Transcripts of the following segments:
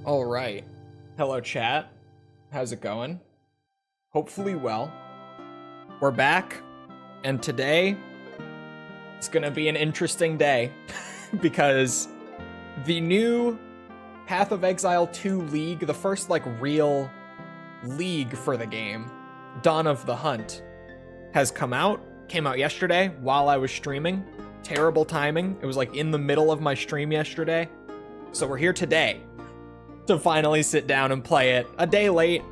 All right. Hello, chat. How's it going? Hopefully well. We're back, and today it's gonna be an interesting day because the new Path of Exile 2 League, the first real league for the game, Dawn of the Hunt, has come out. Came out yesterday while I was streaming. Terrible timing. It was in the middle of my stream yesterday. So we're here today to finally sit down and play it. A day late,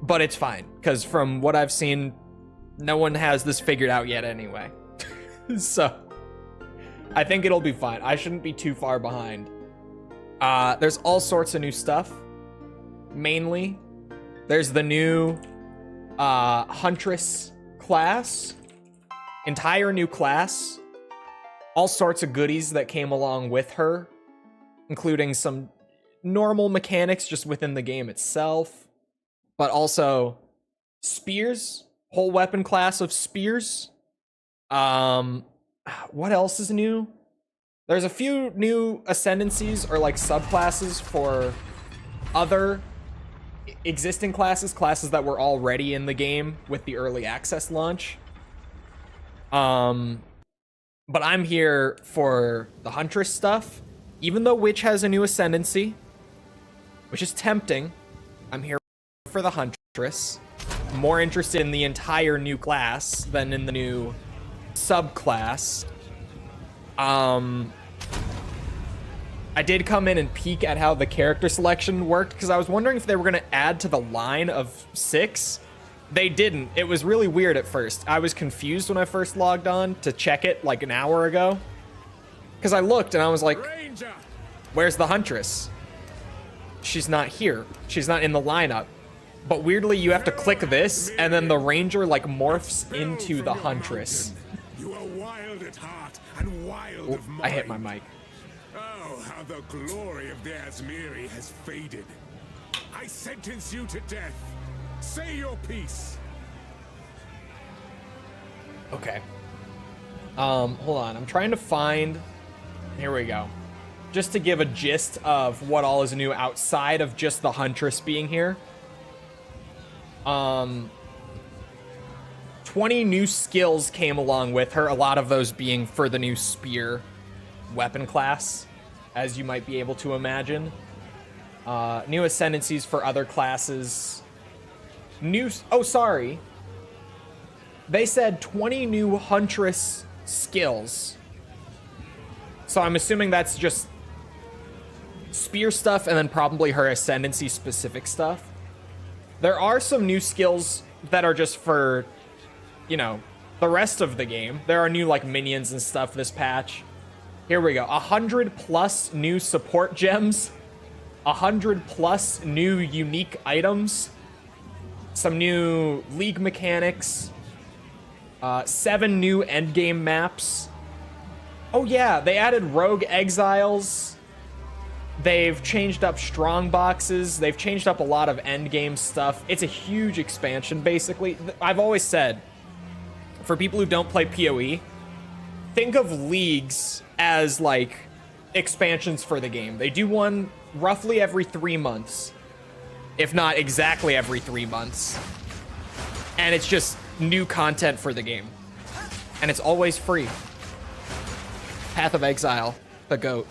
but it's fine, because from what I've seen, no one has this figured out yet anyway. So I think it'll be fine. I shouldn't be too far behind. There's all sorts of new stuff. Mainly, there's the new Huntress class. Entire new class. All sorts of goodies that came along with her, including some normal mechanics just within the game itself, but also spears, whole weapon class of spears. What else is new? There's a few new ascendancies or subclasses for other existing classes that were already in the game with the early access launch. But I'm here for the Huntress stuff. Even though Witch has a new ascendancy, which is tempting, I'm here for the Huntress. I'm more interested in the entire new class than in the new subclass. I did come in and peek at how the character selection worked, because I was wondering if they were going to add to the line of 6. They didn't. It was really weird at first. I was confused when I first logged on to check it an hour ago, because I looked and I was like, where's the Huntress? She's not here. She's not in the lineup. But weirdly, you have to click this, and then the Ranger morphs into the Huntress. You are wild at heart and wild of mind. I hit my mic. Oh, how the glory of the Asmiri has faded. I sentence you to death. Say your piece. Okay. Hold on. I'm trying to find... Here we go. Just to give a gist of what all is new outside of just the Huntress being here. 20 new skills came along with her, a lot of those being for the new spear weapon class, as you might be able to imagine. New ascendancies for other classes. Oh, sorry. They said 20 new Huntress skills. So I'm assuming that's just spear stuff and then probably her ascendancy specific stuff. There are some new skills that are just for, the rest of the game. There are new minions and stuff this patch. Here we go. 100 plus new support gems. 100 plus new unique items. Some new league mechanics. 7 new endgame maps. Oh yeah, they added rogue exiles. They've changed up strong boxes. They've changed up a lot of endgame stuff. It's a huge expansion, basically. I've always said, for people who don't play PoE, think of leagues as expansions for the game. They do one roughly every 3 months, if not exactly every 3 months. And it's just new content for the game. And it's always free. Path of Exile, the GOAT.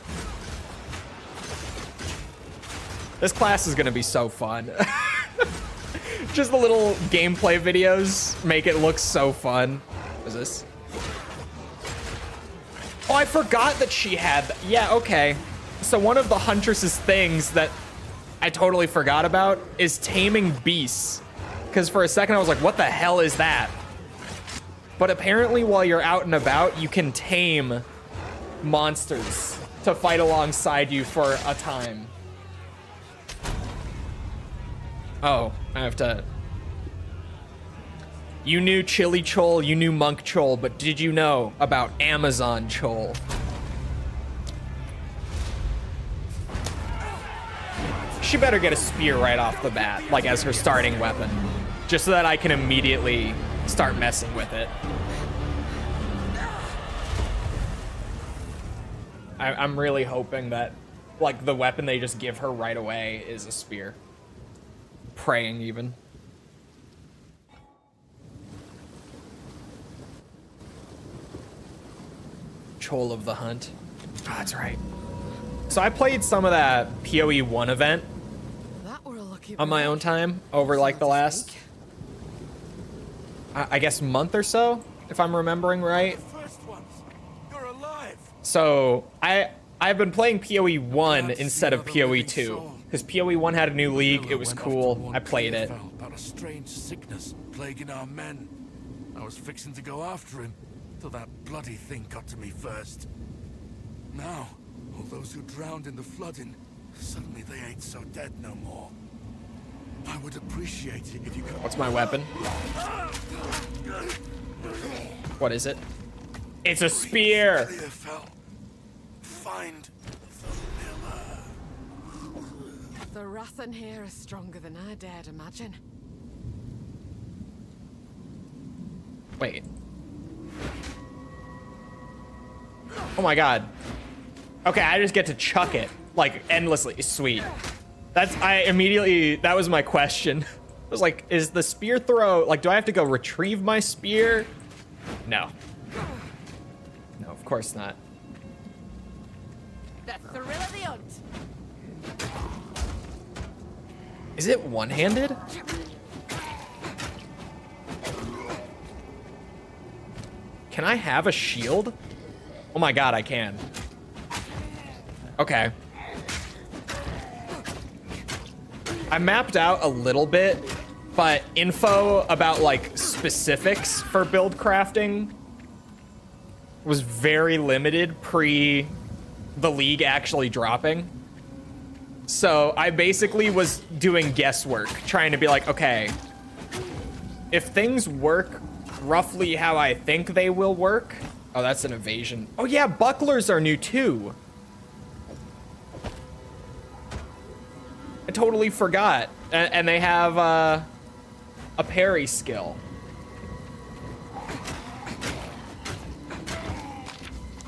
This class is gonna be so fun. Just the little gameplay videos make it look so fun. What is this? Oh, I forgot that she had... Yeah, okay. So one of the Huntress's things that I totally forgot about is taming beasts. Because for a second I was like, what the hell is that? But apparently while you're out and about, you can tame monsters to fight alongside you for a time. Oh, I have to... You knew Chili Chole, you knew Monk Chole, but did you know about Amazon Chole? She better get a spear right off the bat, as her starting weapon. Just so that I can immediately start messing with it. I'm really hoping that like the weapon they just give her right away is a spear. Praying even. Chole of the Hunt. Oh, that's right. So I played some of that PoE 1 event on my own time over like the last, I guess, month or so, if I'm remembering right. So I've been playing PoE 1 instead of PoE 2 because PoE 1 had a new league. It was cool. I played it. About a strange sickness plaguing our men. I was fixing to go after him till that bloody thing got to me first. Now, all those who drowned in the flooding, suddenly they ain't so dead no more. I would appreciate it if you could... What's my weapon? What is it? It's a spear! Find the pillar. The wrath in here is stronger than I dared imagine. Wait. Oh my god. Okay, I just get to chuck it, like, endlessly. Sweet. That was my question. I was like, is the spear throw, like, do I have to go retrieve my spear? No. No, of course not. The thrill of the hunt. Is it one-handed? Can I have a shield? Oh my god, I can. Okay. I mapped out a little bit, but info about like specifics for build crafting was very limited pre the league actually dropping. So I basically was doing guesswork, trying to be like, okay, if things work roughly how I think they will work. Oh, that's an evasion. Oh yeah, bucklers are new too. I totally forgot. And they have a parry skill.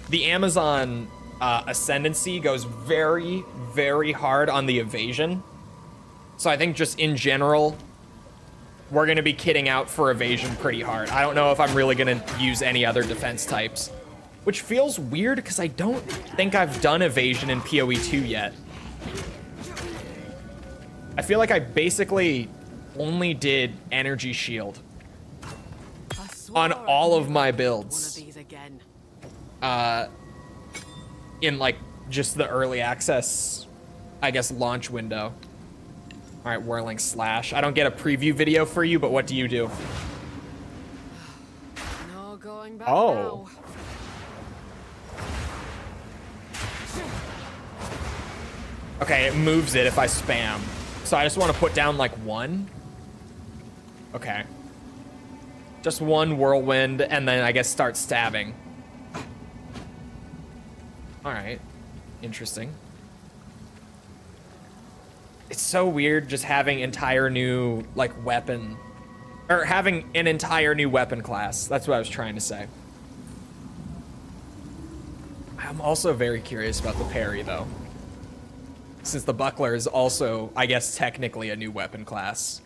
The Amazon ascendancy goes very, very hard on the evasion. So I think just in general, we're going to be kitting out for evasion pretty hard. I don't know if I'm really going to use any other defense types, which feels weird because I don't think I've done evasion in PoE 2 yet. I feel like I basically only did energy shield on all of my builds. In like just the early access, I guess, launch window. All right, whirling slash. I don't get a preview video for you, but what do you do? No going back Oh. now. Okay, it moves it if I spam. So I just want to put down like one. Okay. Just one whirlwind and then I guess start stabbing. All right. Interesting. It's so weird just having entire new like weapon or having an entire new weapon class. That's what I was trying to say. I'm also very curious about the parry though. Since the buckler is also, I guess, technically a new weapon class.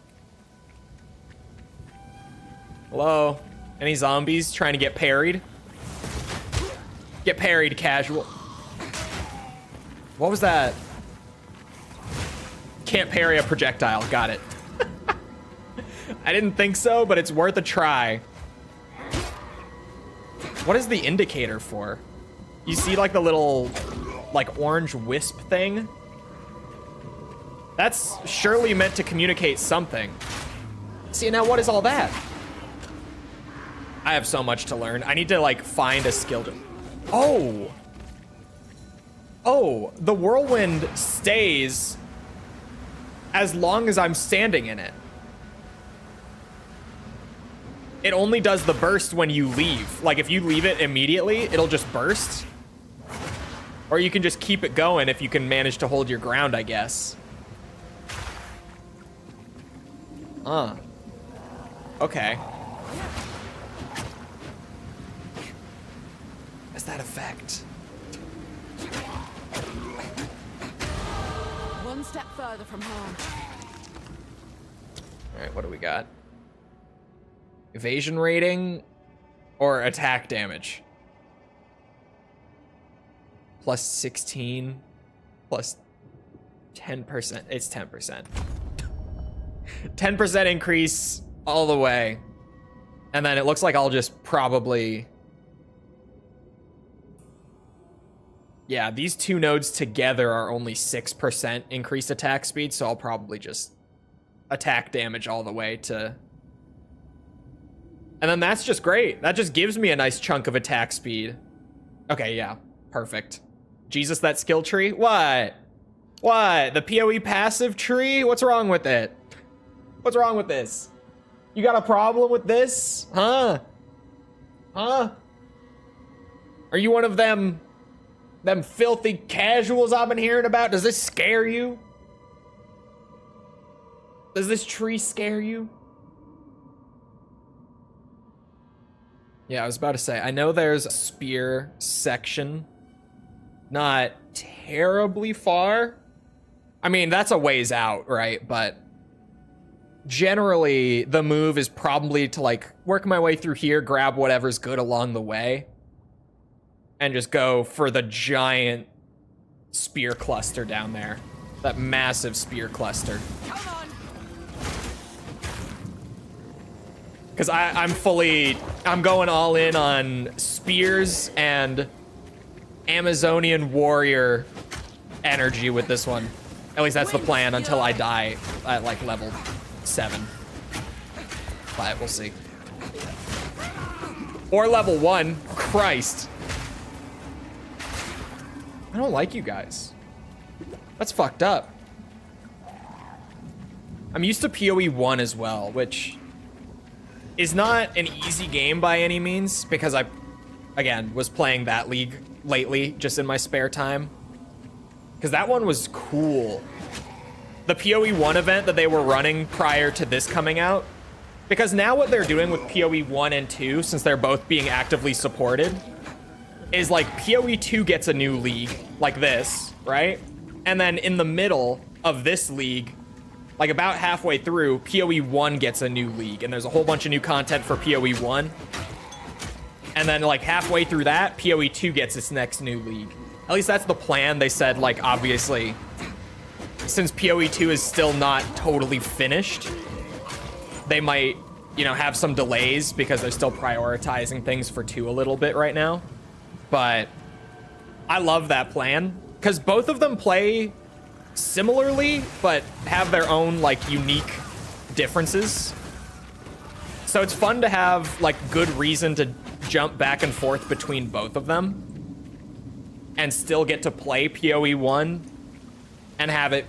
Hello? Any zombies trying to get parried? Get parried, casual. What was that? Can't parry a projectile. Got it. I didn't think so, but it's worth a try. What is the indicator for? You see like the little, like orange wisp thing? That's surely meant to communicate something. See, now what is all that? I have so much to learn. I need to like find a skill. Oh. Oh, the whirlwind stays as long as I'm standing in it. It only does the burst when you leave. Like if you leave it immediately, it'll just burst. Or you can just keep it going if you can manage to hold your ground, I guess. Okay. What's that effect? one step further from harm. All right, what do we got? Evasion rating or attack damage? Plus 16, plus 10%. It's 10%. 10% increase all the way. And then it looks like I'll just probably... Yeah, these two nodes together are only 6% increased attack speed, so I'll probably just attack damage all the way to... And then that's just great. That just gives me a nice chunk of attack speed. Okay, yeah, perfect. Jesus, that skill tree? What? What? The PoE passive tree? What's wrong with it? What's wrong with this? You got a problem with this? Huh? Huh? Are you one of them filthy casuals I've been hearing about? Does this scare you? Does this tree scare you? Yeah, I was about to say, I know there's a spear section not terribly far. I mean, that's a ways out, right? But generally, the move is probably to like work my way through here, grab whatever's good along the way, and just go for the giant spear cluster down there. That massive spear cluster. Come on. Because I'm going all in on spears and Amazonian warrior energy with this one. At least that's the plan until I die at like level 7. But we'll see. Or level 1. Christ. I don't like you guys. That's fucked up. I'm used to PoE 1 as well, which is not an easy game by any means, because I, again, was playing that league lately, just in my spare time. Because that one was cool. The PoE 1 event that they were running prior to this coming out, because now what they're doing with PoE 1 and 2, since they're both being actively supported, is like PoE 2 gets a new league, like this, right? And then in the middle of this league, like about halfway through, PoE 1 gets a new league, and there's a whole bunch of new content for PoE 1. And then like halfway through that, PoE 2 gets its next new league. At least that's the plan. They said, like, obviously, since PoE 2 is still not totally finished, they might, you know, have some delays because they're still prioritizing things for 2 a little bit right now. But I love that plan, because both of them play similarly, but have their own, like, unique differences. So it's fun to have, like, good reason to jump back and forth between both of them and still get to play PoE 1 and have it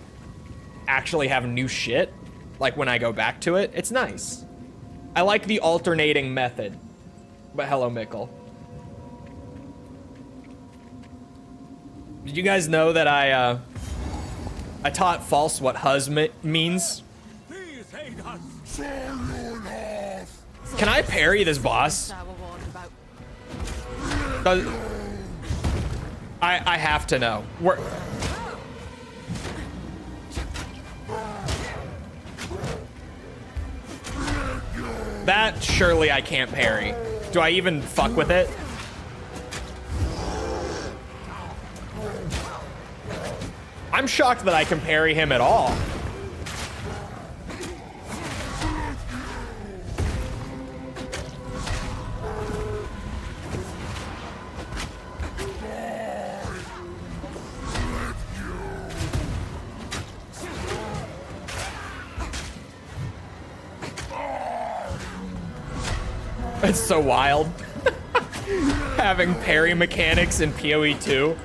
actually have new shit, like, when I go back to it. It's nice. I like the alternating method. But hello, Mikkel. Did you guys know that I taught False what huz means? Please aid us. Can I parry this boss? I have to know. That surely I can't parry. Do I even fuck with it? I'm shocked that I can parry him at all. It's so wild. Having parry mechanics in PoE 2.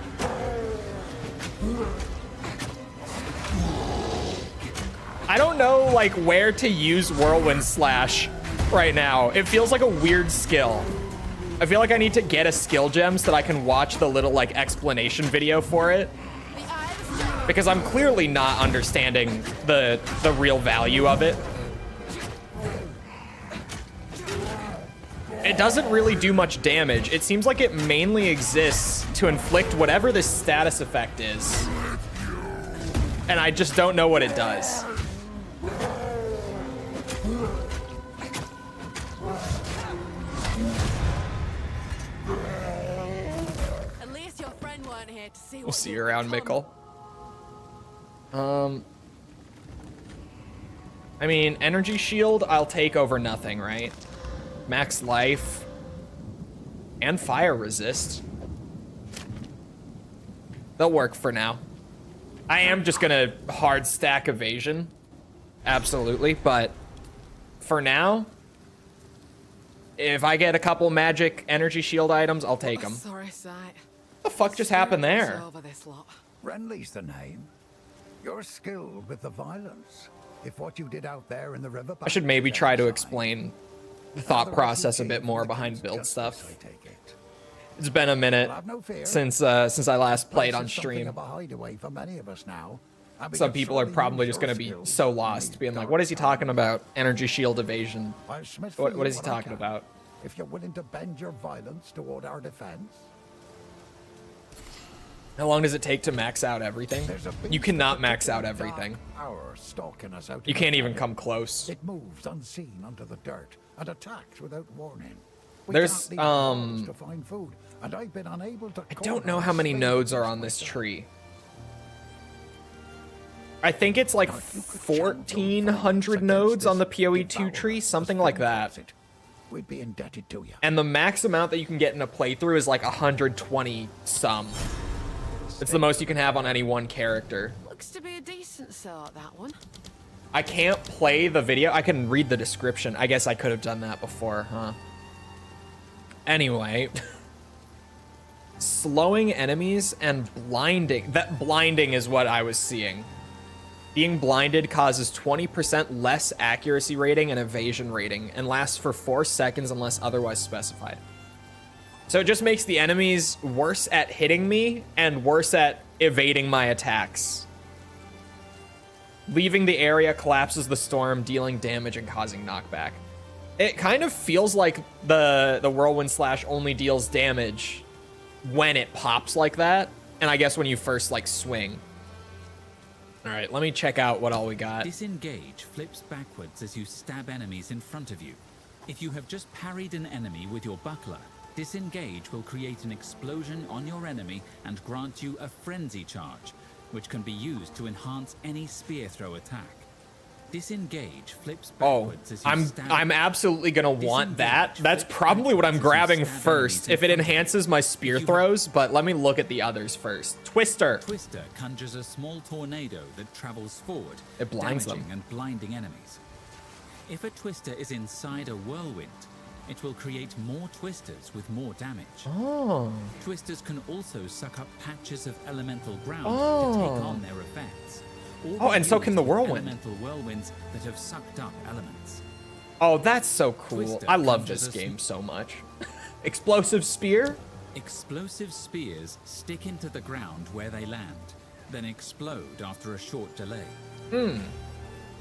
I don't know, like, where to use Whirlwind Slash right now. It feels like a weird skill. I feel like I need to get a skill gem so that I can watch the little, like, explanation video for it. Because I'm clearly not understanding the real value of it. It doesn't really do much damage. It seems like it mainly exists to inflict whatever this status effect is. and I just don't know what it does. At least your friend weren't here to see. We'll see you around, Mickle. I mean, energy shield, I'll take over nothing, right? Max life. And fire resist. They'll work for now. I am just gonna hard stack evasion. Absolutely, but for now, if I get a couple magic energy shield items, I'll take them. Sorry, sight. What the fuck just happened there? Over this lot. Renly's the name. You're skilled with the violence. If what you did out there in the river, I should maybe try to explain the thought process a bit more behind build stuff. It's been a minute since I last played on stream. Some people are probably just going to be so lost, being like, what is he talking about? Energy shield evasion. What is he talking about? If you're willing to bend your violence toward our defense. How long does it take to max out everything? You cannot max out everything. You can't even come close. It moves unseen under the dirt and attacks without warning. There's to find food, and I've been unable to. I don't know how many nodes are on this tree. I think it's like 1,400 nodes on the PoE2 tree, something like that. We'd be indebted to you. And the max amount that you can get in a playthrough is like 120 some. It's the most you can have on any one character. Looks to be a decent sort, that one. I can't play the video. I can read the description. I guess I could have done that before, huh? Anyway. Slowing enemies and blinding. That blinding is what I was seeing. Being blinded causes 20% less accuracy rating and evasion rating and lasts for 4 seconds unless otherwise specified. So it just makes the enemies worse at hitting me and worse at evading my attacks. Leaving the area collapses the storm, dealing damage and causing knockback. It kind of feels like the whirlwind slash only deals damage when it pops like that, and I guess when you first like swing. All right, let me check out what all we got. Disengage flips backwards as you stab enemies in front of you. If you have just parried an enemy with your buckler, disengage will create an explosion on your enemy and grant you a frenzy charge, which can be used to enhance any spear throw attack. Disengage flips backwards as you stab. I'm absolutely gonna want that. That's probably what I'm grabbing first if it enhances my spear throws, but let me look at the others first. Twister. Twister conjures a small tornado that travels forward, It blinds damaging them. and blinding enemies. If a twister is inside a whirlwind, it will create more twisters with more damage. Oh. Twisters can also suck up patches of elemental ground to take on their effects. Or and so can the whirlwind. Elemental whirlwinds that have sucked up elements. Oh, that's so cool. Twister I love conjures this a game so much. Explosive spear? Explosive spears stick into the ground where they land, then explode after a short delay.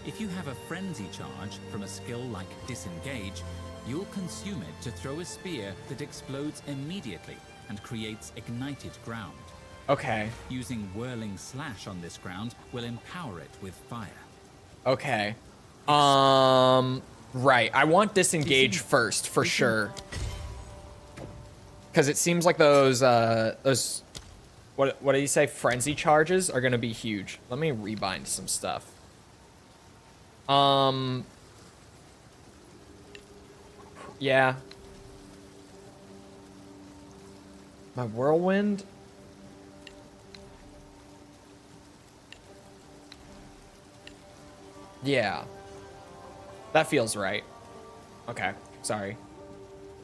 If you have a frenzy charge from a skill like disengage, you'll consume it to throw a spear that explodes immediately and creates ignited ground. Okay. Using whirling slash on this ground will empower it with fire. Okay. Right. I want disengage first for sure. Because it seems like those what do you say? Frenzy charges are gonna be huge. Let me rebind some stuff. Yeah. My whirlwind. Yeah. That feels right. Okay, sorry.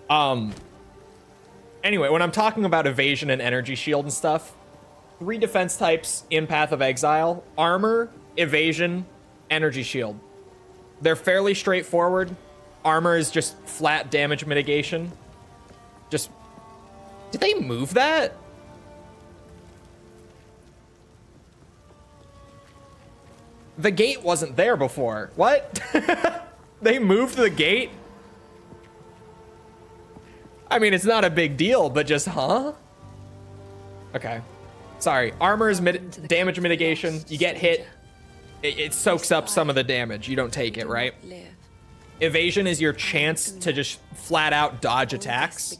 Anyway, when I'm talking about evasion and energy shield and stuff, 3 defense types in Path of Exile: armor, evasion, energy shield. They're fairly straightforward. Armor is just flat damage mitigation. Just... Did they move that? The gate wasn't there before. What? They moved the gate? I mean, it's not a big deal, but just, huh? Okay. Sorry, armor is damage mitigation. You get hit, it soaks up some of the damage. You don't take it, right? Evasion is your chance to just flat out dodge attacks.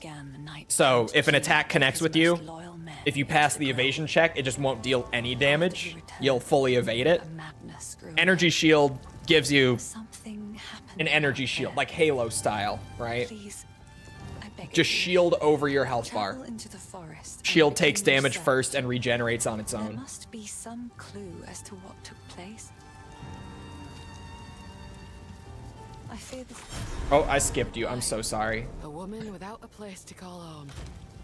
So if an attack connects with you, if you pass the evasion check, it just won't deal any damage. You'll fully evade it. Energy shield gives you an energy shield, like Halo style, right? Just shield over your health bar. Shield takes damage first and regenerates on its own. There must be some clue as to what took place. I fear this. Oh, I skipped you. I'm so sorry. A woman without a place to call home.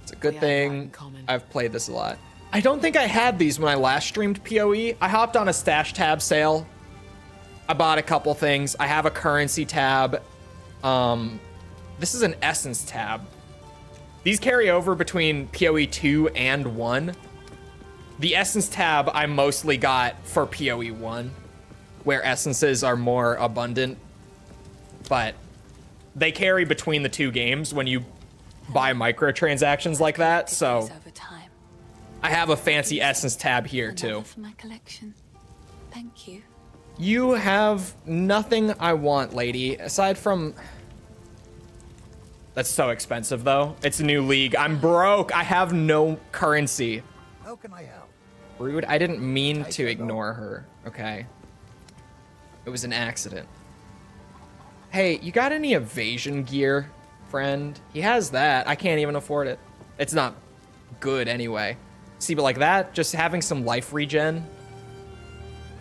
It's a good thing I've played this a lot. I don't think I had these when I last streamed PoE. I hopped on a stash tab sale. I bought a couple things. I have a currency tab. This is an essence tab. These carry over between PoE 2 and 1. The essence tab I mostly got for PoE 1, where essences are more abundant. But they carry between the two games when you buy microtransactions like that, so I have a fancy essence tab here too. For my collection. Thank you. You have nothing I want, lady, aside from... That's so expensive, though. It's a new league. I'm broke. I have no currency. How can I help? Rude. I didn't mean to ignore her. Okay. It was an accident. Hey, you got any evasion gear, friend? He has that. I can't even afford it. It's not good anyway. See, but like that, just having some life regen.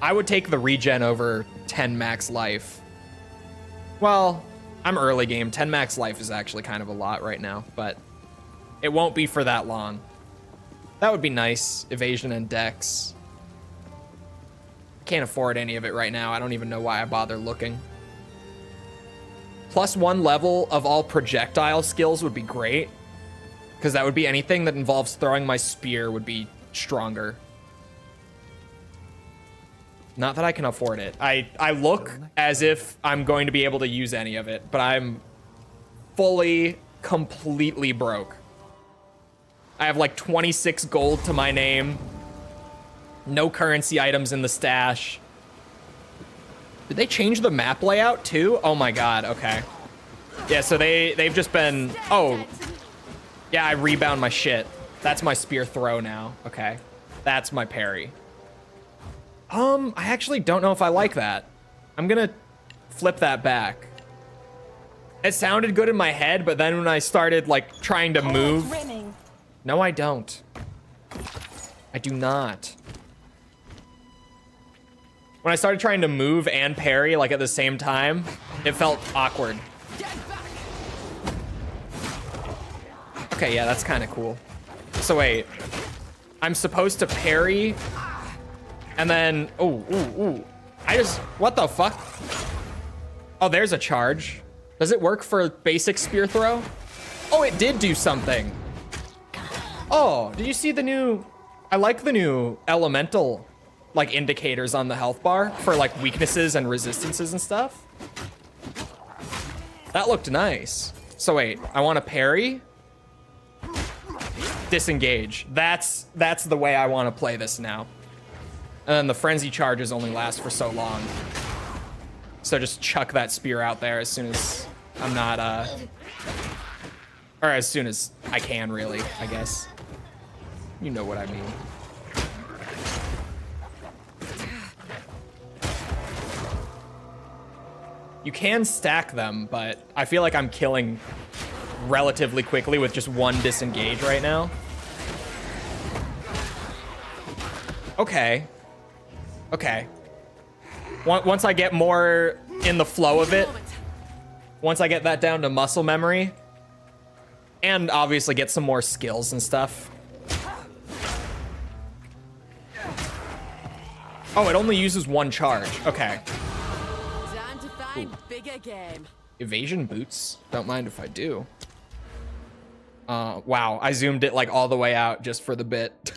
I would take the regen over 10 max life. Well, I'm early game. 10 max life is actually kind of a lot right now, but it won't be for that long. That would be nice. Evasion and dex. Can't afford any of it right now. I don't even know why I bother looking. +1 level of all projectile skills would be great, because that would be anything that involves throwing my spear would be stronger. Not that I can afford it. I look as if I'm going to be able to use any of it, but I'm fully, completely broke. I have like 26 gold to my name. No currency items in the stash. Did they change the map layout too? Oh my god, okay. Yeah, so they've just been... Oh. Yeah, I rebound my shit. That's my spear throw now. Okay. That's my parry. I actually don't know if I like that. I'm gonna flip that back. It sounded good in my head, but then when I started like trying to move... No, I don't. I do not. When I started trying to move and parry like at the same time, it felt awkward. Okay, yeah, that's kind of cool. So wait, I'm supposed to parry and then, ooh. What the fuck? Oh, there's a charge. Does it work for basic spear throw? Oh, it did do something. Oh, did you see the new, I like the new elemental like indicators on the health bar for like weaknesses and resistances and stuff. That looked nice. So wait, I want to parry. Disengage. That's the way I want to play this now. And then the frenzy charges only last for so long. So just chuck that spear out there as soon as I'm not, or as soon as I can, really, I guess. You know what I mean. You can stack them, but I feel like I'm killing relatively quickly with just one disengage right now. Okay. Okay. Once I get more in the flow of it, once I get that down to muscle memory, and obviously get some more skills and stuff. Oh, it only uses one charge. Okay. Time to find bigger game. Evasion boots. Don't mind if I do. Wow, I zoomed it like all the way out just for the bit.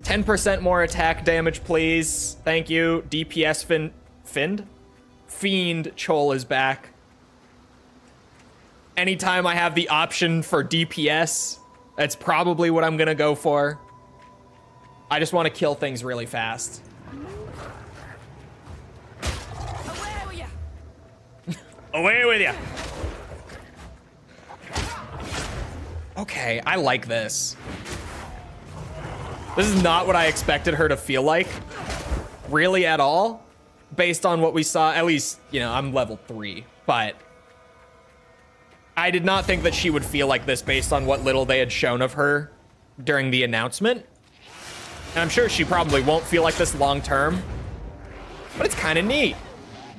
10% more attack damage, please. Thank you. DPS Fiend Chole is back. Anytime I have the option for DPS, that's probably what I'm gonna go for. I just want to kill things really fast. Away with ya! Away with ya! Okay, I like this. This is not what I expected her to feel like, really at all, based on what we saw. At least, you know, I'm level 3, but I did not think that she would feel like this based on what little they had shown of her during the announcement. And I'm sure she probably won't feel like this long term, but it's kind of neat.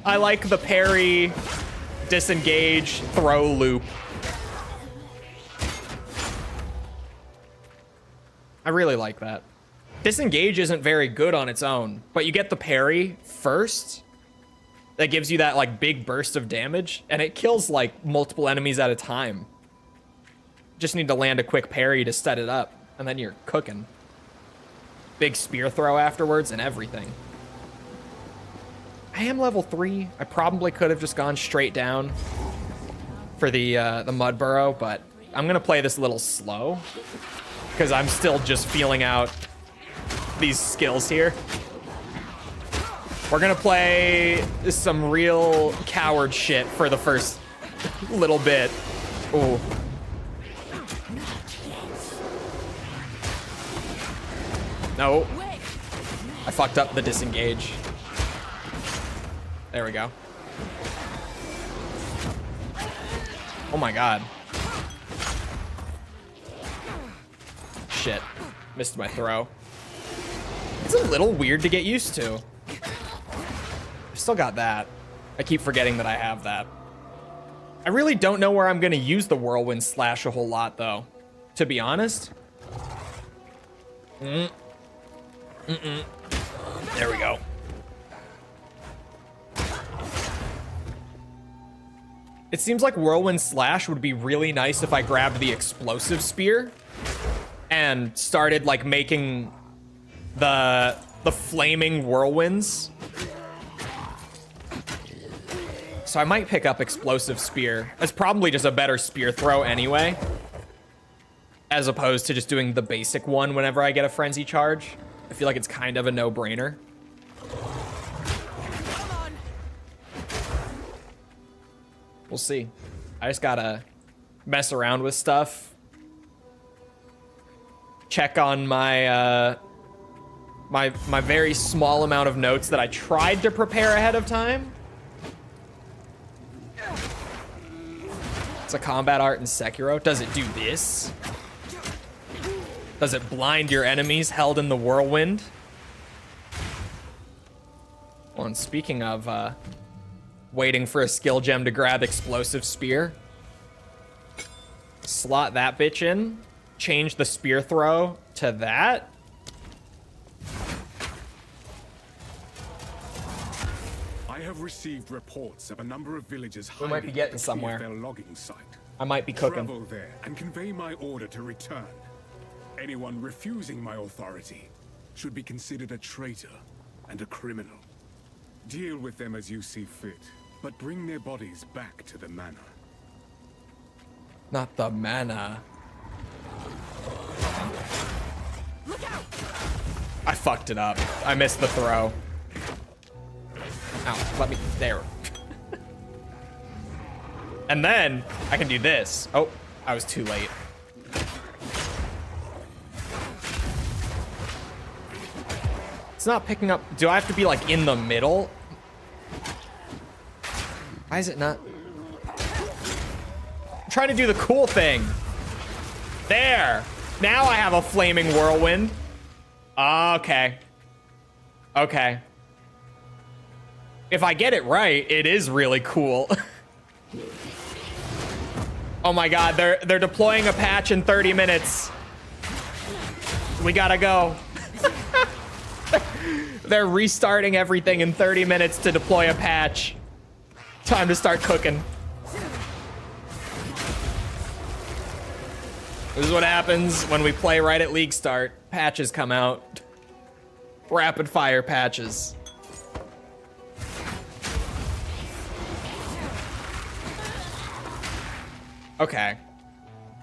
I like the parry, disengage, throw loop. I really like that. Disengage isn't very good on its own, but you get the parry first. That gives you that like big burst of damage, and it kills like multiple enemies at a time. Just need to land a quick parry to set it up, and then you're cooking. Big spear throw afterwards and everything. I am level 3. I probably could have just gone straight down for the mud burrow, but I'm gonna play this a little slow because I'm still just feeling out these skills here. We're gonna play some real coward shit for the first little bit. Ooh. No. I fucked up the disengage. There we go. Oh my god. Shit. Missed my throw. It's a little weird to get used to. I still got that. I keep forgetting that I have that. I really don't know where I'm gonna use the whirlwind slash a whole lot though, to be honest. There we go. It seems like whirlwind slash would be really nice if I grabbed the explosive spear and started like making the flaming whirlwinds. So I might pick up explosive spear. It's probably just a better spear throw anyway, as opposed to just doing the basic one whenever I get a frenzy charge. I feel like it's kind of a no-brainer. We'll see. I just gotta mess around with stuff. Check on my my very small amount of notes that I tried to prepare ahead of time. It's a combat art in Sekiro. Does it do this? Does it blind your enemies held in the whirlwind? Well, and speaking of waiting for a skill gem to grab explosive spear, slot that bitch in, change the spear throw to that. I have received reports of a number of villagers We might be hiding getting at the somewhere. Flail logging site. I might be cooking. Travel there and convey my order to return. Anyone refusing my authority should be considered a traitor and a criminal. Deal with them as you see fit, but bring their bodies back to the manor. Not the mana. I fucked it up. I missed the throw. Ow, let me, there. And then I can do this. Oh, I was too late. It's not picking up. Do I have to be like in the middle? Why is it not? I'm trying to do the cool thing. There. Now I have a flaming whirlwind. Okay. Okay. If I get it right, it is really cool. Oh my god, they're deploying a patch in 30 minutes. We gotta go. They're restarting everything in 30 minutes to deploy a patch. Time to start cooking. This is what happens when we play right at league start. Patches come out. Rapid fire patches. Okay.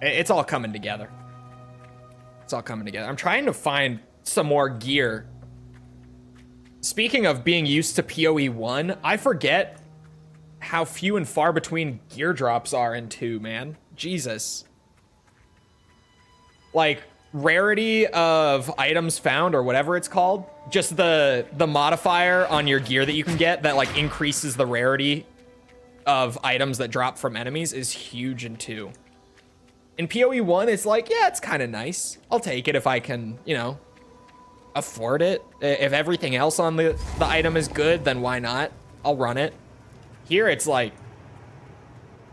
It's all coming together. It's all coming together. I'm trying to find some more gear. Speaking of being used to PoE 1, I forget how few and far between gear drops are in 2, man. Jesus. Like, rarity of items found, or whatever it's called, just the modifier on your gear that you can get that, like, increases the rarity of items that drop from enemies is huge in 2. In PoE 1, it's like, yeah, it's kind of nice. I'll take it if I can, you know, afford it. If everything else on the item is good, then why not? I'll run it. Here, it's like,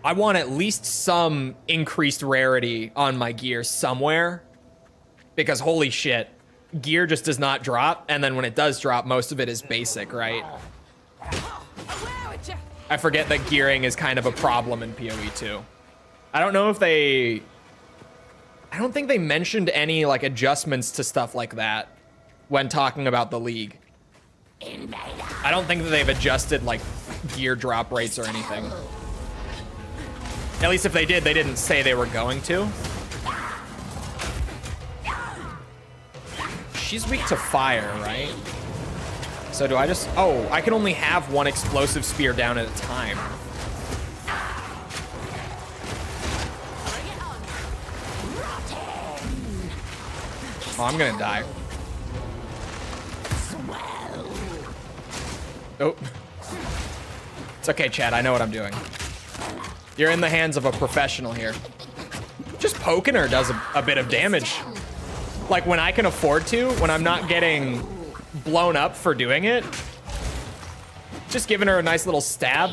I want at least some increased rarity on my gear somewhere. Because holy shit, gear just does not drop. And then when it does drop, most of it is basic, right? I forget that gearing is kind of a problem in PoE 2. I don't know if they... I don't think they mentioned any, like, adjustments to stuff like that when talking about the League. I don't think that they've adjusted, like, gear drop rates or anything. At least if they did, they didn't say they were going to. She's weak to fire, right? So do I just... Oh, I can only have one explosive spear down at a time. Oh, I'm gonna die. Oh. It's okay, Chad. I know what I'm doing. You're in the hands of a professional here. Just poking her does a bit of damage. Like, when I can afford to, when I'm not getting blown up for doing it, just giving her a nice little stab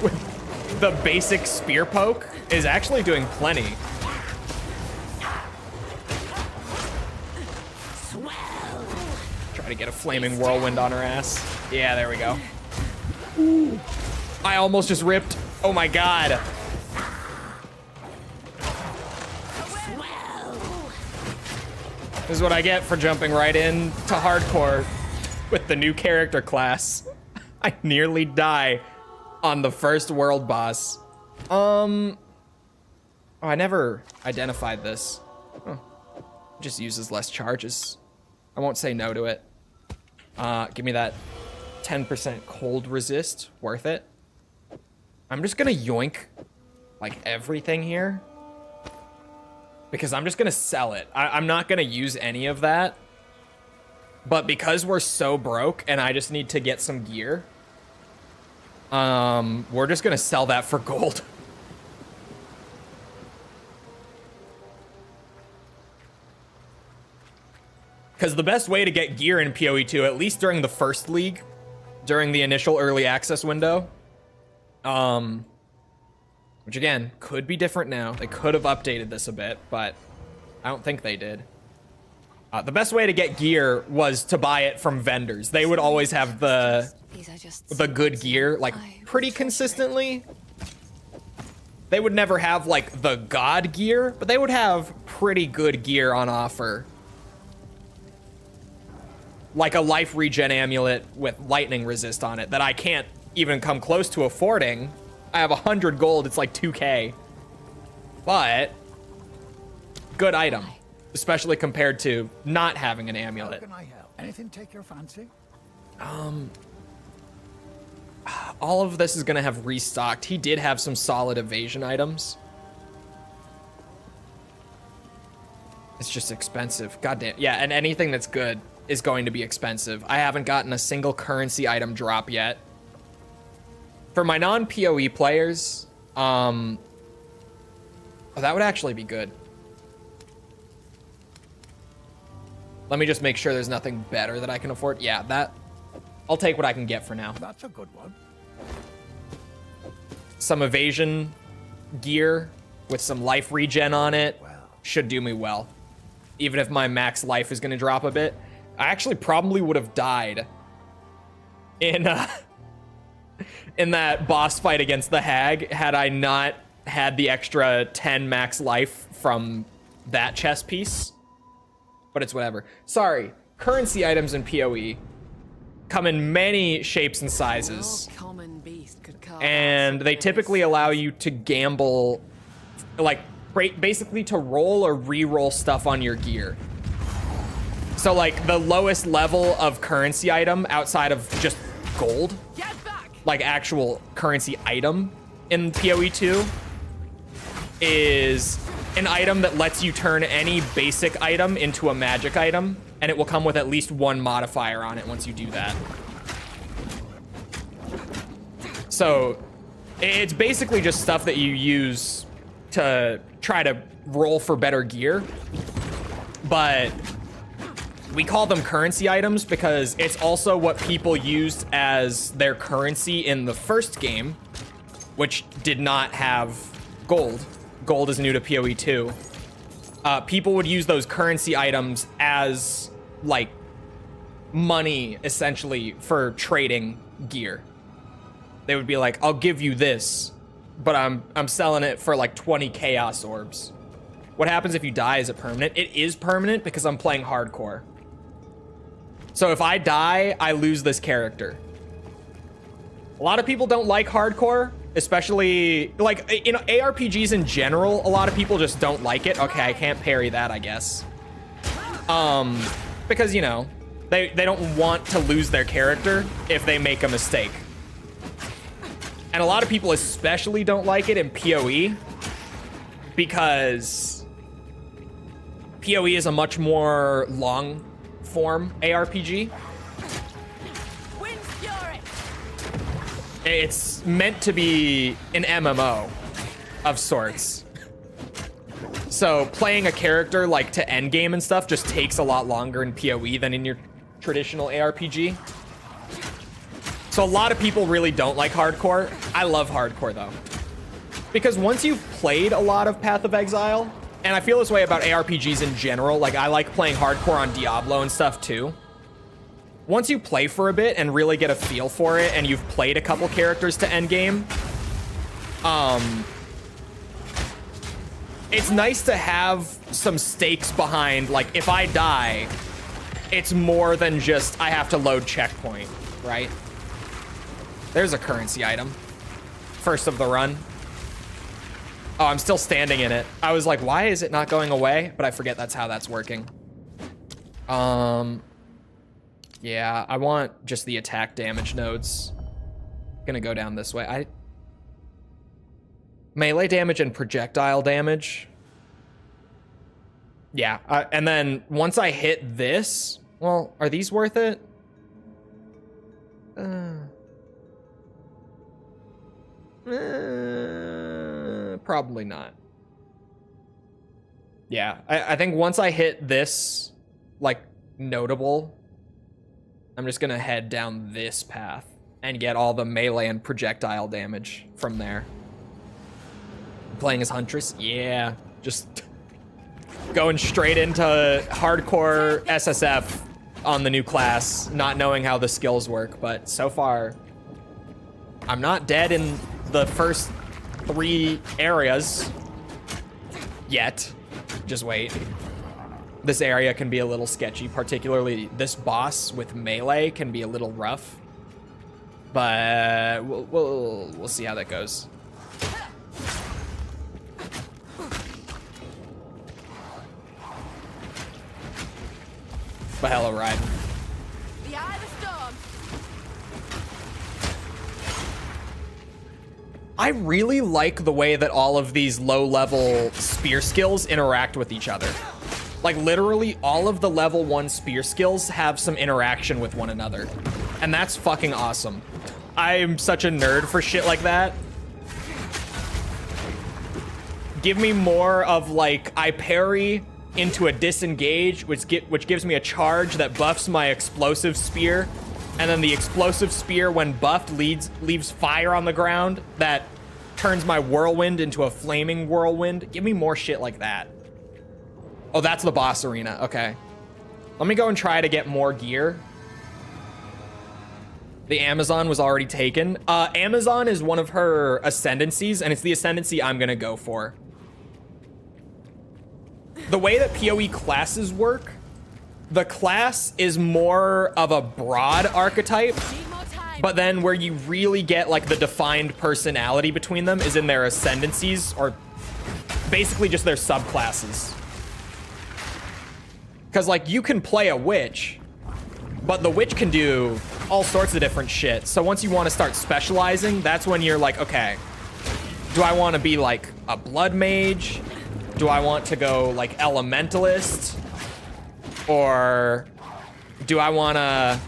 with the basic spear poke is actually doing plenty. Try to get a flaming whirlwind on her ass. Yeah, there we go. Ooh. I almost just ripped. Oh my god. This is what I get for jumping right in to hardcore with the new character class. I nearly die on the first world boss. Oh, I never identified this. Oh. Just uses less charges. I won't say no to it. Give me that 10% cold resist. Worth it. I'm just gonna yoink like everything here. Because I'm just gonna sell it. I'm not gonna use any of that. But because we're so broke and I just need to get some gear, we're just gonna sell that for gold. Because the best way to get gear in PoE 2, at least during the first league, during the initial early access window, which again, could be different now. They could have updated this a bit, but I don't think they did. The best way to get gear was to buy it from vendors. They would always have the good gear, like, pretty consistently. They would never have, like, the god gear, but they would have pretty good gear on offer. Like a life regen amulet with lightning resist on it that I can't even come close to affording. I have 100 gold, it's like 2k. But, good item. Especially compared to not having an amulet. How can I help? Anything take your fancy? All of this is gonna have restocked. He did have some solid evasion items. It's just expensive. Goddamn. Yeah, and anything that's good is going to be expensive. I haven't gotten a single currency item drop yet. For my non-PoE players, oh, that would actually be good. Let me just make sure there's nothing better that I can afford. Yeah, that, I'll take what I can get for now. That's a good one. Some evasion gear with some life regen on it should do me well. Even if my max life is gonna drop a bit. I actually probably would have died in that boss fight against the hag had I not had the extra 10 max life from that chest piece. But it's whatever. Sorry, currency items in PoE come in many shapes and sizes. And they typically allow you to gamble, like, basically to roll or re-roll stuff on your gear. So like the lowest level of currency item outside of just gold, like actual currency item in PoE 2, is an item that lets you turn any basic item into a magic item, and it will come with at least one modifier on it once you do that. So it's basically just stuff that you use to try to roll for better gear, but we call them currency items because it's also what people used as their currency in the first game, which did not have gold. Gold is new to PoE 2. People would use those currency items as like money essentially for trading gear. They would be like, I'll give you this, but I'm selling it for like 20 chaos orbs. What happens if you die? Is it permanent? It is permanent because I'm playing hardcore. So if I die, I lose this character. A lot of people don't like hardcore, especially like in ARPGs in general. A lot of people just don't like it. Okay, I can't parry that, I guess. Because, you know, they don't want to lose their character if they make a mistake. And a lot of people especially don't like it in PoE because PoE is a much more long form ARPG. It's meant to be an MMO of sorts. So playing a character like to endgame and stuff just takes a lot longer in PoE than in your traditional ARPG. So a lot of people really don't like hardcore. I love hardcore though. Because once you've played a lot of Path of Exile, and I feel this way about ARPGs in general, like I like playing hardcore on Diablo and stuff too. Once you play for a bit and really get a feel for it, and you've played a couple characters to endgame, it's nice to have some stakes behind, like if I die, it's more than just I have to load checkpoint, right? There's a currency item. First of the run. Oh, I'm still standing in it. I was like, why is it not going away? But I forget that's how that's working. Yeah, I want just the attack damage nodes. Gonna go down this way. Melee damage and projectile damage. Yeah, and then once I hit this, well, are these worth it? Probably not. Yeah, I think once I hit this, like, notable, I'm just gonna head down this path and get all the melee and projectile damage from there. Playing as Huntress? Yeah, just going straight into hardcore SSF on the new class, not knowing how the skills work, but so far, I'm not dead in the first 3 areas yet. Just wait. This area can be a little sketchy, particularly this boss with melee can be a little rough, but we'll see how that goes. But hello, Ride. The eye of the storm. I really like the way that all of these low-level spear skills interact with each other. Like, literally, all of the level 1 spear skills have some interaction with one another. And that's fucking awesome. I'm such a nerd for shit like that. Give me more of, like, I parry into a disengage, which gives me a charge that buffs my explosive spear. And then the explosive spear, when buffed, leaves fire on the ground that turns my whirlwind into a flaming whirlwind. Give me more shit like that. Oh, that's the boss arena. Okay. Let me go and try to get more gear. The Amazon was already taken. Amazon is one of her ascendancies, and it's the ascendancy I'm gonna go for. The way that PoE classes work, the class is more of a broad archetype, but then where you really get like the defined personality between them is in their ascendancies, or basically just their subclasses. Because, like, you can play a witch, but the witch can do all sorts of different shit. So once you want to start specializing, that's when you're like, okay, do I want to be, like, a blood mage? Do I want to go, like, elementalist? Or do I want to...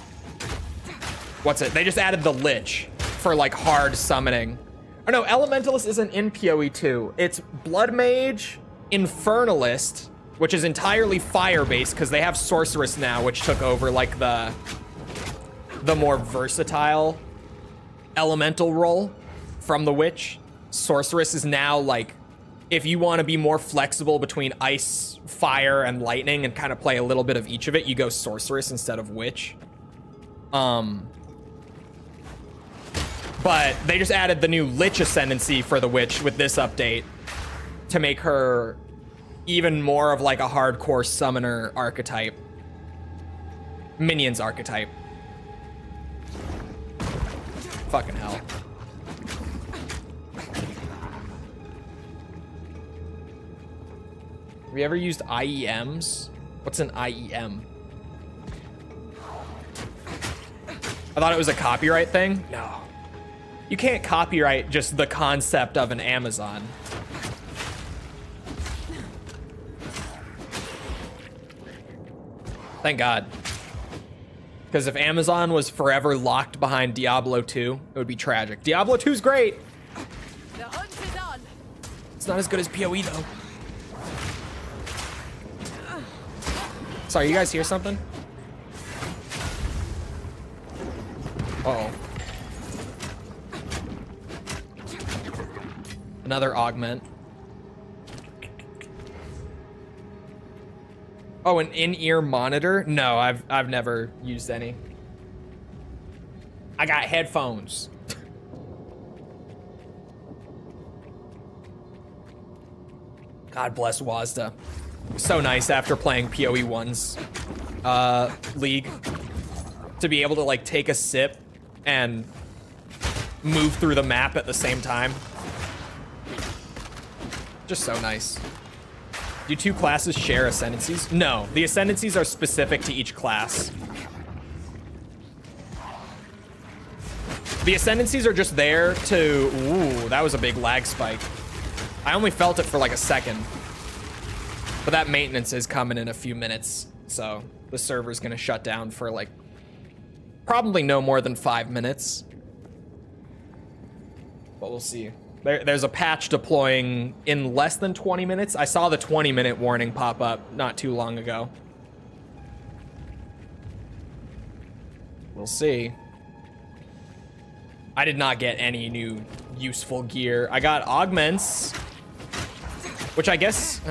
What's it? They just added the lich for, like, hard summoning. Oh, no, elementalist isn't in PoE 2. It's blood mage, infernalist, which is entirely fire-based because they have sorceress now, which took over, like, the more versatile elemental role from the witch. Sorceress is now, like, if you want to be more flexible between ice, fire, and lightning and kind of play a little bit of each of it, you go sorceress instead of witch. But they just added the new lich ascendancy for the witch with this update to make her even more of, like, a hardcore summoner archetype. Minions archetype. Fucking hell. Have you ever used IEMs? What's an IEM? I thought it was a copyright thing. No. You can't copyright just the concept of an Amazon. Thank God. Because if Amazon was forever locked behind Diablo 2, it would be tragic. Diablo 2's great. The hunt is on. It's not as good as PoE, though. Sorry, you guys hear something? Uh-oh. Another augment. Oh, an in-ear monitor? No, I've never used any. I got headphones. God bless Wazda. So nice after playing PoE 1's League to be able to, like, take a sip and move through the map at the same time. Just so nice. Do two classes share ascendancies? No, the ascendancies are specific to each class. The ascendancies are just there to... Ooh, that was a big lag spike. I only felt it for like a second. But that maintenance is coming in a few minutes, so the server's gonna shut down for like probably no more than 5 minutes. But we'll see. There's a patch deploying in less than 20 minutes. I saw the 20-minute warning pop up not too long ago. We'll see. I did not get any new useful gear. I got augments, which I guess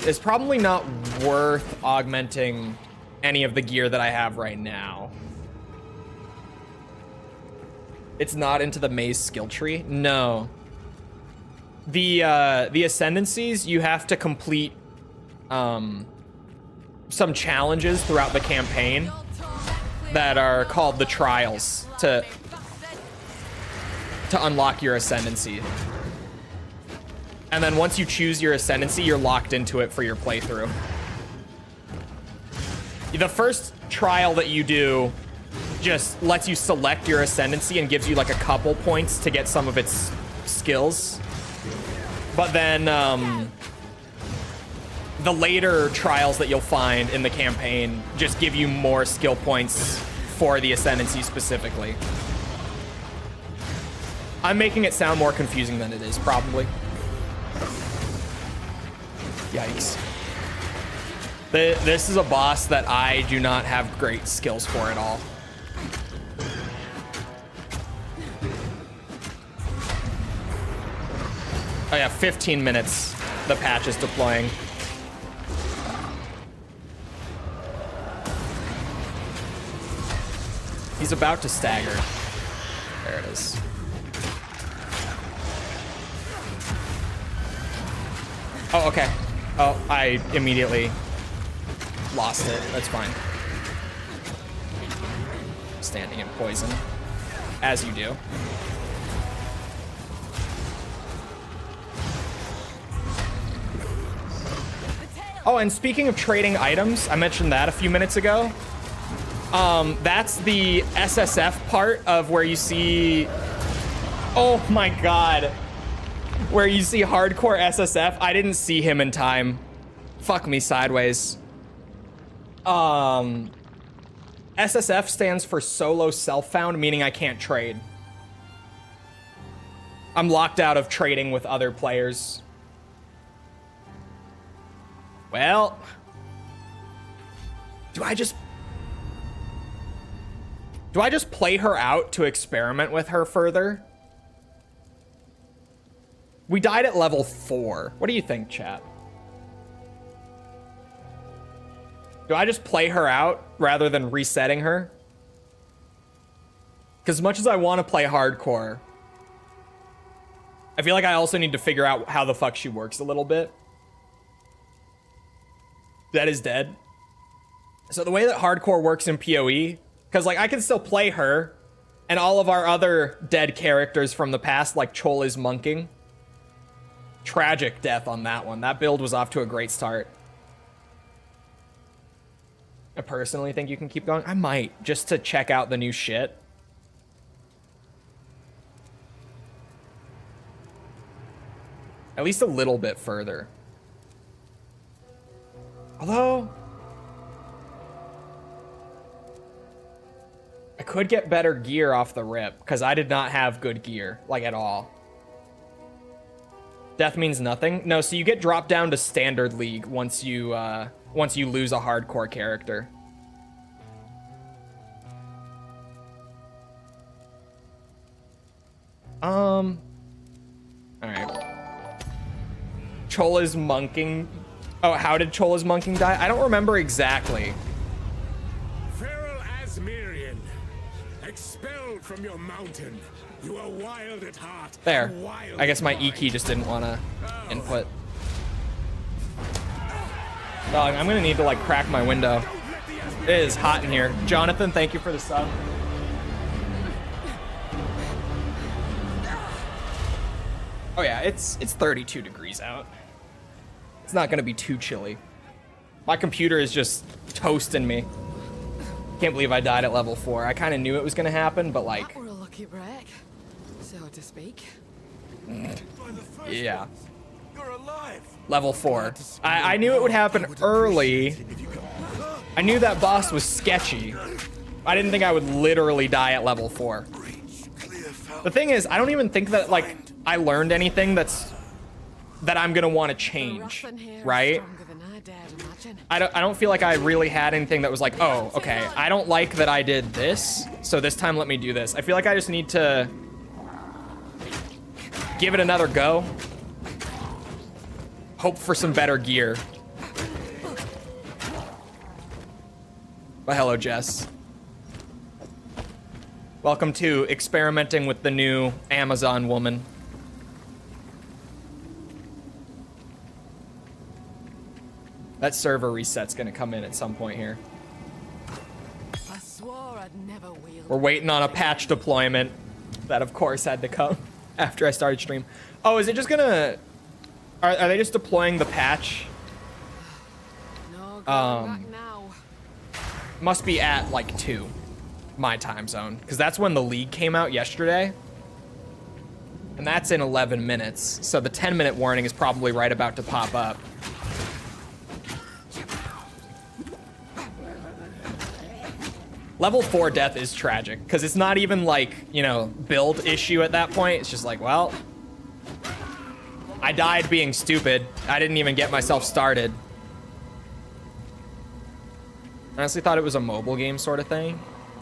is probably not worth augmenting any of the gear that I have right now. It's not into the maze skill tree? No. The ascendancies, you have to complete some challenges throughout the campaign that are called the trials to unlock your ascendancy. And then once you choose your ascendancy, you're locked into it for your playthrough. The first trial that you do just lets you select your ascendancy and gives you like a couple points to get some of its skills. But then the later trials that you'll find in the campaign just give you more skill points for the ascendancy specifically. I'm making it sound more confusing than it is, probably. Yikes. This is a boss that I do not have great skills for at all. Oh yeah, 15 minutes. The patch is deploying. He's about to stagger. There it is. Oh, okay. Oh, I immediately lost it. That's fine. Standing in poison. As you do. Oh, and speaking of trading items, I mentioned that a few minutes ago. That's the SSF part of where you see... Oh my god. Where you see hardcore SSF. I didn't see him in time. Fuck me sideways. SSF stands for solo self-found, meaning I can't trade. I'm locked out of trading with other players. Well, do I just play her out to experiment with her further? We died at level 4. What do you think, chat? Do I just play her out rather than resetting her? Because as much as I want to play hardcore, I feel like I also need to figure out how the fuck she works a little bit. That is dead. So the way that hardcore works in PoE, because like I can still play her and all of our other dead characters from the past, like Chole's monking. Tragic death on that one. That build was off to a great start. I personally think you can keep going. I might, just to check out the new shit. At least a little bit further. Although, I could get better gear off the rip, because I did not have good gear, like at all. Death means nothing? No, so you get dropped down to standard league once you lose a hardcore character. Alright. Chola's monking. Oh, how did Chola's monking die? I don't remember exactly. Feral Asmirian, expelled from your mountain. You are wild at heart. There. Wild I guess my at E key just didn't want to input. Dog, I'm gonna need to like crack my window. It is hot in here. Jonathan, thank you for the sub. Oh yeah, it's 32 degrees out. It's not gonna be too chilly. My computer is just toasting me. Can't believe I died at level 4. I kind of knew it was gonna happen, but like... That were a lucky break, so to speak. Yeah. You're alive. Level 4. I knew it would happen early. I knew that boss was sketchy. I didn't think I would literally die at level 4. The thing is, I don't even think that, like, I learned anything that I'm gonna want to change, right? I don't feel like I really had anything that was like, oh, okay, I don't like that I did this, so this time let me do this. I feel like I just need to give it another go. Hope for some better gear. Well, hello, Jess. Welcome to experimenting with the new Amazon woman. That server reset's gonna come in at some point here. I swore I'd never wield. We're waiting on a patch deployment. That, of course, had to come after I started stream. Oh, is it just gonna... Are they just deploying the patch? No, going back now. Must be at, like, 2. My time zone. Because that's when the League came out yesterday. And that's in 11 minutes. So the 10-minute warning is probably right about to pop up. Level 4 death is tragic, because it's not even like, you know, build issue at that point. It's just like, well, I died being stupid. I didn't even get myself started. Honestly thought it was a mobile game sort of thing.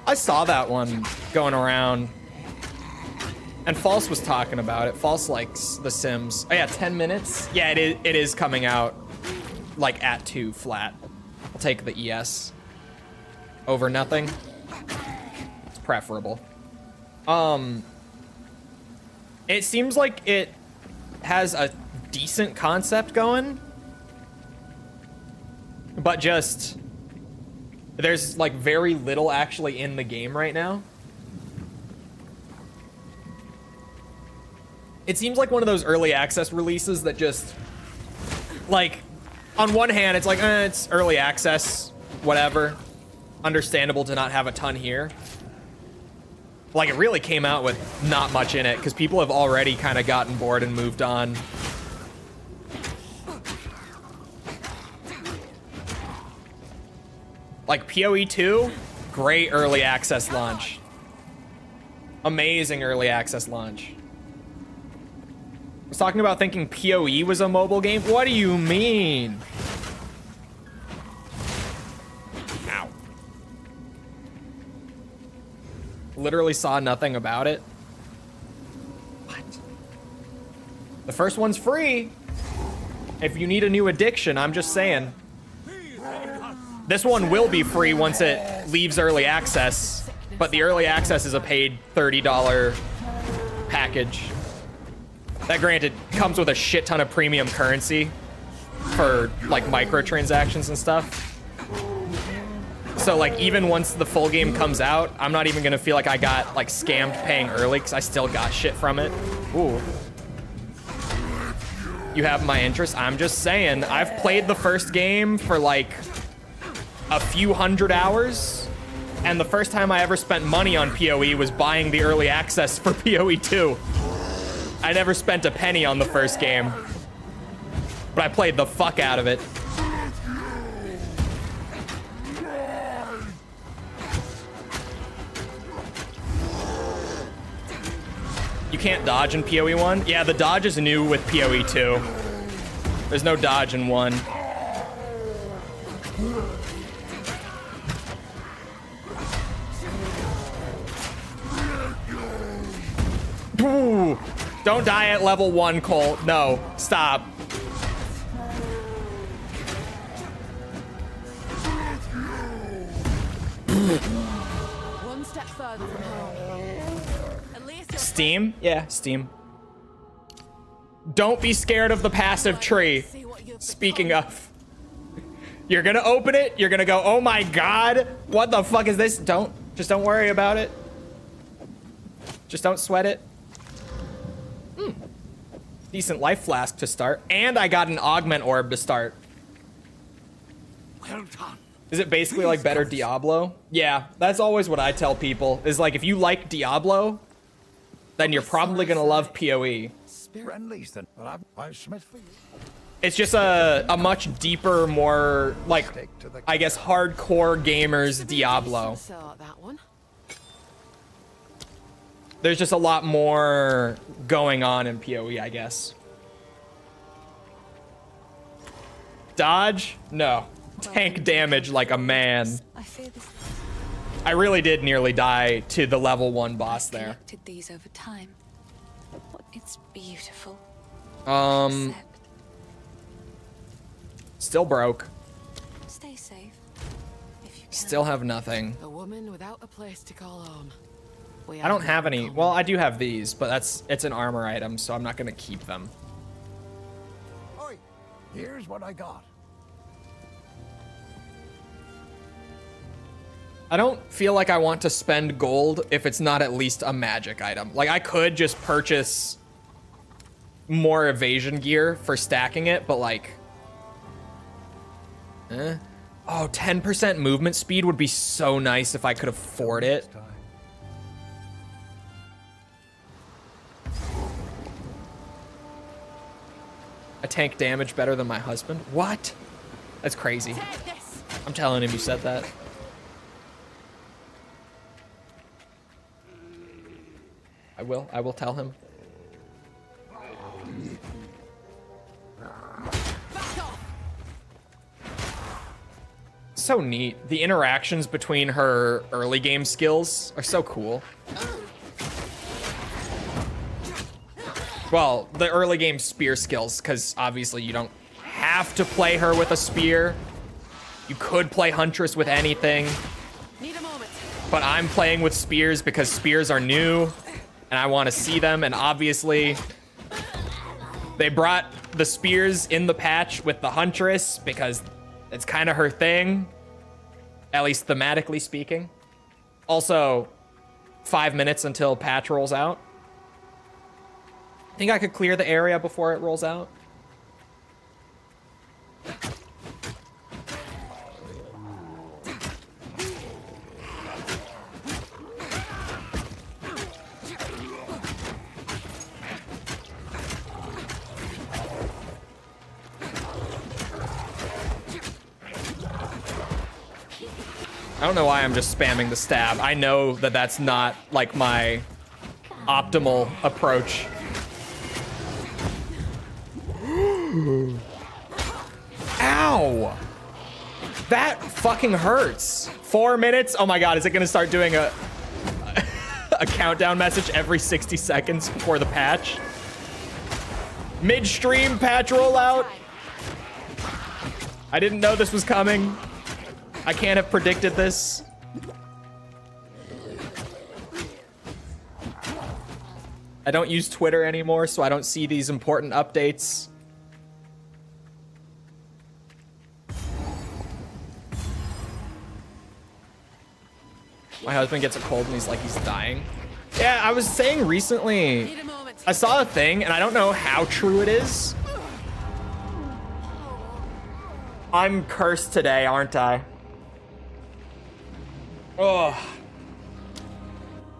I saw that one going around. And False was talking about it. False likes The Sims. Oh yeah, 10 minutes? Yeah, it is coming out like at 2 flat. I'll take the ES over nothing. It's preferable. It seems like it has a decent concept going, but just there's like very little actually in the game right now. It seems like one of those early access releases that just like On one hand, it's like, it's early access, whatever. Understandable to not have a ton here. Like, it really came out with not much in it, because people have already kind of gotten bored and moved on. Like, PoE 2, great early access launch. Amazing early access launch. I was talking about thinking PoE was a mobile game. What do you mean? Ow. Literally saw nothing about it. What? The first one's free. If you need a new addiction, I'm just saying. This one will be free once it leaves early access, but the early access is a paid $30 package. That, granted, comes with a shit ton of premium currency for, like, microtransactions and stuff. So, like, even once the full game comes out, I'm not even gonna feel like I got, like, scammed paying early, because I still got shit from it. Ooh. You have my interest? I'm just saying, I've played the first game for, like, a few hundred hours, and the first time I ever spent money on PoE was buying the early access for PoE 2. I never spent a penny on the first game, but I played the fuck out of it. You can't dodge in PoE 1? Yeah, the dodge is new with PoE 2. There's no dodge in 1. Ooh. Don't die at level 1, Cole. No, stop. One step further from home. At least Steam? Yeah, Steam. Don't be scared of the passive tree. Speaking of. You're gonna open it, you're gonna go, oh my god, what the fuck is this? Just don't worry about it. Just don't sweat it. Decent life flask to start, and I got an augment orb to start. Well done. Is it basically like better Diablo? Yeah, that's always what I tell people, is like, if you like Diablo, then you're probably gonna love PoE. Friendlies then. Well, I'm Smith for you. It's just a much deeper, more, like, I guess, hardcore gamers Diablo. That one. There's just a lot more going on in PoE, I guess. Dodge? No. Tank damage like a man. I fear this. I really did nearly die to the level 1 boss there. Collected these over time. It's beautiful. Still broke. Stay safe. If you can. Still have nothing. A woman without a place to call home. I don't have any. Well, I do have these, but it's an armor item, so I'm not gonna keep them. Oi, here's what I got. I don't feel like I want to spend gold if it's not at least a magic item. Like, I could just purchase more evasion gear for stacking it, but like, oh, 10% movement speed would be so nice if I could afford it. I tank damage better than my husband? What? That's crazy. I'm telling him you said that. I will tell him. So neat. The interactions between her early game skills are so cool. Well, the early game spear skills, because obviously you don't have to play her with a spear. You could play Huntress with anything. Need a moment. But I'm playing with spears because spears are new, and I want to see them, and obviously they brought the spears in the patch with the Huntress because it's kind of her thing, at least thematically speaking. Also, 5 minutes until patch rolls out. Think I could clear the area before it rolls out? I don't know why I'm just spamming the stab. I know that that's not like my optimal approach. Ow! That fucking hurts. 4 minutes? Oh my god, is it gonna start doing a countdown message every 60 seconds before the patch? Midstream patch rollout? I didn't know this was coming. I can't have predicted this. I don't use Twitter anymore, so I don't see these important updates. My husband gets a cold and he's like he's dying. Yeah, I was saying recently, I saw a thing and I don't know how true it is. I'm cursed today, aren't I? Oh.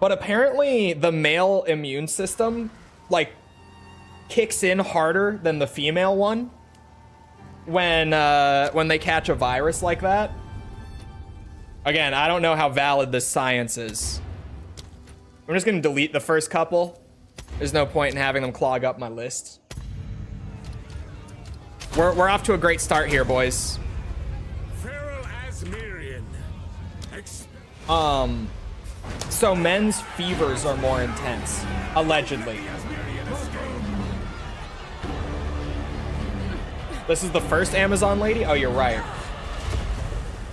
But apparently the male immune system like kicks in harder than the female one when they catch a virus like that. Again, I don't know how valid this science is. I'm just gonna delete the first couple. There's no point in having them clog up my list. We're off to a great start here, boys. So men's fevers are more intense, allegedly. This is the first Amazon lady? Oh, you're right.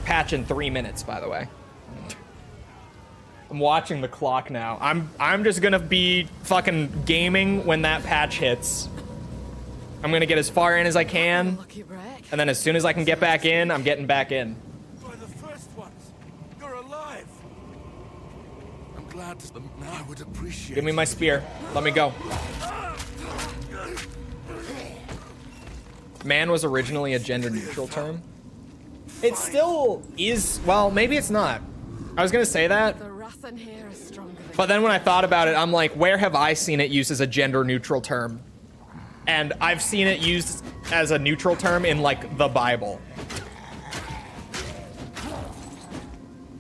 Patch in 3 minutes, by the way. I'm watching the clock now. I'm just gonna be fucking gaming when that patch hits. I'm gonna get as far in as I can, and then as soon as I can get back in, I'm getting back in. By the first ones, you're alive. I'm glad to them. I would appreciate. Give me my spear. Let me go. Man was originally a gender-neutral term. It still is. Well, maybe it's not. I was gonna say that. But then when I thought about it, I'm like, where have I seen it used as a gender-neutral term? And I've seen it used as a neutral term in, like, the Bible.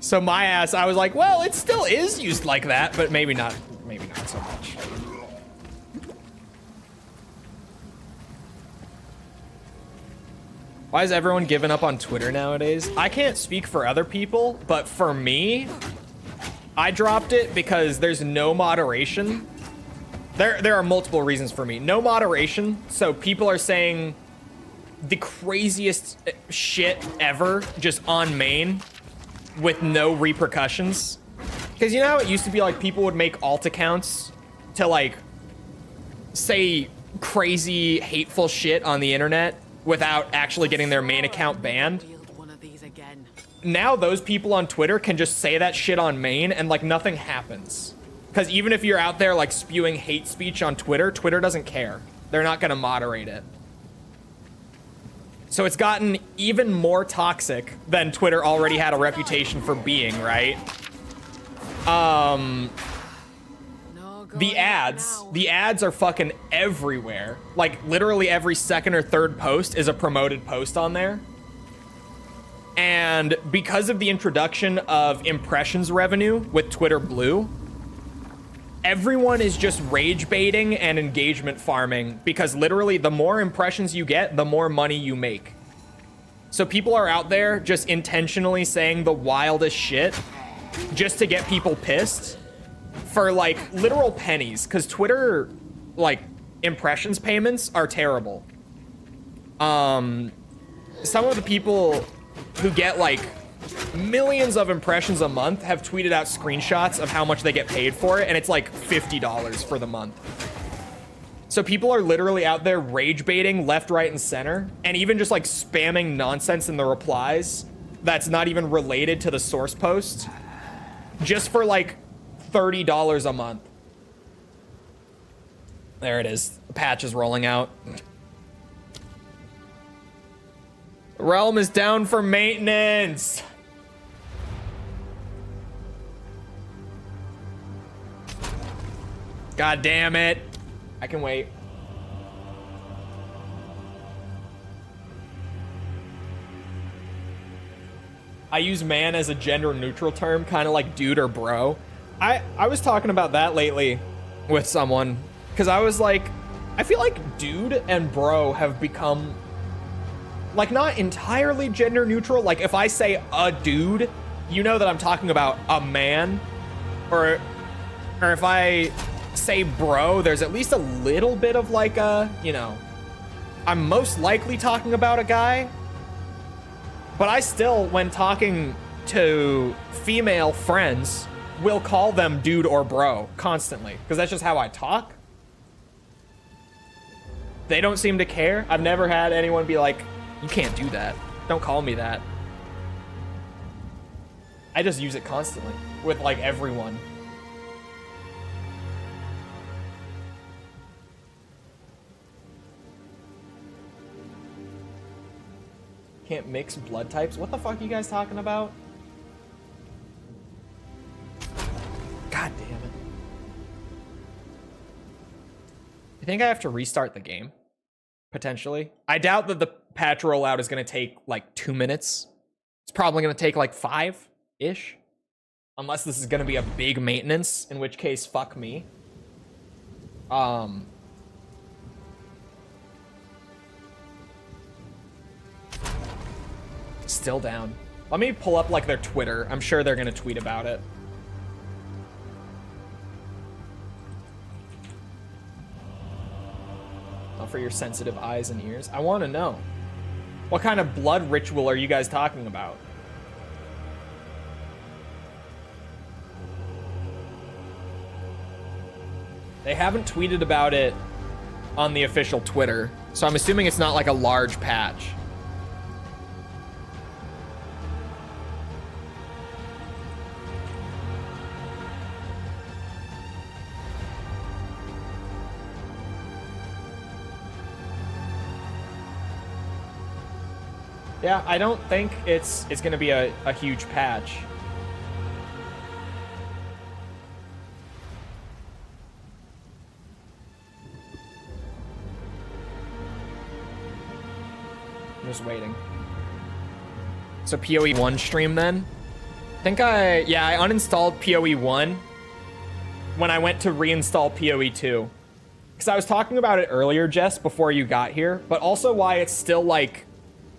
So my ass, I was like, well, it still is used like that, but maybe not so much. Why is everyone giving up on Twitter nowadays? I can't speak for other people, but for me, I dropped it because there's no moderation. There are multiple reasons for me. No moderation, so people are saying the craziest shit ever just on main with no repercussions. Because you know how it used to be like people would make alt accounts to like say crazy hateful shit on the internet without actually getting their main account banned? Now those people on Twitter can just say that shit on main and like nothing happens. Because even if you're out there like spewing hate speech on Twitter, Twitter doesn't care. They're not gonna moderate it. So it's gotten even more toxic than Twitter already had a reputation for being, right? The ads are fucking everywhere. Like literally every second or third post is a promoted post on there. And because of the introduction of impressions revenue with Twitter Blue, everyone is just rage baiting and engagement farming because literally the more impressions you get, the more money you make. So people are out there just intentionally saying the wildest shit just to get people pissed for like literal pennies, because Twitter like impressions payments are terrible. Some of the people who get like millions of impressions a month have tweeted out screenshots of how much they get paid for it, and it's like $50 for the month. So people are literally out there rage baiting left, right, and center, and even just like spamming nonsense in the replies that's not even related to the source post, just for like $30 a month. There it is. The patch is rolling out. The realm is down for maintenance. God damn it. I can wait. I use man as a gender neutral term, kind of like dude or bro. I was talking about that lately with someone, because I was like, I feel like dude and bro have become, like, not entirely gender neutral. Like, if I say a dude, you know that I'm talking about a man. Or if I say bro, there's at least a little bit of like a, you know, I'm most likely talking about a guy. But I still, when talking to female friends, will call them dude or bro constantly, because that's just how I talk. They don't seem to care. I've never had anyone be like, you can't do that. Don't call me that. I just use it constantly with like everyone. Can't mix blood types. What the fuck are you guys talking about? God damn it. I think I have to restart the game. Potentially. I doubt that the patch rollout is going to take like 2 minutes. It's probably going to take like 5-ish. Unless this is going to be a big maintenance, in which case, fuck me. Still down. Let me pull up like their Twitter. I'm sure they're going to tweet about it. For your sensitive eyes and ears. I want to know. What kind of blood ritual are you guys talking about? They haven't tweeted about it on the official Twitter, so I'm assuming it's not like a large patch. Yeah, I don't think it's going to be a huge patch. I'm just waiting. So PoE 1 stream then? I uninstalled PoE 1 when I went to reinstall PoE 2. Because I was talking about it earlier, Jess, before you got here, but also why it's still like,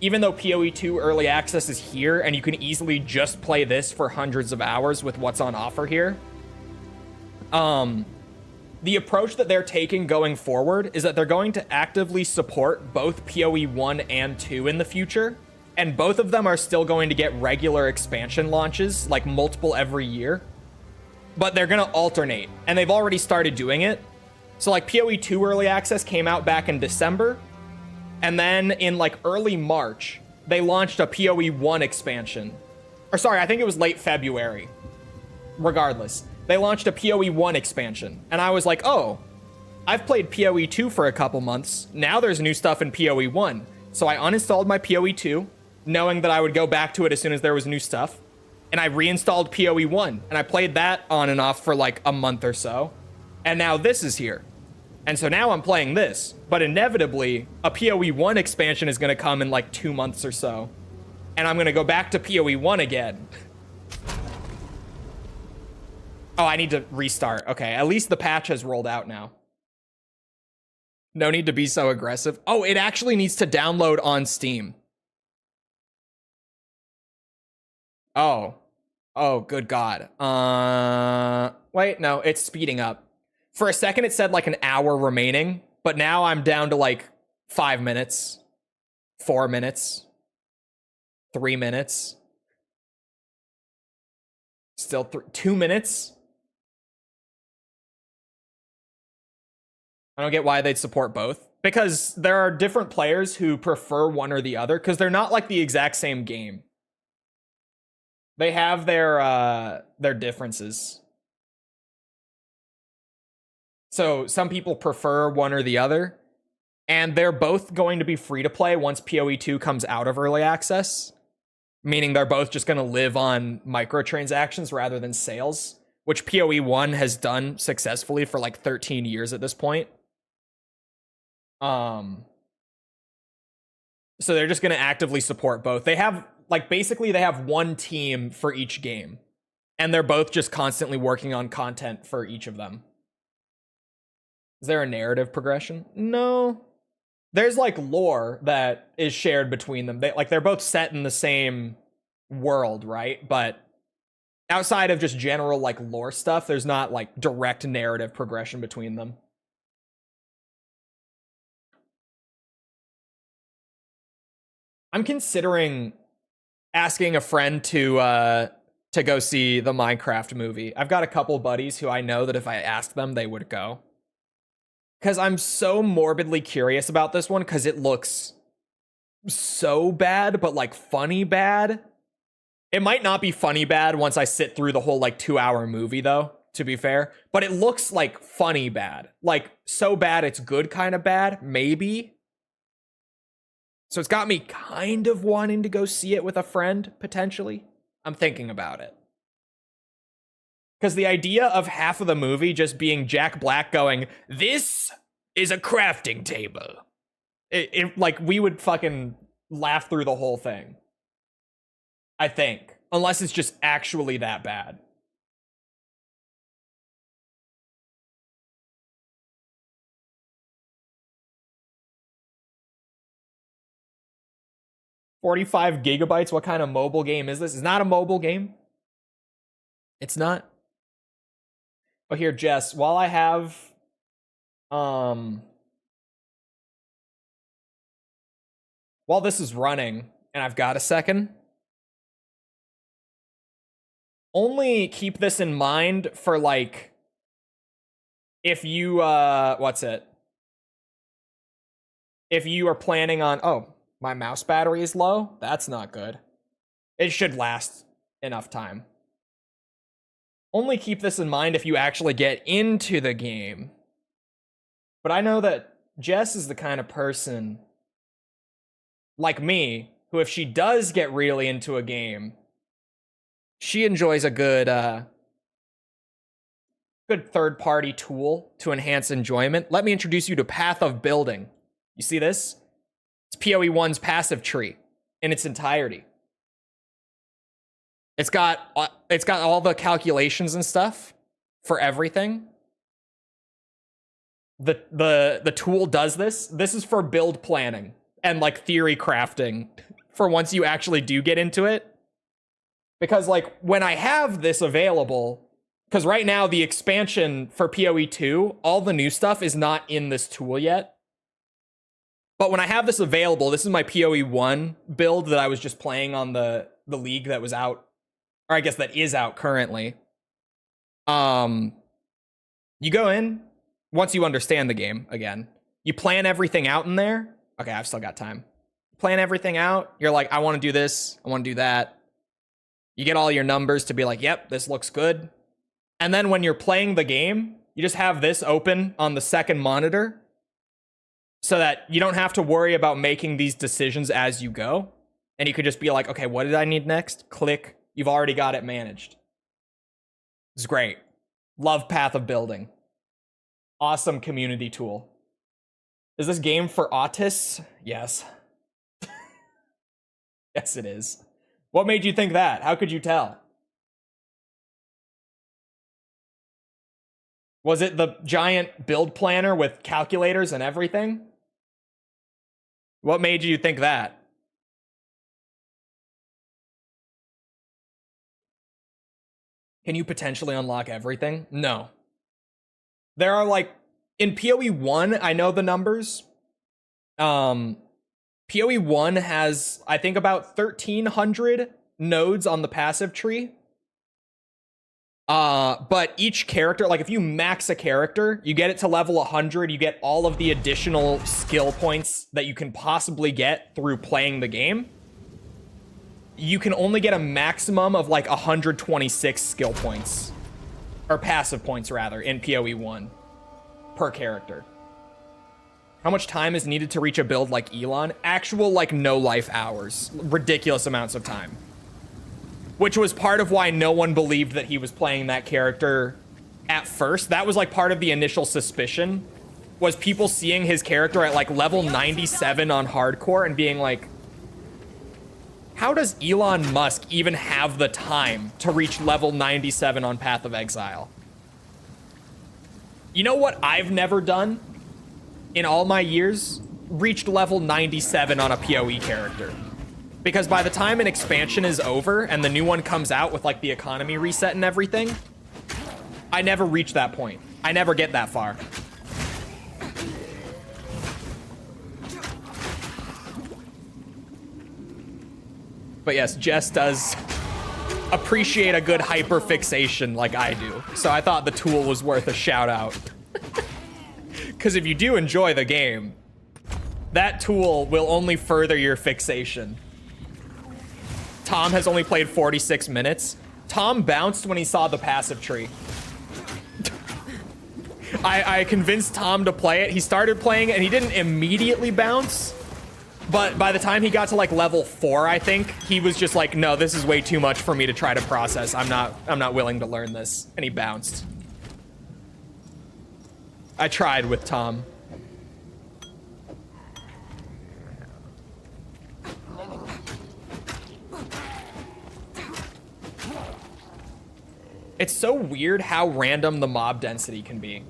even though PoE 2 early access is here and you can easily just play this for hundreds of hours with what's on offer here, the approach that they're taking going forward is that they're going to actively support both PoE 1 and 2 in the future, and both of them are still going to get regular expansion launches, like multiple every year, but they're going to alternate, and they've already started doing it. So like PoE 2 early access came out back in December, and then in like early March, they launched a PoE 1 expansion. Or sorry, I think it was late February. Regardless, they launched a PoE 1 expansion. And I was like, oh, I've played PoE 2 for a couple months. Now there's new stuff in PoE 1. So I uninstalled my PoE 2, knowing that I would go back to it as soon as there was new stuff. And I reinstalled PoE 1. And I played that on and off for like a month or so. And now this is here. And so now I'm playing this, but inevitably a PoE 1 expansion is going to come in like 2 months or so. And I'm going to go back to PoE 1 again. Oh, I need to restart. Okay, at least the patch has rolled out now. No need to be so aggressive. Oh, it actually needs to download on Steam. Oh, good God. Wait, no, it's speeding up. For a second, it said like an hour remaining, but now I'm down to like 5 minutes, 4 minutes, 3 minutes. Still 2 minutes. I don't get why they'd support both, because there are different players who prefer one or the other, because they're not like the exact same game. They have their differences. So some people prefer one or the other, and they're both going to be free to play once PoE 2 comes out of early access, meaning they're both just going to live on microtransactions rather than sales, which PoE 1 has done successfully for like 13 years at this point. So they're just going to actively support both. They have, like, basically they have one team for each game. And they're both just constantly working on content for each of them. Is there a narrative progression? No. There's, like, lore that is shared between them. They're both set in the same world, right? But outside of just general, like, lore stuff, there's not, like, direct narrative progression between them. I'm considering asking a friend to go see the Minecraft movie. I've got a couple buddies who I know that if I asked them, they would go. Because I'm so morbidly curious about this one, because it looks so bad, but, like, funny bad. It might not be funny bad once I sit through the whole, like, 2-hour movie, though, to be fair. But it looks like funny bad. Like, so bad it's good kind of bad, maybe. So it's got me kind of wanting to go see it with a friend, potentially. I'm thinking about it. Because the idea of half of the movie just being Jack Black going, "This is a crafting table." Like, we would fucking laugh through the whole thing. I think. Unless it's just actually that bad. $45 GB? What kind of mobile game is this? It's not a mobile game. It's not. Oh, here, Jess, while I have... While this is running, and I've got a second, only keep this in mind for, like, if you, what's it? If you are planning on... Oh, my mouse battery is low? That's not good. It should last enough time. Only keep this in mind if you actually get into the game. But I know that Jess is the kind of person, like me, who if she does get really into a game, she enjoys a good third-party tool to enhance enjoyment. Let me introduce you to Path of Building. You see this? It's PoE1's passive tree in its entirety. It's got all the calculations and stuff for everything. The tool does this. This is for build planning and, like, theory crafting for once you actually do get into it. Because, like, when I have this available, because right now the expansion for PoE2, all the new stuff is not in this tool yet. But when I have this available, this is my PoE1 build that I was just playing on the league that was out, or I guess that is out currently. You go in, once you understand the game, again, you plan everything out in there. Okay, I've still got time. Plan everything out. You're like, I want to do this. I want to do that. You get all your numbers to be like, yep, this looks good. And then when you're playing the game, you just have this open on the second monitor so that you don't have to worry about making these decisions as you go. And you could just be like, okay, what did I need next? Click. You've already got it managed. It's great. Love Path of Building. Awesome community tool. Is this game for autists? Yes. Yes, it is. What made you think that? How could you tell? Was it the giant build planner with calculators and everything? What made you think that? Can you potentially unlock everything? No. There are, like, in PoE1, I know the numbers. PoE1 has, I think, about 1,300 nodes on the passive tree. But each character, like, if you max a character, you get it to level 100, you get all of the additional skill points that you can possibly get through playing the game. You can only get a maximum of, like, 126 skill points. Or passive points, rather, in PoE1 per character. How much time is needed to reach a build like Elon? Actual, like, no-life hours. Ridiculous amounts of time. Which was part of why no one believed that he was playing that character at first. That was, like, part of the initial suspicion was people seeing his character at like level 97 on hardcore and being like, how does Elon Musk even have the time to reach level 97 on Path of Exile? You know what I've never done in all my years? Reached level 97 on a PoE character. Because by the time an expansion is over and the new one comes out with like the economy reset and everything, I never reach that point. I never get that far. But yes, Jess does appreciate a good hyperfixation like I do. So I thought the tool was worth a shout out. Because if you do enjoy the game, that tool will only further your fixation. Tom has only played 46 minutes. Tom bounced when he saw the passive tree. I convinced Tom to play it. He started playing it and he didn't immediately bounce. But by the time he got to like level 4, I think, he was just like, no, this is way too much for me to try to process. I'm not willing to learn this. And he bounced. I tried with Tom. It's so weird how random the mob density can be.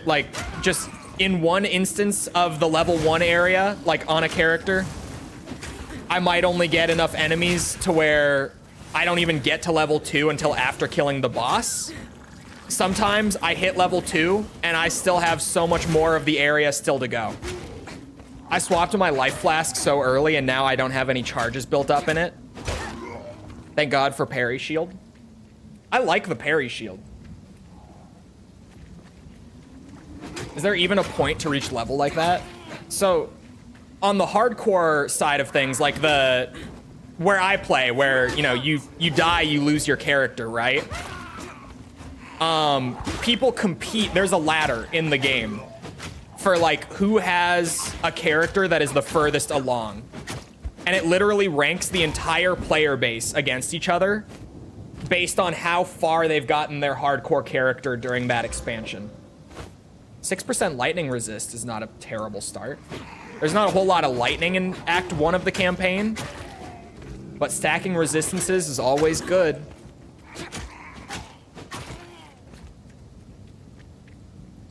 Like, just in one instance of the level 1 area, like on a character, I might only get enough enemies to where I don't even get to level 2 until after killing the boss. Sometimes I hit level 2 and I still have so much more of the area still to go. I swapped my life flask so early and now I don't have any charges built up in it. Thank God for parry shield. I like the parry shield. Is there even a point to reach level like that? So, on the hardcore side of things, like where I play, where, you know, you die, you lose your character, right? People compete, there's a ladder in the game for like who has a character that is the furthest along. And it literally ranks the entire player base against each other based on how far they've gotten their hardcore character during that expansion. 6% lightning resist is not a terrible start. There's not a whole lot of lightning in Act 1 of the campaign, but stacking resistances is always good.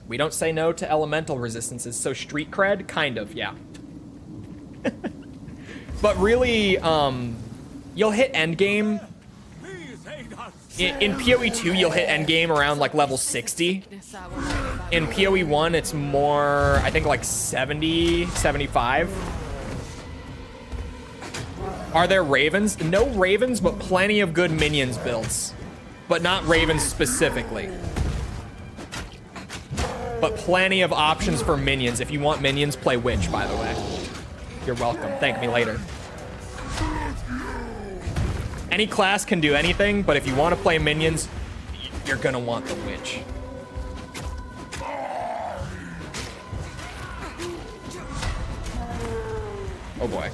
We don't say no to elemental resistances, so street cred, kind of, yeah. But really, you'll hit endgame. In PoE 2, you'll hit endgame around like level 60. In PoE 1, it's more, I think like 70, 75. Are there ravens? No ravens, but plenty of good minions builds. But not ravens specifically. But plenty of options for minions. If you want minions, play witch, by the way. You're welcome. Thank me later. Any class can do anything, but if you want to play minions, you're gonna want the witch. Oh boy.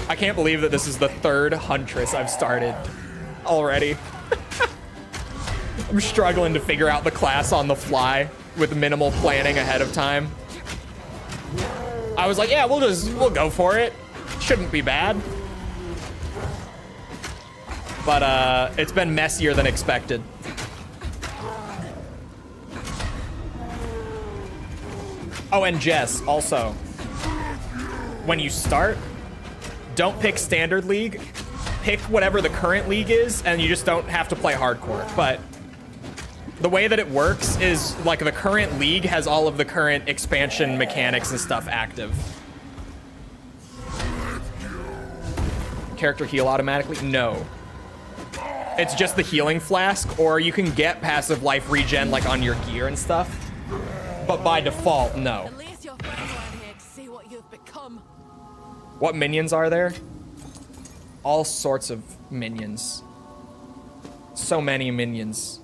I can't believe that this is the 3rd Huntress I've started already. I'm struggling to figure out the class on the fly with minimal planning ahead of time. I was like, yeah, we'll go for it. Shouldn't be bad. But it's been messier than expected. Oh, and Jess, also, when you start, don't pick standard league. Pick whatever the current league is, and you just don't have to play hardcore. But the way that it works is like the current league has all of the current expansion mechanics and stuff active. Character heal automatically? No. It's just the healing flask, or you can get passive life regen like on your gear and stuff. But by default, no. At least your friends around here to see what you've become. What minions are there? All sorts of minions. So many minions.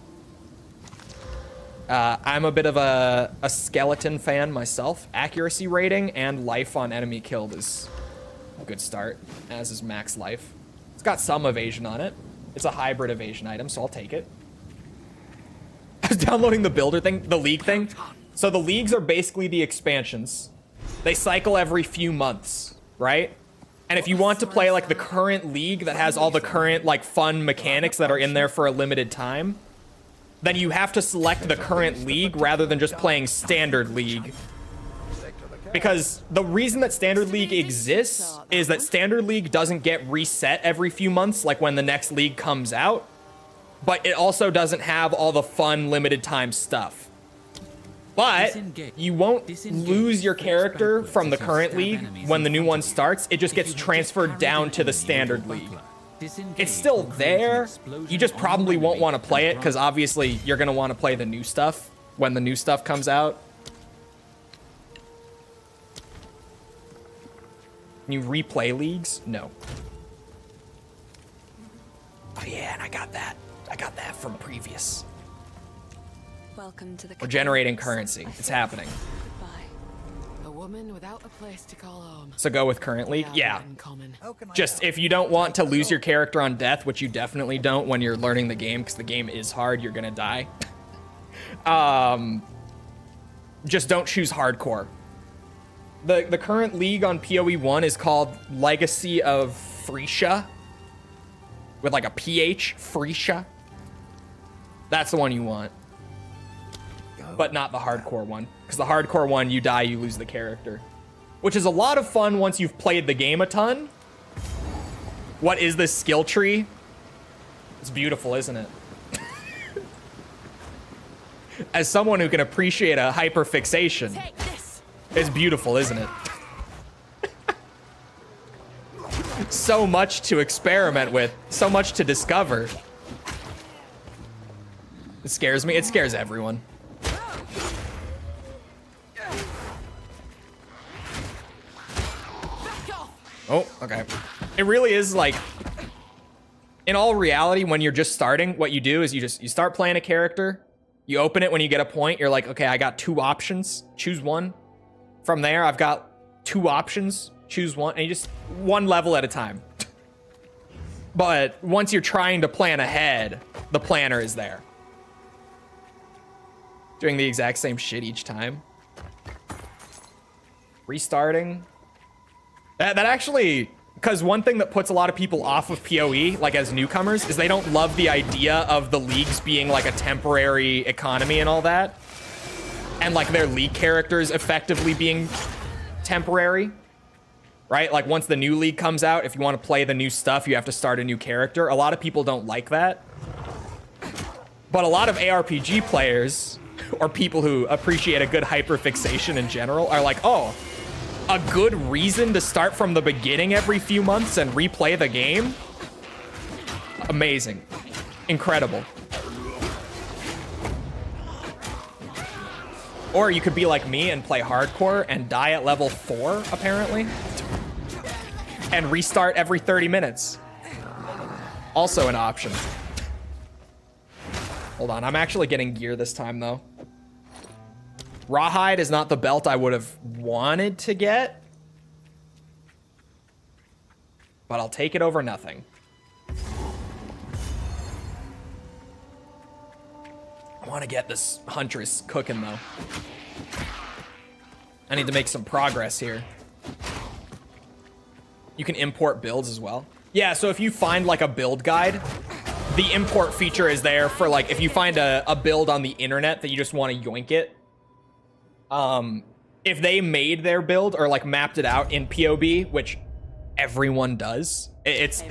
I'm a bit of a skeleton fan myself. Accuracy rating and life on enemy killed is a good start, as is max life. It's got some evasion on it. It's a hybrid evasion item, so I'll take it. I was downloading the builder thing, the league thing. So the leagues are basically the expansions. They cycle every few months, right? And if you want to play like the current league that has all the current like fun mechanics that are in there for a limited time, then you have to select the current league rather than just playing standard league. Because the reason that standard league exists is that standard league doesn't get reset every few months like when the next league comes out, but it also doesn't have all the fun limited time stuff. But you won't lose your character from the current league when the new one starts. It just gets transferred down to the standard league. It's still there. You just probably won't want to play it because obviously you're going to want to play the new stuff when the new stuff comes out. Can you replay leagues? No. Oh yeah, and I got that. I got that from previous. Welcome to the We're generating currency. It's happening. Goodbye. A woman without a place to call home. So go with current league? Yeah. Uncommon. Just if you don't want to lose your character on death, which you definitely don't when you're learning the game, because the game is hard, you're gonna die. Just don't choose hardcore. The current league on PoE 1 is called Legacy of Frisia. With like a PH, Frisia. That's the one you want. But not the hardcore one. Because the hardcore one, you die, you lose the character. Which is a lot of fun once you've played the game a ton. What is this skill tree? It's beautiful, isn't it? As someone who can appreciate a hyperfixation, it's beautiful, isn't it? So much to experiment with, so much to discover. It scares me, it scares everyone. Oh, okay. It really is like, in all reality, when you're just starting, what you do is you start playing a character, you open it when you get a point, you're like, okay, I got 2 options, choose one. From there, I've got 2 options, choose one, and you just, one level at a time. But once you're trying to plan ahead, the planner is there. Doing the exact same shit each time. Restarting. That actually, because one thing that puts a lot of people off of PoE, like as newcomers, is they don't love the idea of the leagues being like a temporary economy and all that. And like their league characters effectively being temporary. Right? Like once the new league comes out, if you want to play the new stuff, you have to start a new character. A lot of people don't like that. But a lot of ARPG players, or people who appreciate a good hyperfixation in general, are like, oh, a good reason to start from the beginning every few months and replay the game? Amazing. Incredible. Or you could be like me and play hardcore and die at level 4, apparently. And restart every 30 minutes. Also an option. Hold on, I'm actually getting gear this time, though. Rawhide is not the belt I would have wanted to get. But I'll take it over nothing. I want to get this Huntress cooking, though. I need to make some progress here. You can import builds as well. Yeah, so if you find like a build guide, the import feature is there for like, if you find a build on the internet that you just want to yoink it. If they made their build or like mapped it out in POB, which everyone does, it's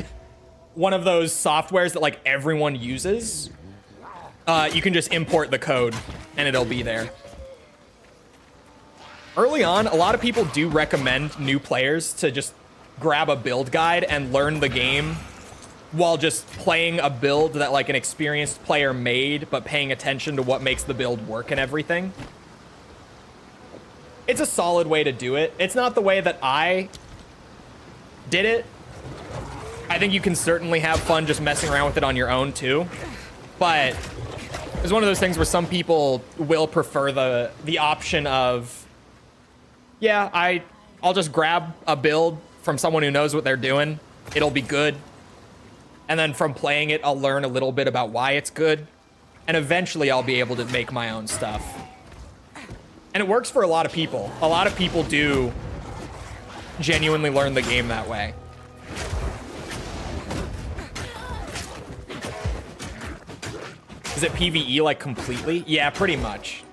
one of those softwares that like everyone uses. You can just import the code and it'll be there. Early on, a lot of people do recommend new players to just grab a build guide and learn the game while just playing a build that like an experienced player made, but paying attention to what makes the build work and everything. It's a solid way to do it. It's not the way that I did it. I think you can certainly have fun just messing around with it on your own too. But it's one of those things where some people will prefer the option of, yeah, I'll just grab a build from someone who knows what they're doing. It'll be good. And then from playing it, I'll learn a little bit about why it's good. And eventually I'll be able to make my own stuff. And it works for a lot of people. A lot of people do genuinely learn the game that way. Is it PvE like completely? Yeah, pretty much.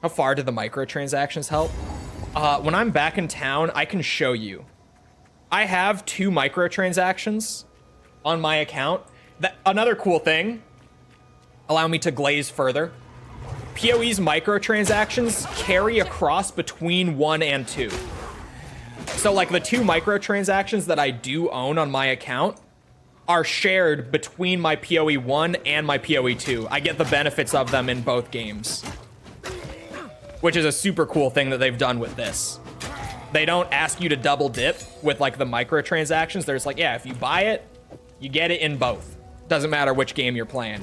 How far did the microtransactions help? When I'm back in town, I can show you. I have 2 microtransactions on my account. Another cool thing, allow me to glaze further. PoE's microtransactions carry across between 1 and 2. So like the 2 microtransactions that I do own on my account are shared between my PoE 1 and my PoE 2. I get the benefits of them in both games, which is a super cool thing that they've done with this. They don't ask you to double dip with like the microtransactions. They're just like, yeah, if you buy it, you get it in both. Doesn't matter which game you're playing.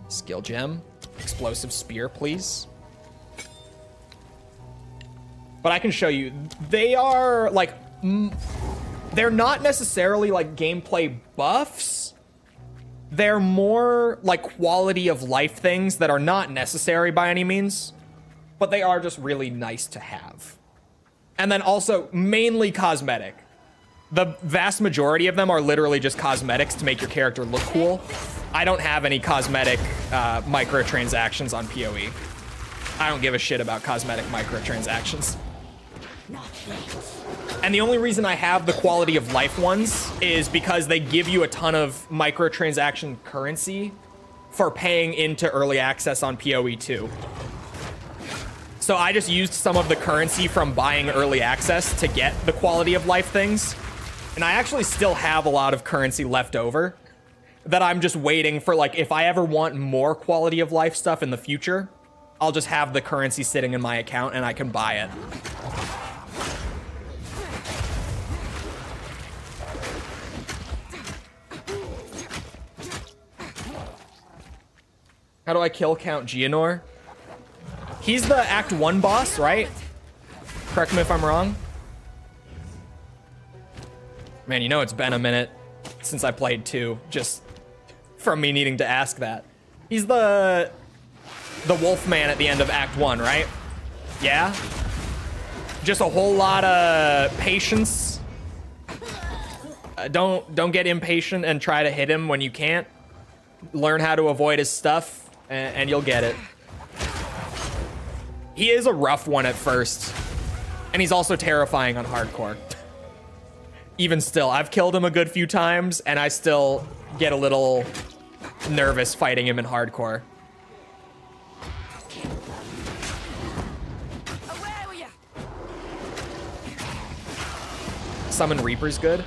Skill gem, explosive spear, please. But I can show you, they are like, they're not necessarily like gameplay buffs. They're more like quality of life things that are not necessary by any means, but they are just really nice to have. And then also mainly cosmetic. The vast majority of them are literally just cosmetics to make your character look cool. I don't have any cosmetic microtransactions on PoE. I don't give a shit about cosmetic microtransactions. And the only reason I have the quality of life ones is because they give you a ton of microtransaction currency for paying into early access on PoE 2. So I just used some of the currency from buying early access to get the quality of life things. And I actually still have a lot of currency left over that I'm just waiting for, like, if I ever want more quality of life stuff in the future, I'll just have the currency sitting in my account and I can buy it. How do I kill Count Geonor? He's the Act 1 boss, right? Correct me if I'm wrong. Man, you know it's been a minute since I played 2, just from me needing to ask that. He's the wolf man at the end of Act 1, right? Yeah? Just a whole lot of patience. Don't get impatient and try to hit him when you can't. Learn how to avoid his stuff, and you'll get it. He is a rough one at first, and he's also terrifying on hardcore. Even still, I've killed him a good few times, and I still get a little nervous fighting him in hardcore. Summon Reaper's good.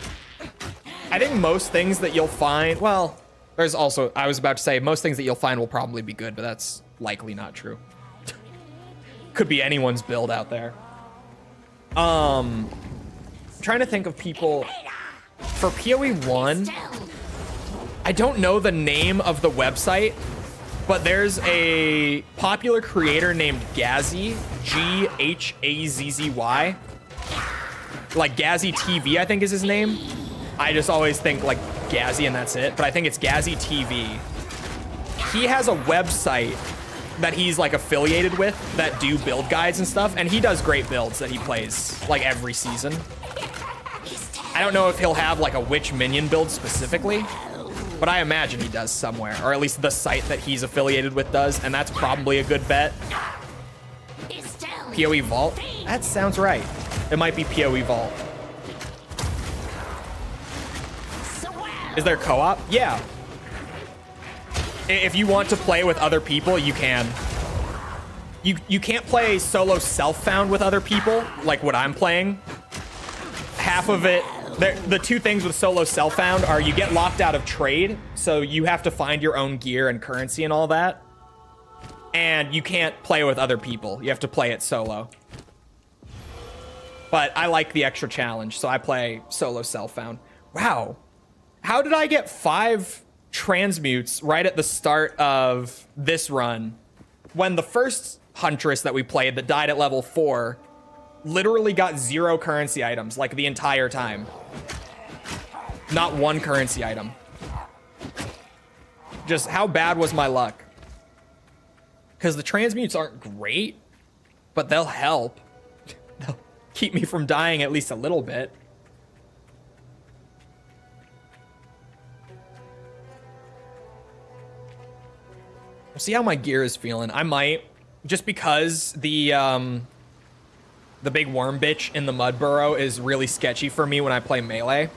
I think most things that you'll find, well, there's also, I was about to say, most things that you'll find will probably be good, but that's likely not true. Could be anyone's build out there. Trying to think of people for PoE 1. I don't know the name of the website, but there's a popular creator named Gazzy, Ghazzy. Like Gazzy TV, I think is his name. I just always think like Gazzy and that's it, but I think it's Gazzy TV. He has a website that he's like affiliated with that do build guides and stuff, and he does great builds that he plays like every season. I don't know if he'll have like a witch minion build specifically, but I imagine he does somewhere, or at least the site that he's affiliated with does, and that's probably a good bet. PoE Vault? That sounds right. It might be PoE Vault. Is there co-op? Yeah. If you want to play with other people, you can. You can't play solo self-found with other people, like what I'm playing. Half of it, the two things with solo self-found are you get locked out of trade, so you have to find your own gear and currency and all that. And you can't play with other people. You have to play it solo. But I like the extra challenge, so I play solo self-found. Wow. How did I get 5 transmutes right at the start of this run when the first Huntress that we played that died at level 4 literally got 0 currency items like the entire time. Not 1 currency item. Just how bad was my luck? Because the transmutes aren't great, but they'll help. They'll keep me from dying at least a little bit. We'll see how my gear is feeling. I might, just because the big worm bitch in the mud burrow is really sketchy for me when I play melee.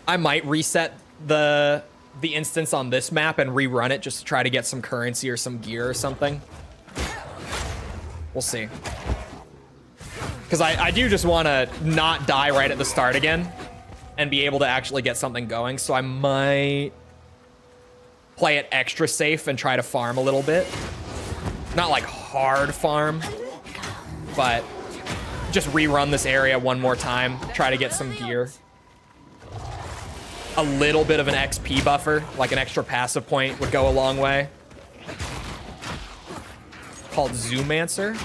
I might reset the instance on this map and rerun it just to try to get some currency or some gear or something. We'll see. Because I do just want to not die right at the start again and be able to actually get something going. So I might play it extra safe and try to farm a little bit. Not like hard farm, but just rerun this area one more time. Try to get some gear. A little bit of an XP buffer, like an extra passive point, would go a long way. Called Zoomancer.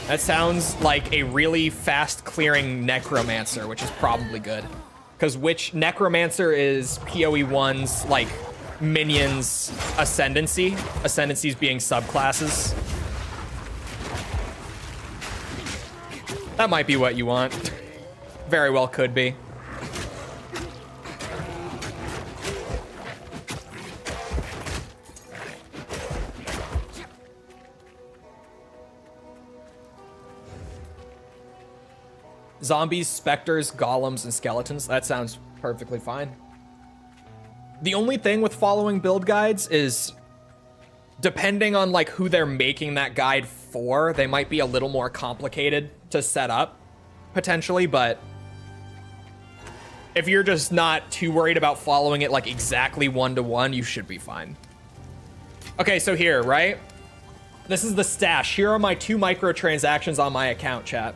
That sounds like a really fast clearing necromancer, which is probably good. Because which necromancer is PoE 1's like minions ascendancy? Ascendancies being subclasses. That might be what you want. Very well could be. Zombies, specters, golems, and skeletons. That sounds perfectly fine. The only thing with following build guides is, depending on like who they're making that guide for, they might be a little more complicated to set up, potentially, but if you're just not too worried about following it like exactly 1-to-1, you should be fine. Okay, so here, right? This is the stash. Here are my 2 microtransactions on my account, chat.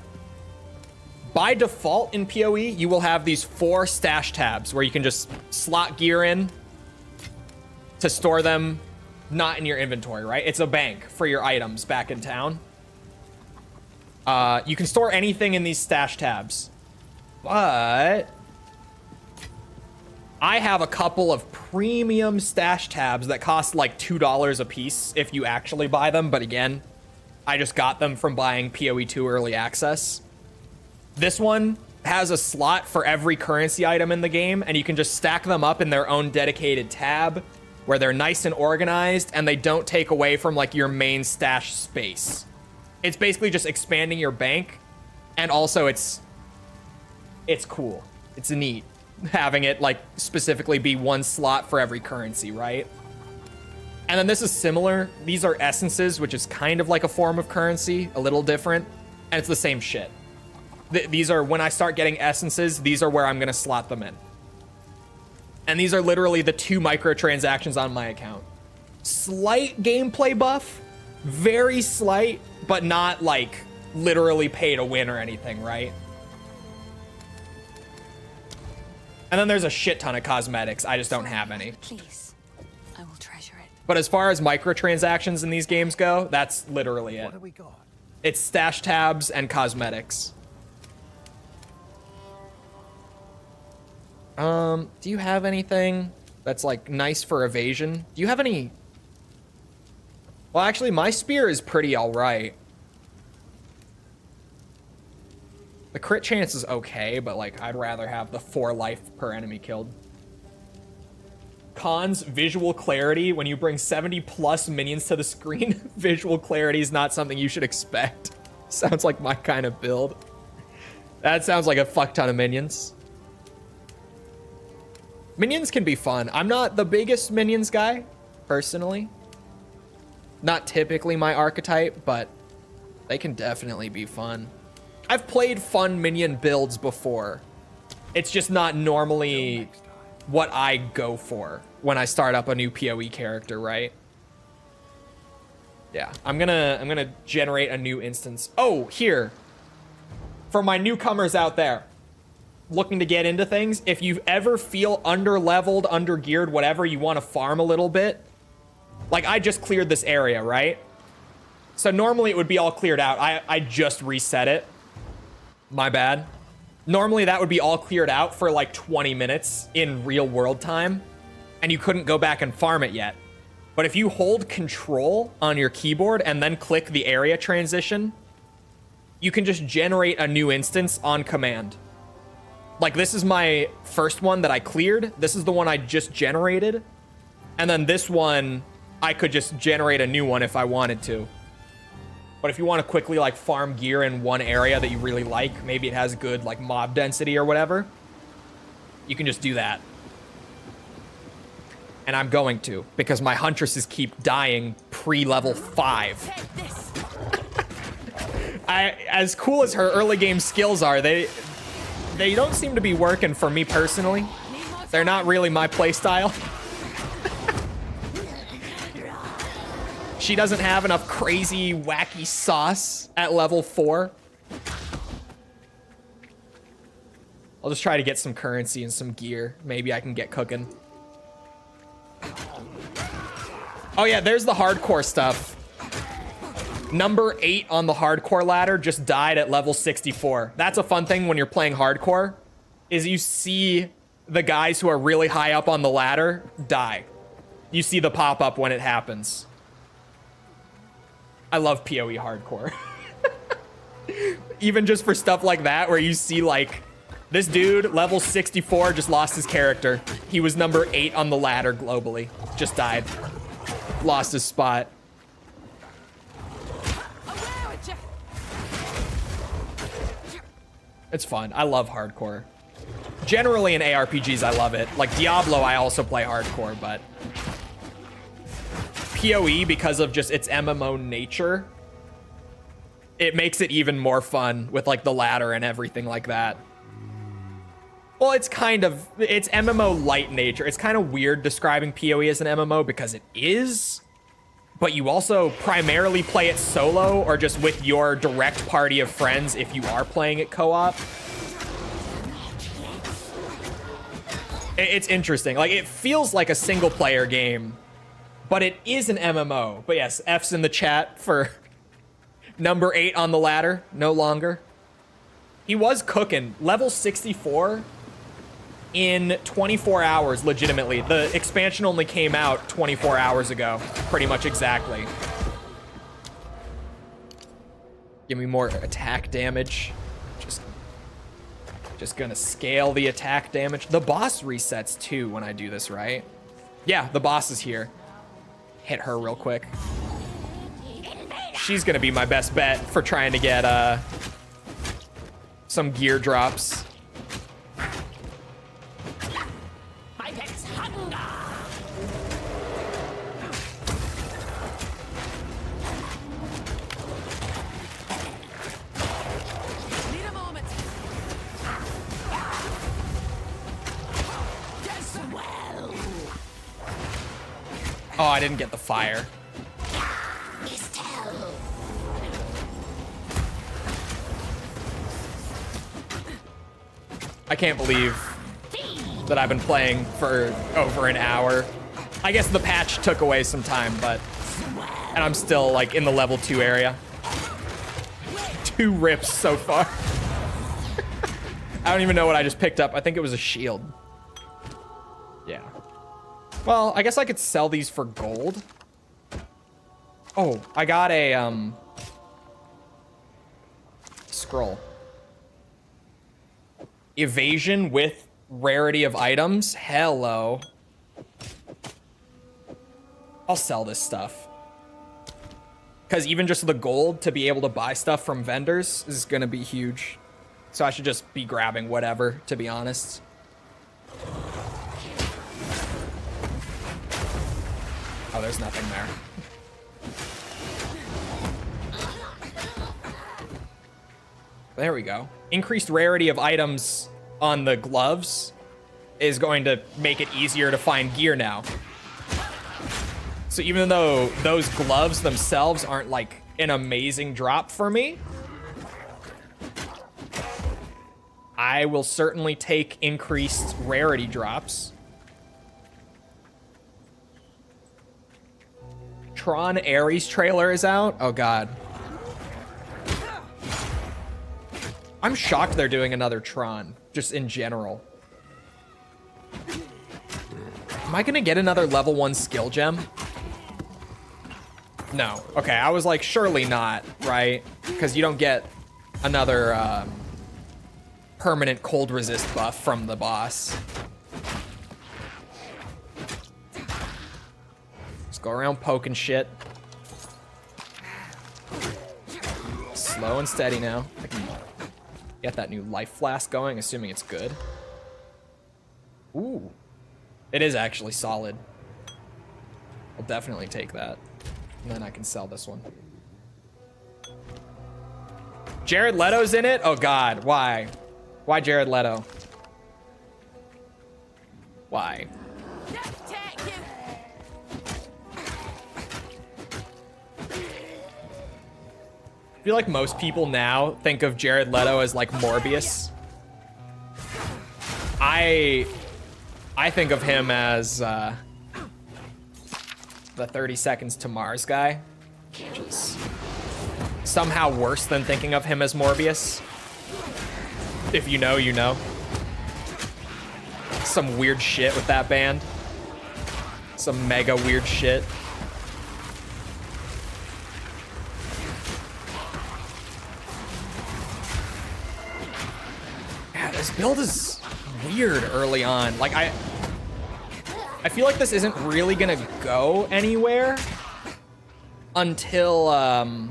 By default in PoE, you will have these 4 stash tabs where you can just slot gear in to store them not in your inventory, right? It's a bank for your items back in town. You can store anything in these stash tabs, but I have a couple of premium stash tabs that cost like $2 a piece if you actually buy them. But again, I just got them from buying PoE 2 early access. This one has a slot for every currency item in the game, and you can just stack them up in their own dedicated tab where they're nice and organized and they don't take away from like your main stash space. It's basically just expanding your bank, and also it's cool. It's neat having it like specifically be 1 slot for every currency, right? And then this is similar. These are essences, which is kind of like a form of currency, a little different, and it's the same shit. These are, when I start getting essences, these are where I'm going to slot them in. And these are literally the 2 microtransactions on my account. Slight gameplay buff, very slight, but not like literally pay to win or anything, right? And then there's a shit ton of cosmetics. I just don't have any. Please, I will treasure it. But as far as microtransactions in these games go, that's literally it. What have we got? It's stash tabs and cosmetics. Do you have anything that's like nice for evasion? Do you have any? Well, actually, my spear is pretty all right. The crit chance is okay, but like I'd rather have the 4 life per enemy killed. Cons, visual clarity. When you bring 70 plus minions to the screen, visual clarity is not something you should expect. Sounds like my kind of build. That sounds like a fuck ton of minions. Minions can be fun. I'm not the biggest minions guy, personally. Not typically my archetype, but they can definitely be fun. I've played fun minion builds before. It's just not normally what I go for when I start up a new PoE character, right? Yeah, I'm gonna generate a new instance. Oh, here. For my newcomers out there looking to get into things, if you ever feel under-leveled, under-geared, whatever, you want to farm a little bit. Like, I just cleared this area, right? So normally it would be all cleared out. I just reset it. My bad. Normally that would be all cleared out for like 20 minutes in real world time, and you couldn't go back and farm it yet. But if you hold control on your keyboard and then click the area transition, you can just generate a new instance on command. Like, this is my first one that I cleared. This is the one I just generated. And then this one, I could just generate a new one if I wanted to. But if you want to quickly, like, farm gear in one area that you really like, maybe it has good, like, mob density or whatever, you can just do that. And I'm going to, because my Huntresses keep dying pre-level 5. As cool as her early game skills are, they don't seem to be working for me personally. They're not really my playstyle. She doesn't have enough crazy, wacky sauce at level 4. I'll just try to get some currency and some gear. Maybe I can get cooking. Oh yeah, there's the hardcore stuff. Number 8 on the hardcore ladder just died at level 64. That's a fun thing when you're playing hardcore, is you see the guys who are really high up on the ladder die. You see the pop-up when it happens. I love PoE hardcore. Even just for stuff like that, where you see, like, this dude, level 64, just lost his character. He was number 8 on the ladder globally. Just died. Lost his spot. It's fun. I love hardcore. Generally in ARPGs, I love it. Like Diablo, I also play hardcore, but PoE, because of just its MMO nature, it makes it even more fun with like the ladder and everything like that. Well, it's MMO light nature. It's kind of weird describing PoE as an MMO because it is, but you also primarily play it solo or just with your direct party of friends if you are playing it co-op. It's interesting. Like, it feels like a single player game, but it is an MMO. But yes, F's in the chat for number 8 on the ladder, no longer. He was cooking. Level 64 in 24 hours, legitimately. The expansion only came out 24 hours ago, pretty much exactly. Give me more attack damage. Just gonna scale the attack damage. The boss resets too when I do this, right? Yeah, the boss is here. Hit her real quick. She's gonna be my best bet for trying to get some gear drops. Oh, I didn't get the fire. I can't believe that I've been playing for over an hour. I guess the patch took away some time, and I'm still like in the level 2 area. 2 rips so far. I don't even know what I just picked up. I think it was a shield. Yeah. Well, I guess I could sell these for gold. Oh, I got a scroll. Evasion with rarity of items. Hello. I'll sell this stuff. Because even just the gold to be able to buy stuff from vendors is going to be huge. So I should just be grabbing whatever, to be honest. Oh, there's nothing there. There we go. Increased rarity of items on the gloves is going to make it easier to find gear now. So even though those gloves themselves aren't like an amazing drop for me, I will certainly take increased rarity drops. Tron Ares trailer is out. Oh god. I'm shocked they're doing another Tron, just in general. Am I gonna get another level 1 skill gem? No. Okay, I was like, surely not, right? Because you don't get another permanent cold resist buff from the boss. Just go around poking shit. Slow and steady now. I can get that new life flask going, assuming it's good. Ooh. It is actually solid. I'll definitely take that. And then I can sell this one. Jared Leto's in it? Oh god, why? Why Jared Leto? Why? I feel like most people now think of Jared Leto as like Morbius. I think of him as the 30 Seconds to Mars guy, which is somehow worse than thinking of him as Morbius. If you know, you know. Some weird shit with that band. Some mega weird shit. Yeah, this build is weird early on. Like, I feel like this isn't really gonna go anywhere until I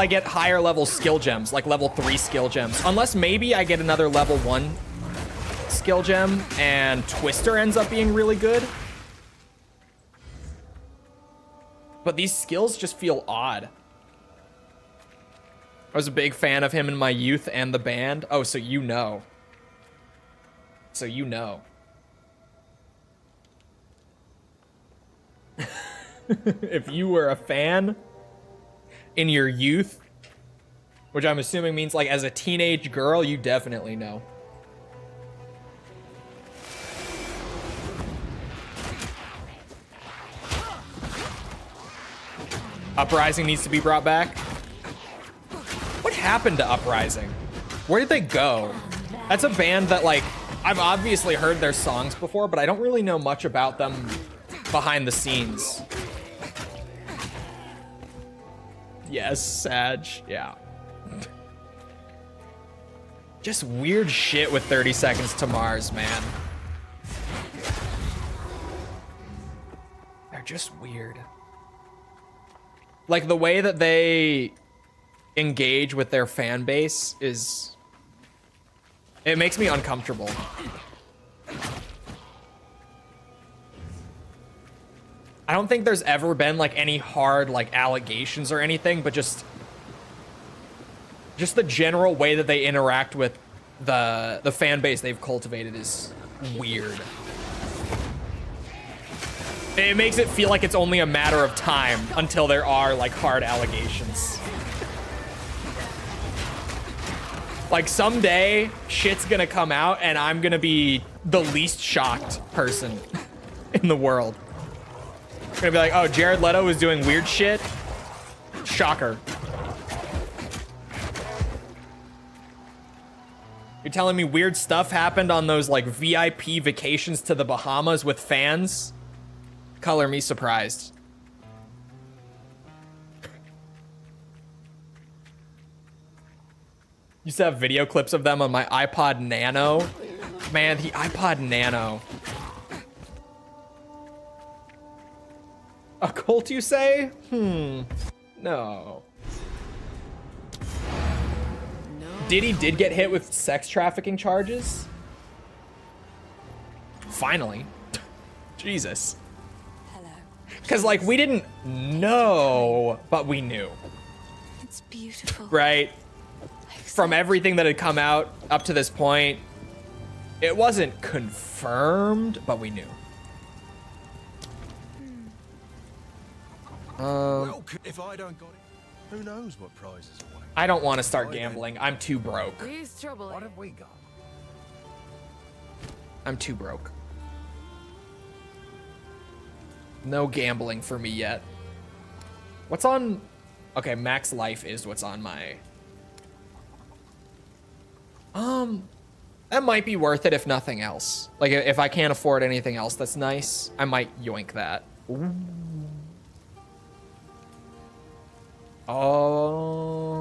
get higher level skill gems, like level 3 skill gems. Unless maybe I get another level 1 skill gem and Twister ends up being really good. But these skills just feel odd. I was a big fan of him in my youth and the band. Oh, so you know. So you know. If you were a fan in your youth, which I'm assuming means like as a teenage girl, you definitely know. Uprising needs to be brought back. What happened to Uprising? Where did they go? That's a band that, like, I've obviously heard their songs before, but I don't really know much about them behind the scenes. Yes, Sag. Yeah. Just weird shit with 30 Seconds to Mars, man. They're just weird. Like, the way that they engage with their fan base is... It makes me uncomfortable. I don't think there's ever been, like, any hard, like, allegations or anything, but just the general way that they interact with the fan base they've cultivated is weird. It makes it feel like it's only a matter of time until there are, like, hard allegations. Like, someday, shit's gonna come out, and I'm gonna be the least shocked person in the world. I'm gonna be like, oh, Jared Leto was doing weird shit? Shocker. You're telling me weird stuff happened on those, like, VIP vacations to the Bahamas with fans? Color me surprised. Used to have video clips of them on my iPod Nano. Man, the iPod Nano. A cult, you say? No. Diddy did get hit with sex trafficking charges? Finally. Jesus. Because, like, we didn't know, but we knew. It's beautiful. Right? From everything that had come out up to this point, it wasn't confirmed, but we knew. Well, if I don't got it, who knows what prizes await? I don't want to start gambling. I'm too broke. He's trouble. What have we got? I'm too broke. No gambling for me yet. What's on... Okay, max life is what's on my... That might be worth it if nothing else. Like, if I can't afford anything else that's nice, I might yoink that. Ooh. Oh.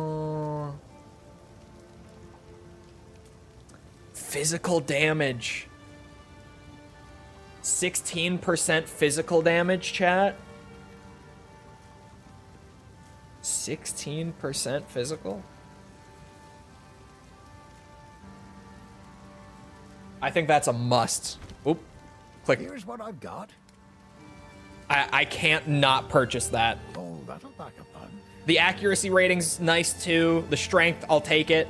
Physical damage. 16% physical damage, chat. 16% physical? I think that's a must. Oop. Click. Here's what I've got. I can't not purchase that. Oh, that'll back a punch. The accuracy rating's nice too. The strength, I'll take it.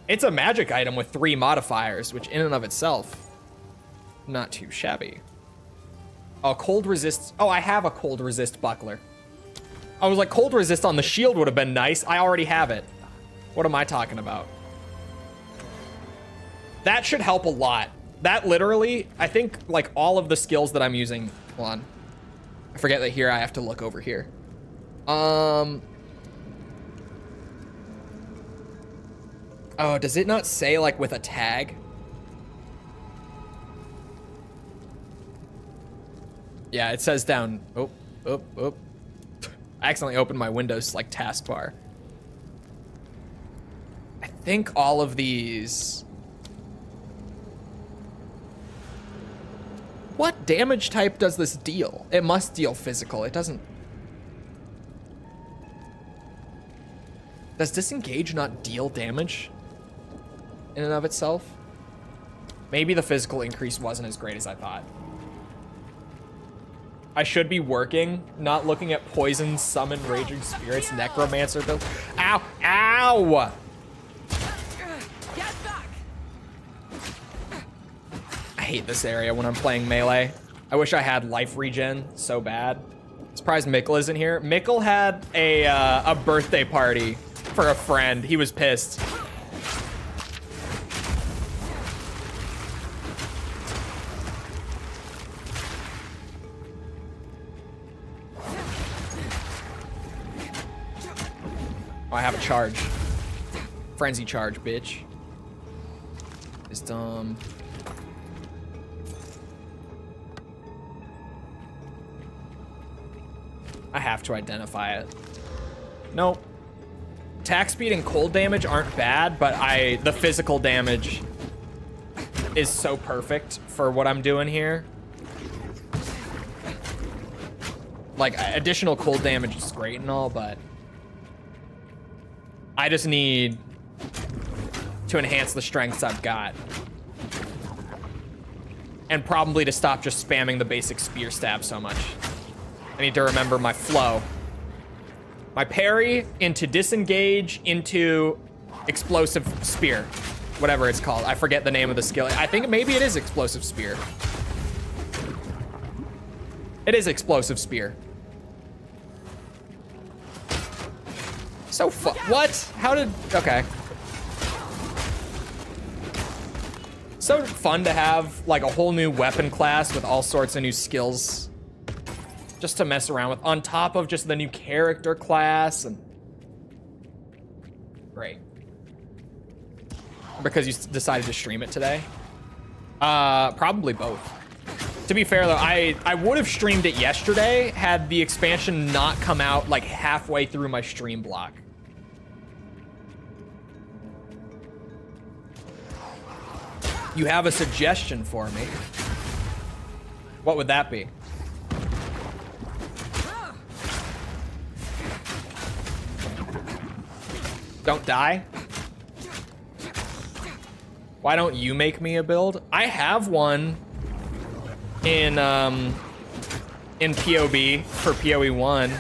It's a magic item with 3 modifiers, which in and of itself, not too shabby. Oh, cold resist. Oh, I have a cold resist buckler. I was like, cold resist on the shield would have been nice. I already have it. What am I talking about? That should help a lot. That literally, I think like all of the skills that I'm using, hold on. I forget that here I have to look over here. Oh, does it not say like with a tag? Yeah, it says down. Oh. I accidentally opened my Windows like taskbar. I think all of these. What damage type does this deal? It must deal physical. It doesn't. Does disengage not deal damage in and of itself? Maybe the physical increase wasn't as great as I thought. I should be working, not looking at poison, summon, raging spirits, necromancer build. Ow! Ow! Get back! I hate this area when I'm playing melee. I wish I had life regen so bad. Surprised Mikkel isn't here. Mikkel had a birthday party for a friend. He was pissed. Oh, I have a charge. Frenzy charge, bitch. Wisdom. I have to identify it. Nope. Attack speed and cold damage aren't bad, but the physical damage is so perfect for what I'm doing here. Like, additional cold damage is great and all, but I just need to enhance the strengths I've got. And probably to stop just spamming the basic spear stab so much. I need to remember my flow. My parry into disengage into explosive spear. Whatever it's called. I forget the name of the skill. I think maybe it is explosive spear. It is explosive spear. So what? How did... Okay. So fun to have like a whole new weapon class with all sorts of new skills just to mess around with, on top of just the new character class. And great. Because you decided to stream it today? Probably both. To be fair though, I would have streamed it yesterday had the expansion not come out like halfway through my stream block. You have a suggestion for me? What would that be? Don't die? Why don't you make me a build? I have one in POB for PoE 1.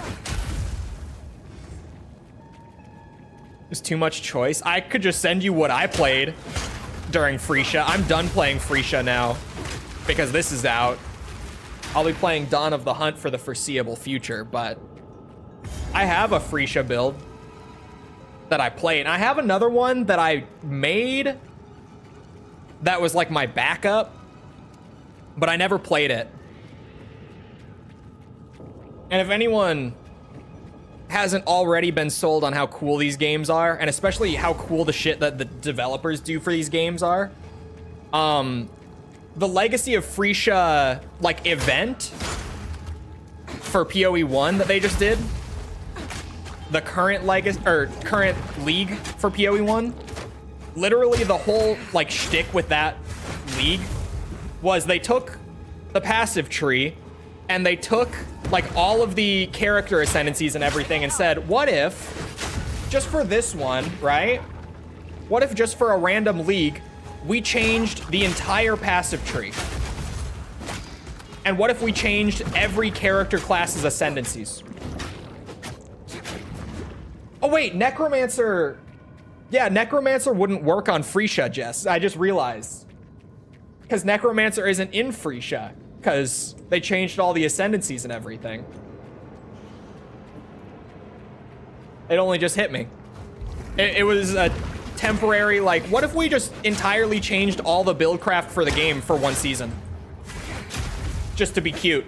There's too much choice. I could just send you what I played during Freesia. I'm done playing Freesia now because this is out. I'll be playing Dawn of the Hunt for the foreseeable future, but I have a Freesia build that I play, and I have another one that I made that was like my backup, but I never played it. And if anyone hasn't already been sold on how cool these games are, and especially how cool the shit that the developers do for these games are, the Legacy of Freesia, like, event for PoE 1 that they just did, the current legacy or current league for PoE 1, literally the whole like shtick with that league was they took the passive tree and they took like all of the character ascendancies and everything and said, what if just for this one, right? What if just for a random league, we changed the entire passive tree? And what if we changed every character class's ascendancies? Oh wait, Necromancer. Yeah, Necromancer wouldn't work on Freesia, Jess. I just realized. Because Necromancer isn't in Freesia. Because they changed all the ascendancies and everything. It only just hit me. It was a temporary, like, what if we just entirely changed all the buildcraft for the game for one season? Just to be cute.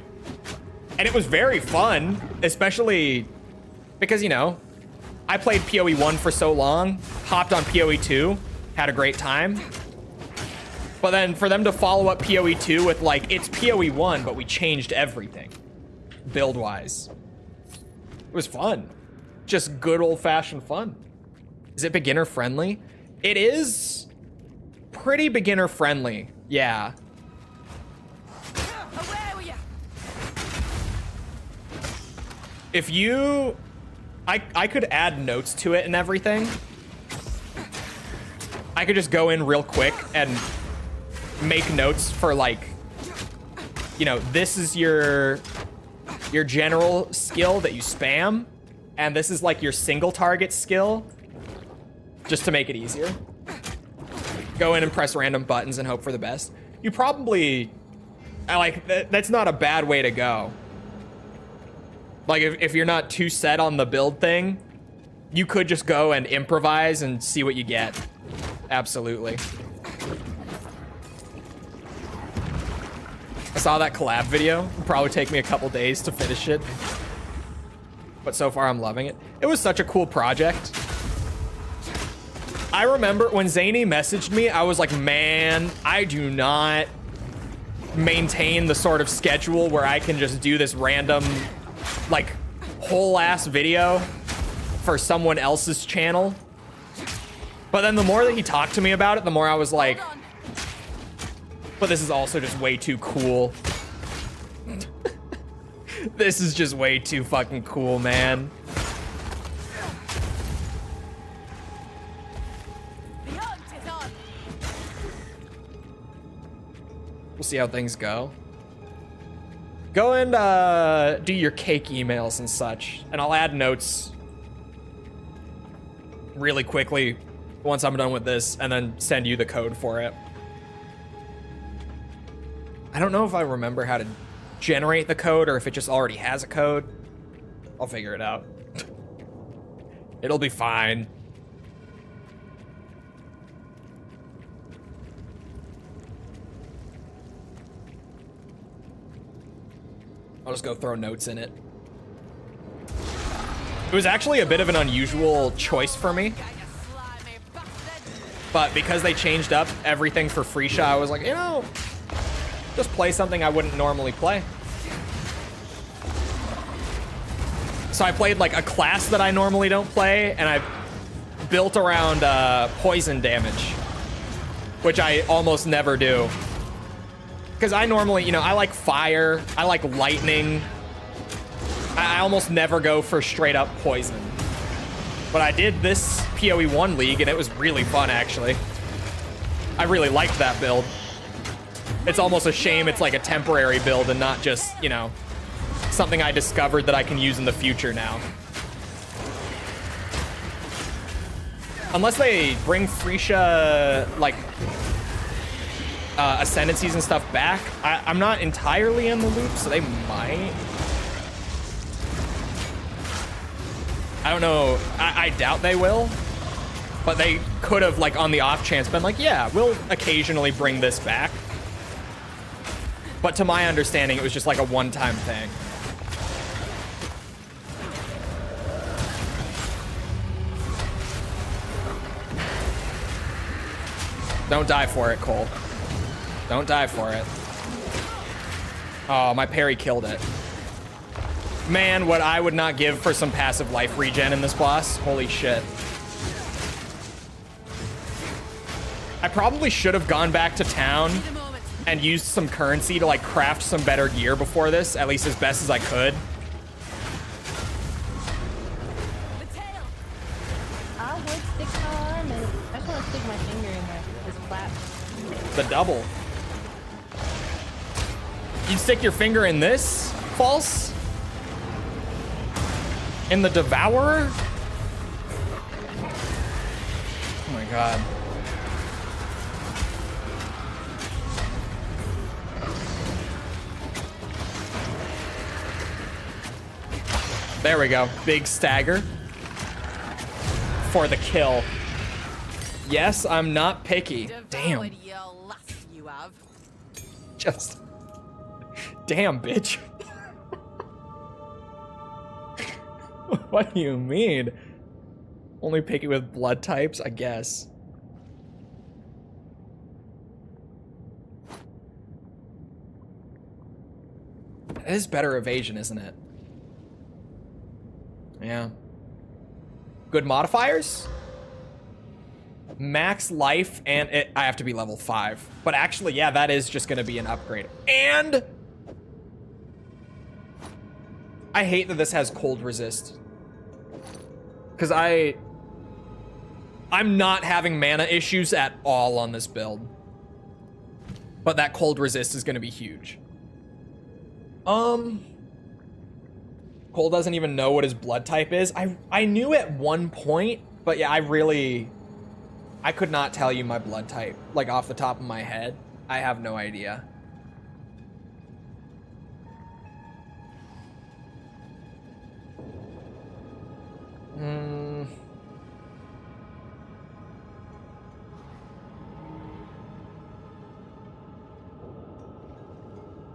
And it was very fun, especially because, you know, I played PoE 1 for so long, hopped on PoE 2, had a great time. But then for them to follow up PoE 2 with like, it's PoE 1, but we changed everything, build-wise. It was fun. Just good old-fashioned fun. Is it beginner-friendly? It is pretty beginner-friendly, yeah. If you... I could add notes to it and everything. I could just go in real quick and make notes for like, you know, this is your general skill that you spam, and this is like your single target skill, just to make it easier. Go in and press random buttons and hope for the best. You probably, like, that's not a bad way to go. Like, if you're not too set on the build thing, you could just go and improvise and see what you get. Absolutely. I saw that collab video. It'll probably take me a couple days to finish it. But so far, I'm loving it. It was such a cool project. I remember when Zany messaged me, I was like, man, I do not maintain the sort of schedule where I can just do this random, like, whole ass video for someone else's channel. But then the more that he talked to me about it, the more I was like, but this is also just way too cool. This is just way too fucking cool, man. We'll see how things go. Go and do your cake emails and such, and I'll add notes really quickly once I'm done with this, and then send you the code for it. I don't know if I remember how to generate the code or if it just already has a code. I'll figure it out. It'll be fine. I'll just go throw notes in it. It was actually a bit of an unusual choice for me. But because they changed up everything for Freesia, I was like, you know, just play something I wouldn't normally play. So I played like a class that I normally don't play, and I built around poison damage, which I almost never do. Because I normally, you know, I like fire, I like lightning. I almost never go for straight up poison. But I did this PoE 1 league, and it was really fun, actually. I really liked that build. It's almost a shame it's like a temporary build and not just, you know, something I discovered that I can use in the future now. Unless they bring Freesia, like, ascendancies and stuff back. I'm not entirely in the loop, so they might. I don't know. I doubt they will. But they could have, like, on the off chance been like, yeah, we'll occasionally bring this back. But to my understanding, it was just like a one-time thing. Don't die for it, Cole. Don't die for it. Oh, my parry killed it. Man, what I would not give for some passive life regen in this boss. Holy shit. I probably should have gone back to town and used some currency to like craft some better gear before this, at least as best as I could. I would stick my arm and I just want to stick my finger in there. This flap. The double. You'd stick your finger in this? False? In the Devourer? Oh my god. There we go. Big stagger. For the kill. Yes, I'm not picky. Damn. You have. Just. Damn, bitch. What do you mean? Only picky with blood types, I guess. It is better evasion, isn't it? Yeah. Good modifiers? Max life, and I have to be level 5. But actually, yeah, that is just gonna be an upgrade. And I hate that this has cold resist. Because I'm not having mana issues at all on this build. But that cold resist is gonna be huge. Cole doesn't even know what his blood type is. I knew at one point, but yeah, I could not tell you my blood type, like off the top of my head. I have no idea.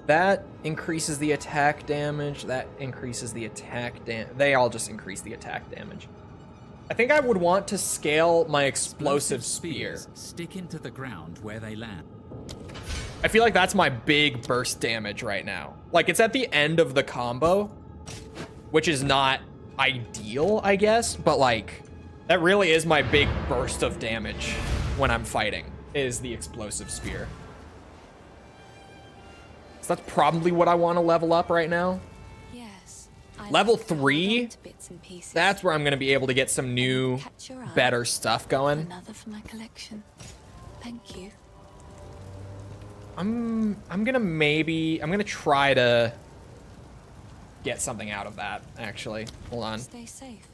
That increases the attack damage. That increases the attack damage. They all just increase the attack damage. I think I would want to scale my explosive spear. Stick into the ground where they land. I feel like that's my big burst damage right now. Like, it's at the end of the combo, which is not ideal, I guess, but like, that really is my big burst of damage when I'm fighting, is the explosive spear. So that's probably what I want to level up right now. Yes. Level 3, Bits and pieces. that's where I'm going to be able to get some new, Catch your eye. better stuff going. Another for my collection. Thank you. I'm gonna try to get something out of that, actually. Hold on. Stay safe.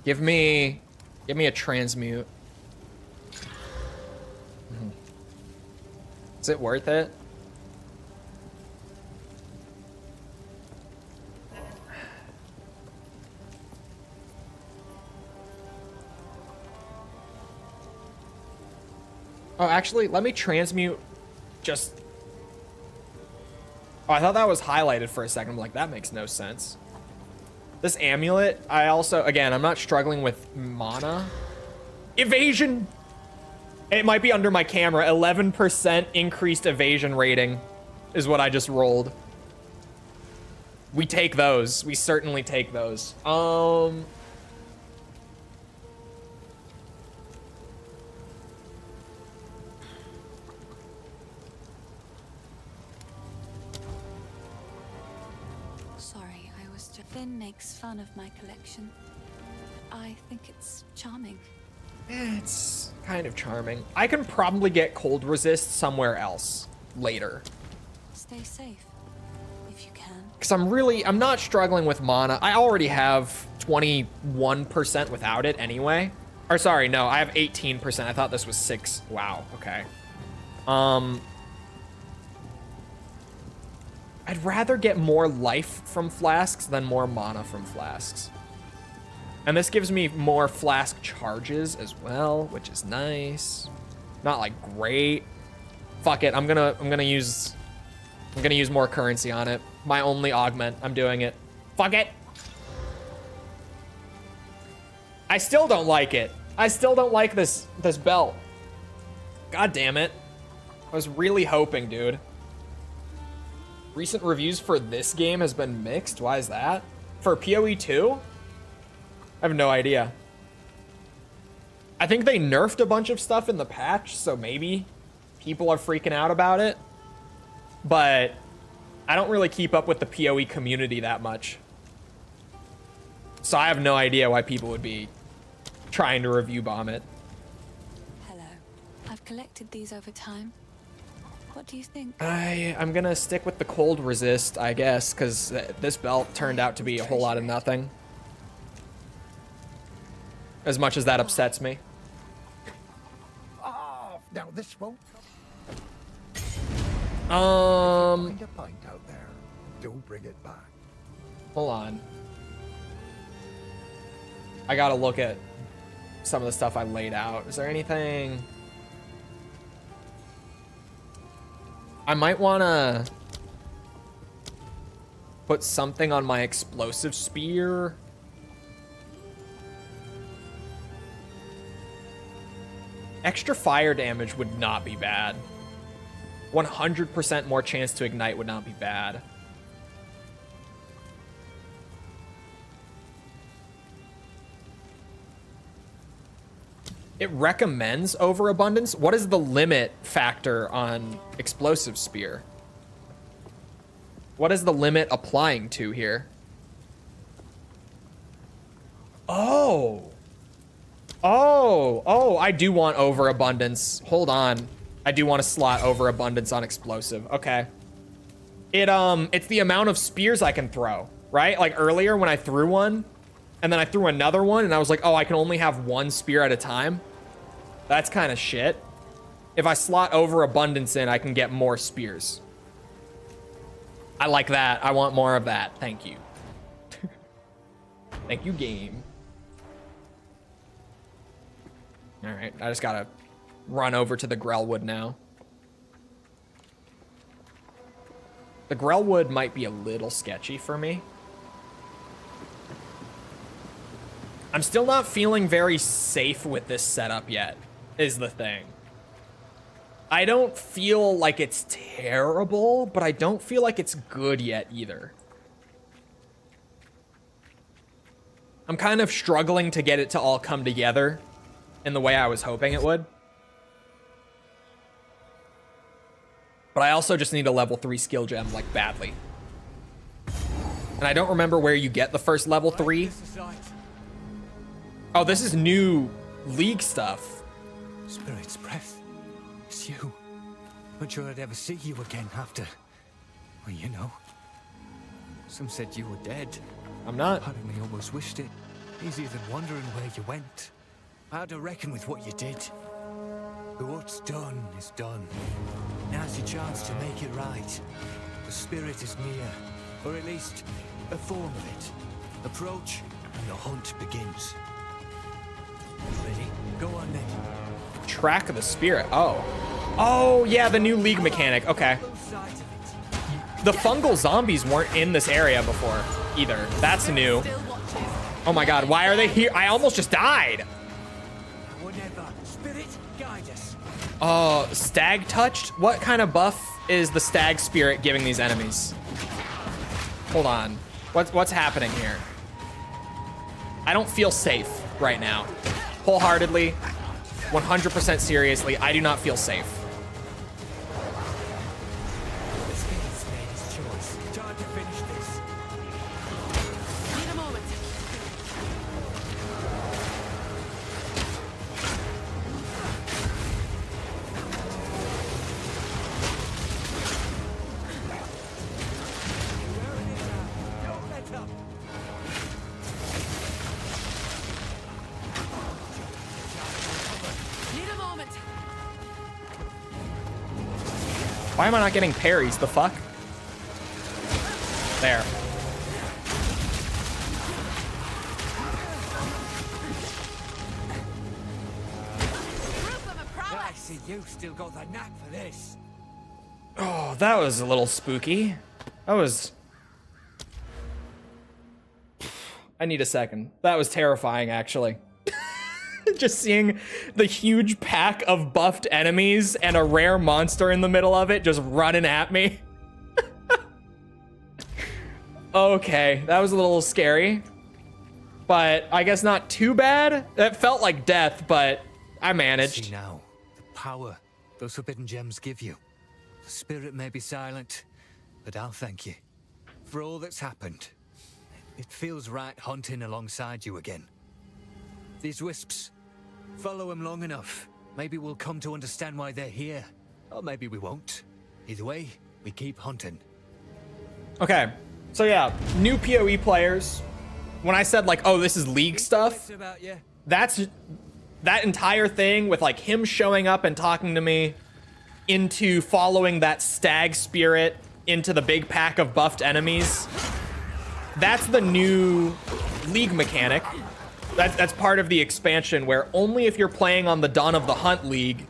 Give me a transmute. Is it worth it? Oh, actually, let me transmute just... Oh, I thought that was highlighted for a second. I'm like, that makes no sense. This amulet, I also... Again, I'm not struggling with mana. Evasion! It might be under my camera. 11% increased evasion rating is what I just rolled. We take those. We certainly take those. Sorry, I was just... Finn makes fun of my collection. I think it's charming. It's kind of charming. I can probably get cold resist somewhere else later. Stay safe, if you can. Because I'm not struggling with mana. I already have 21% without it anyway. Or sorry, no, I have 18%. I thought this was 6. Wow, okay. I'd rather get more life from flasks than more mana from flasks. And this gives me more flask charges as well, which is nice. Not like great. Fuck it, I'm gonna use more currency on it. My only augment, I'm doing it. Fuck it. I still don't like it. I still don't like this belt. God damn it. I was really hoping, dude. Recent reviews for this game has been mixed. Why is that? For PoE 2? I have no idea. I think they nerfed a bunch of stuff in the patch, so maybe people are freaking out about it. But I don't really keep up with the PoE community that much. So I have no idea why people would be trying to review bomb it. Hello. I've collected these over time. What do you think? I'm gonna stick with the cold resist, I guess, because this belt turned out to be a whole lot of nothing. As much as that upsets me. Oh, now this won't. Um, Find a pint out there. Don't bring it back. hold on. I gotta look at some of the stuff I laid out. Is there anything? I might wanna put something on my explosive spear. Extra fire damage would not be bad. 100% more chance to ignite would not be bad. It recommends overabundance. What is the limit factor on explosive spear? What is the limit applying to here? Oh, I do want overabundance. Hold on. I do want to slot overabundance on explosive. Okay. It's the amount of spears I can throw, right? Like earlier when I threw one and then I threw another one and I was like, oh, I can only have one spear at a time. That's kind of shit. If I slot overabundance in, I can get more spears. I like that. I want more of that. Thank you. Thank you, game. All right, I just gotta run over to the Grellwood now. The Grellwood might be a little sketchy for me. I'm still not feeling very safe with this setup yet, is the thing. I don't feel like it's terrible, but I don't feel like it's good yet either. I'm kind of struggling to get it to all come together in the way I was hoping it would. But I also just need a level 3 skill gem, like, badly. And I don't remember where you get the first level 3. Oh, this is new League stuff. Spirit's breath. It's you. Not sure I'd ever see you again after... Well, you know. Some said you were dead. I'm not. Part of me almost wished it. Easier than wondering where you went. I had to reckon with what you did. But what's done is done. Now's your chance to make it right. The spirit is near. Or at least, a form of it. Approach, and the hunt begins. Ready? Go on then. Track of the spirit. Oh. Oh, yeah, the new League mechanic. Okay. The fungal zombies weren't in this area before either. That's new. Oh my god, why are they here? I almost just died. Oh, stag touched? What kind of buff is the stag spirit giving these enemies? Hold on. What's happening here? I don't feel safe right now. Wholeheartedly, 100% seriously, I do not feel safe. Why am I not getting parries? The fuck? There. I see you still got the knack for this. Oh, that was a little spooky. That was... I need a second. That was terrifying, actually. Just seeing the huge pack of buffed enemies and a rare monster in the middle of it just running at me. Okay, that was a little scary. But I guess not too bad. It felt like death, but I managed. See now, the power those forbidden gems give you. The spirit may be silent, but I'll thank you for all that's happened. It feels right hunting alongside you again. These wisps, follow them long enough. Maybe we'll come to understand why they're here. Or maybe we won't. Either way, we keep hunting. Okay, so yeah, new PoE players. When I said like, oh, this is League stuff, that's that entire thing with like him showing up and talking to me into following that stag spirit into the big pack of buffed enemies. That's the new League mechanic. That's part of the expansion where only if you're playing on the Dawn of the Hunt League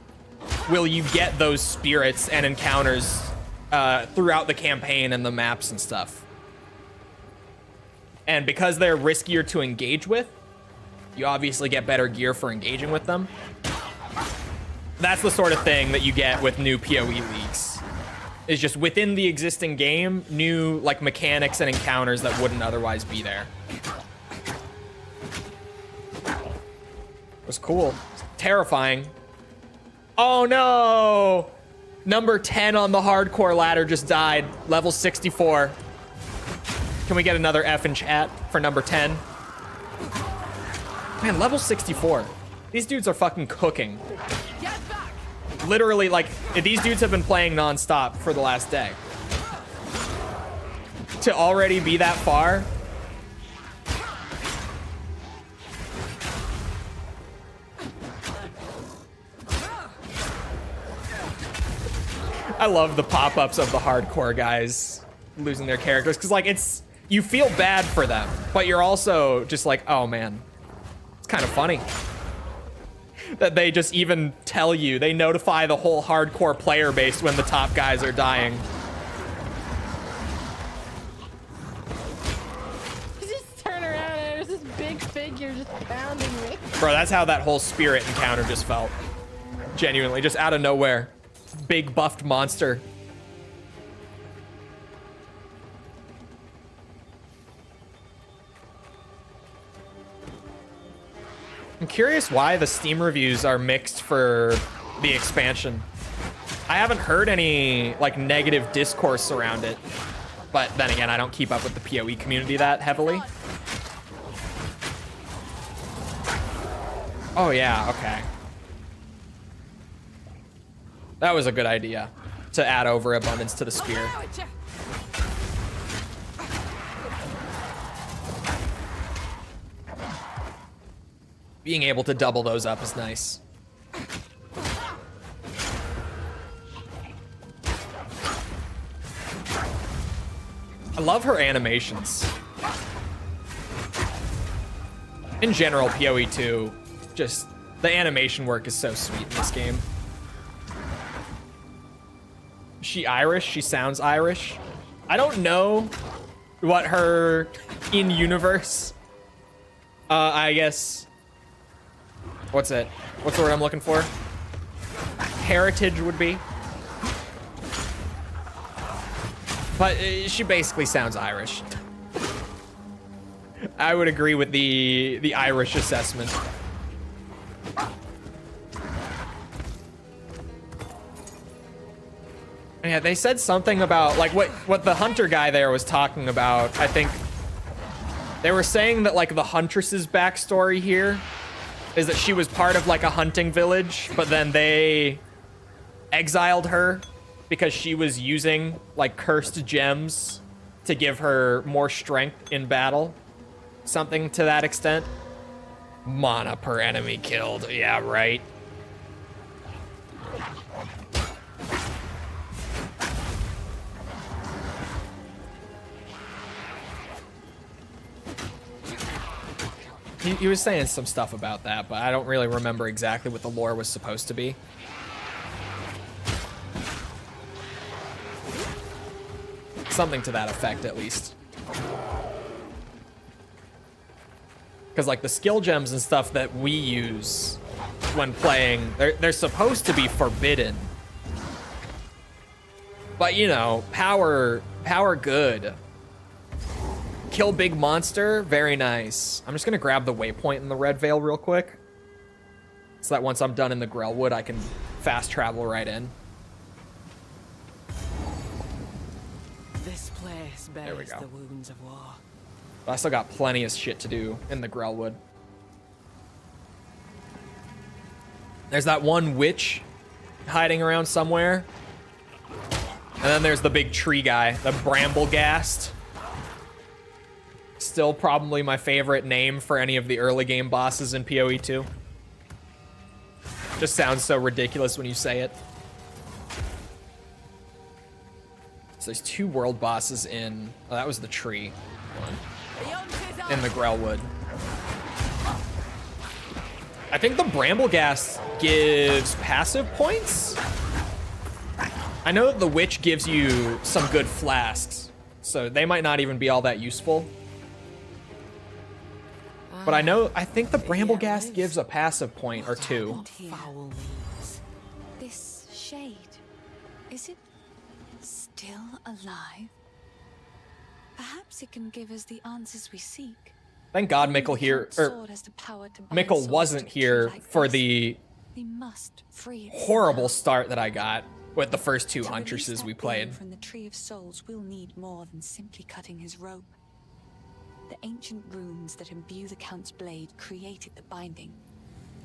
will you get those spirits and encounters throughout the campaign and the maps and stuff. And because they're riskier to engage with, you obviously get better gear for engaging with them. That's the sort of thing that you get with new PoE leagues. Is just within the existing game, new like mechanics and encounters that wouldn't otherwise be there. It was cool. Terrifying. Oh no! Number 10 on the hardcore ladder just died. Level 64. Can we get another F in chat for number 10? Man, level 64. These dudes are fucking cooking. Literally, like, these dudes have been playing non-stop for the last day. To already be that far. I love the pop-ups of the hardcore guys losing their characters, because like you feel bad for them, but you're also just like, oh man, it's kind of funny that they just even tell you, they notify the whole hardcore player base when the top guys are dying. Just turn around and there's this big figure just pounding me. Bro, that's how that whole spirit encounter just felt. Genuinely, just out of nowhere. Big buffed monster. I'm curious why the Steam reviews are mixed for the expansion. I haven't heard any like negative discourse around it, but then again, I don't keep up with the PoE community that heavily. Oh yeah, okay. That was a good idea, to add overabundance to the spear. Being able to double those up is nice. I love her animations. In general, PoE 2, just the animation work is so sweet in this game. Is she Irish? She sounds Irish. I don't know what her in-universe, I guess, what's it? What's the word I'm looking for? Heritage would be. But she basically sounds Irish. I would agree with the Irish assessment. Yeah, they said something about like what the hunter guy there was talking about. I think they were saying that like the Huntress's backstory here is that she was part of like a hunting village, but then they exiled her because she was using like cursed gems to give her more strength in battle. Something to that extent. Mana per enemy killed. Yeah, right. He was saying some stuff about that, but I don't really remember exactly what the lore was supposed to be. Something to that effect, at least. Because like the skill gems and stuff that we use when playing, they're supposed to be forbidden. But you know, power good. Kill big monster, very nice. I'm just gonna grab the waypoint in the Red Veil real quick, so that once I'm done in the Grellwood, I can fast travel right in. This place There we bears go. the wounds of war. But I still got plenty of shit to do in the Grellwood. There's that one witch hiding around somewhere. And then there's the big tree guy, the Bramblegast. Still probably my favorite name for any of the early game bosses in PoE 2. Just sounds so ridiculous when you say it. So there's 2 world bosses in... Oh, that was the tree one. In the Grellwood. I think the Bramblegast gives passive points. I know that the witch gives you some good flasks, so they might not even be all that useful. But I think the Bramblegast gives a passive point or 2. Foul means. This shade, is it still alive? Perhaps it can give us the answers we seek. Thank God Mikkel here, or Mikkel wasn't here for the horrible start that I got with the first 2 Huntresses we played. From the Tree of Souls, we'll need more than simply cutting his rope. The ancient runes that imbue the Count's blade created the binding,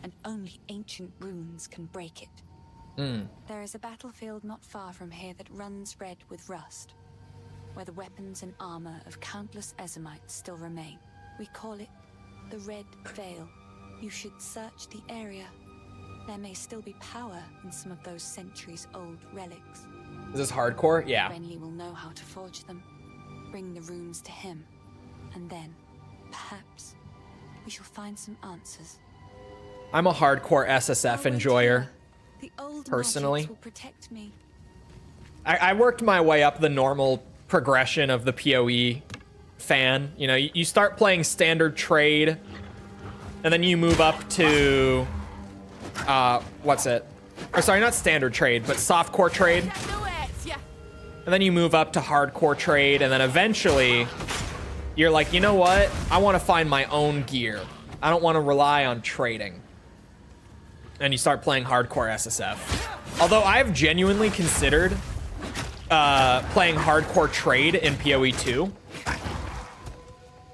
and only ancient runes can break it. There is a battlefield not far from here that runs red with rust, where the weapons and armor of countless Ezamites still remain. We call it the Red Veil. You should search the area. There may still be power in some of those centuries-old relics. Is this hardcore? Yeah. Renly will know how to forge them. Bring the runes to him, and then, perhaps, we shall find some answers. I'm a hardcore SSF enjoyer, The old personally. magics will protect me. I worked my way up the normal progression of the PoE fan. You know, you start playing standard trade, and then you move up to, what's it? Or sorry, not standard trade, but softcore trade. And then you move up to hardcore trade, and then eventually you're like, you know what? I want to find my own gear. I don't want to rely on trading. And you start playing hardcore SSF. Although I've genuinely considered playing hardcore trade in PoE 2.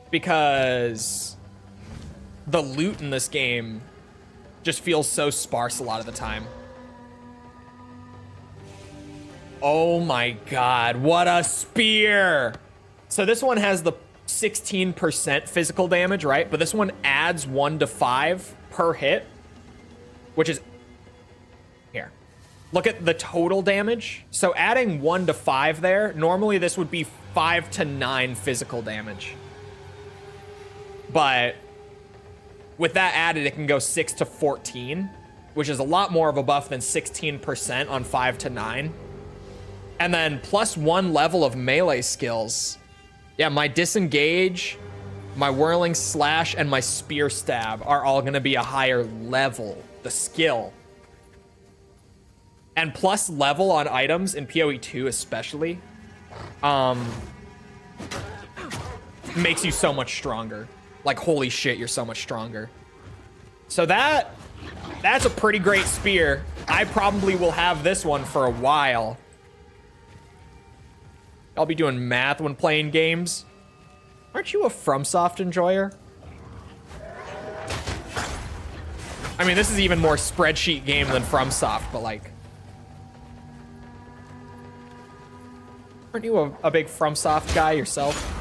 Because the loot in this game just feels so sparse a lot of the time. Oh my god, what a spear! So this one has the 16% physical damage, right? But this one adds 1 to 5 per hit, which is... Here. Look at the total damage. So adding 1 to 5 there, normally this would be 5 to 9 physical damage. But with that added, it can go 6 to 14, which is a lot more of a buff than 16% on 5 to 9. And then plus 1 level of melee skills. Yeah, my disengage, my whirling slash, and my spear stab are all going to be a higher level, the skill. And plus level on items in PoE 2 especially makes you so much stronger. Like, holy shit, you're so much stronger. So that's a pretty great spear. I probably will have this one for a while. I'll be doing math when playing games. Aren't you a FromSoft enjoyer? I mean, this is even more spreadsheet game than FromSoft, but like... Aren't you a big FromSoft guy yourself?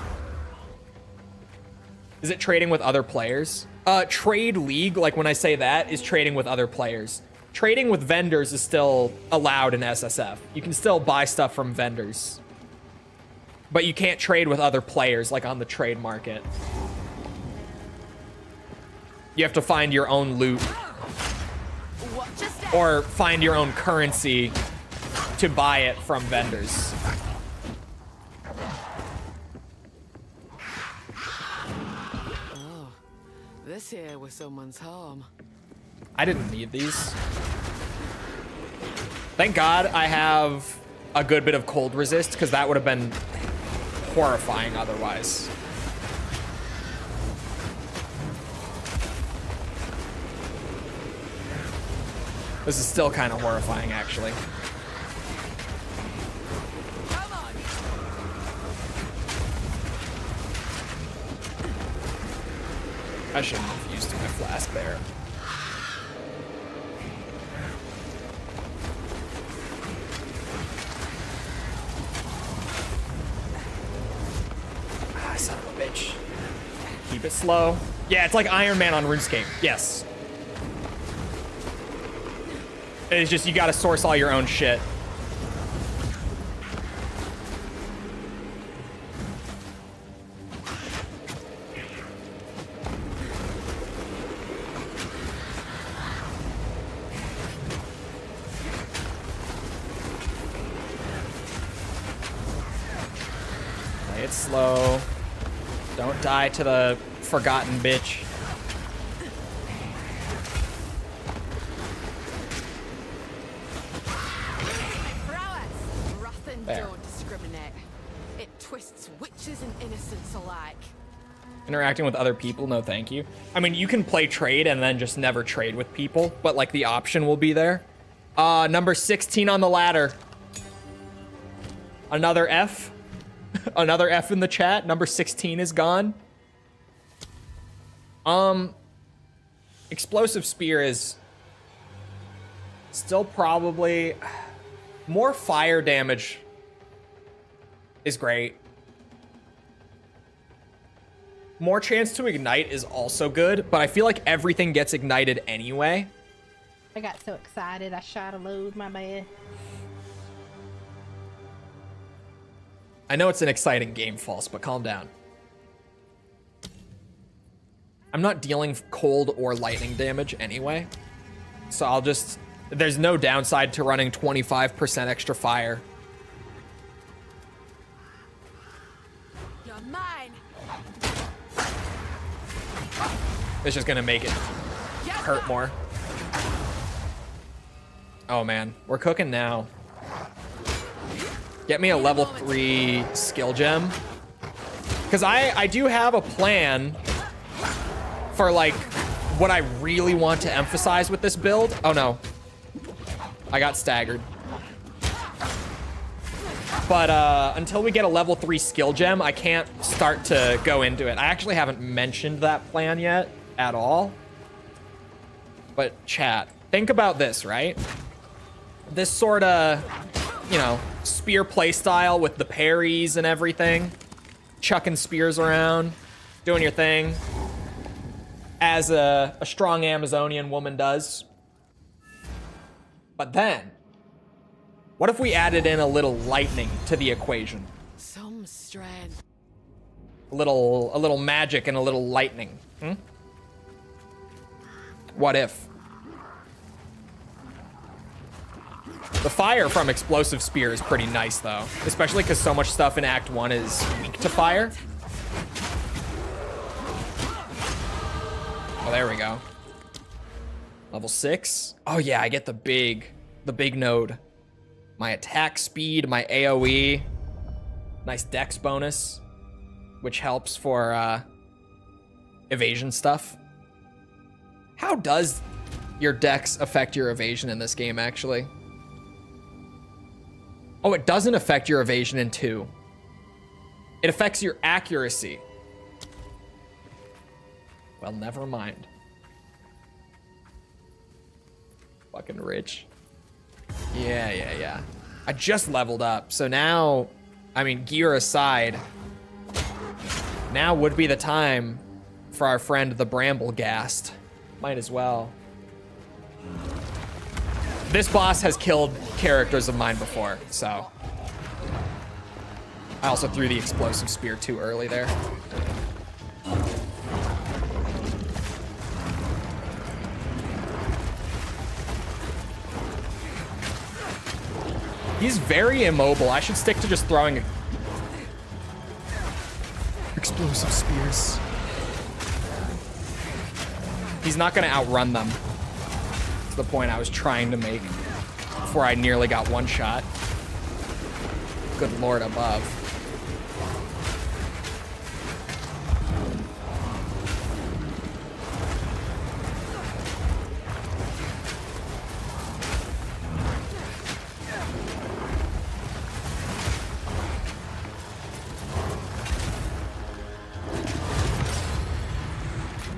Is it trading with other players? Trade League, like when I say that, is trading with other players. Trading with vendors is still allowed in SSF. You can still buy stuff from vendors. But you can't trade with other players, like on the trade market. You have to find your own loot. Or find your own currency to buy it from vendors. This here was someone's home. I didn't need these. Thank God I have a good bit of cold resist, because that would have been horrifying otherwise. This is still kind of horrifying, actually. Come on. I shouldn't have used my flask there. Ah, son of a bitch. Keep it slow. Yeah, it's like Iron Man on RuneScape. Yes. It's just you gotta source all your own shit. Play it slow. Don't die to the forgotten bitch. There. Don't discriminate. It twists witches and innocents alike. Interacting with other people, no thank you. I mean, you can play trade and then just never trade with people, but like the option will be there. Number 16 on the ladder. Another F. Another F in the chat. Number 16 is gone. Explosive spear is still probably more fire damage is great. More chance to ignite is also good, but I feel like everything gets ignited anyway. I got so excited, I shot a load, my bad. I know it's an exciting game, False, but calm down. I'm not dealing cold or lightning damage anyway, so I'll just... There's no downside to running 25% extra fire. You're mine. It's just gonna make it hurt more. Oh man, we're cooking now. Get me a level 3 skill gem. Because I do have a plan for like what I really want to emphasize with this build. Oh no. I got staggered. But until we get a level 3 skill gem, I can't start to go into it. I actually haven't mentioned that plan yet at all. But chat, think about this, right? This sort of, you know, spear playstyle with the parries and everything. Chucking spears around, doing your thing. As a strong Amazonian woman does. But then, what if we added in a little lightning to the equation? Some strength. A little magic and a little lightning. Hmm? What if? The fire from explosive spear is pretty nice though, especially because so much stuff in Act 1 is weak to fire. Oh, there we go. Level 6. Oh yeah, I get the big node. My attack speed, my AoE. Nice dex bonus, which helps for evasion stuff. How does your dex affect your evasion in this game, actually? Oh, it doesn't affect your evasion in 2. It affects your accuracy. Well, never mind. Fucking rich. Yeah. I just leveled up, so now, I mean, gear aside, now would be the time for our friend the Bramblegast. Might as well. This boss has killed characters of mine before, so. I also threw the explosive spear too early there. He's very immobile. I should stick to just throwing explosive spears. He's not going to outrun them. That's the point I was trying to make before I nearly got one shot. Good lord above.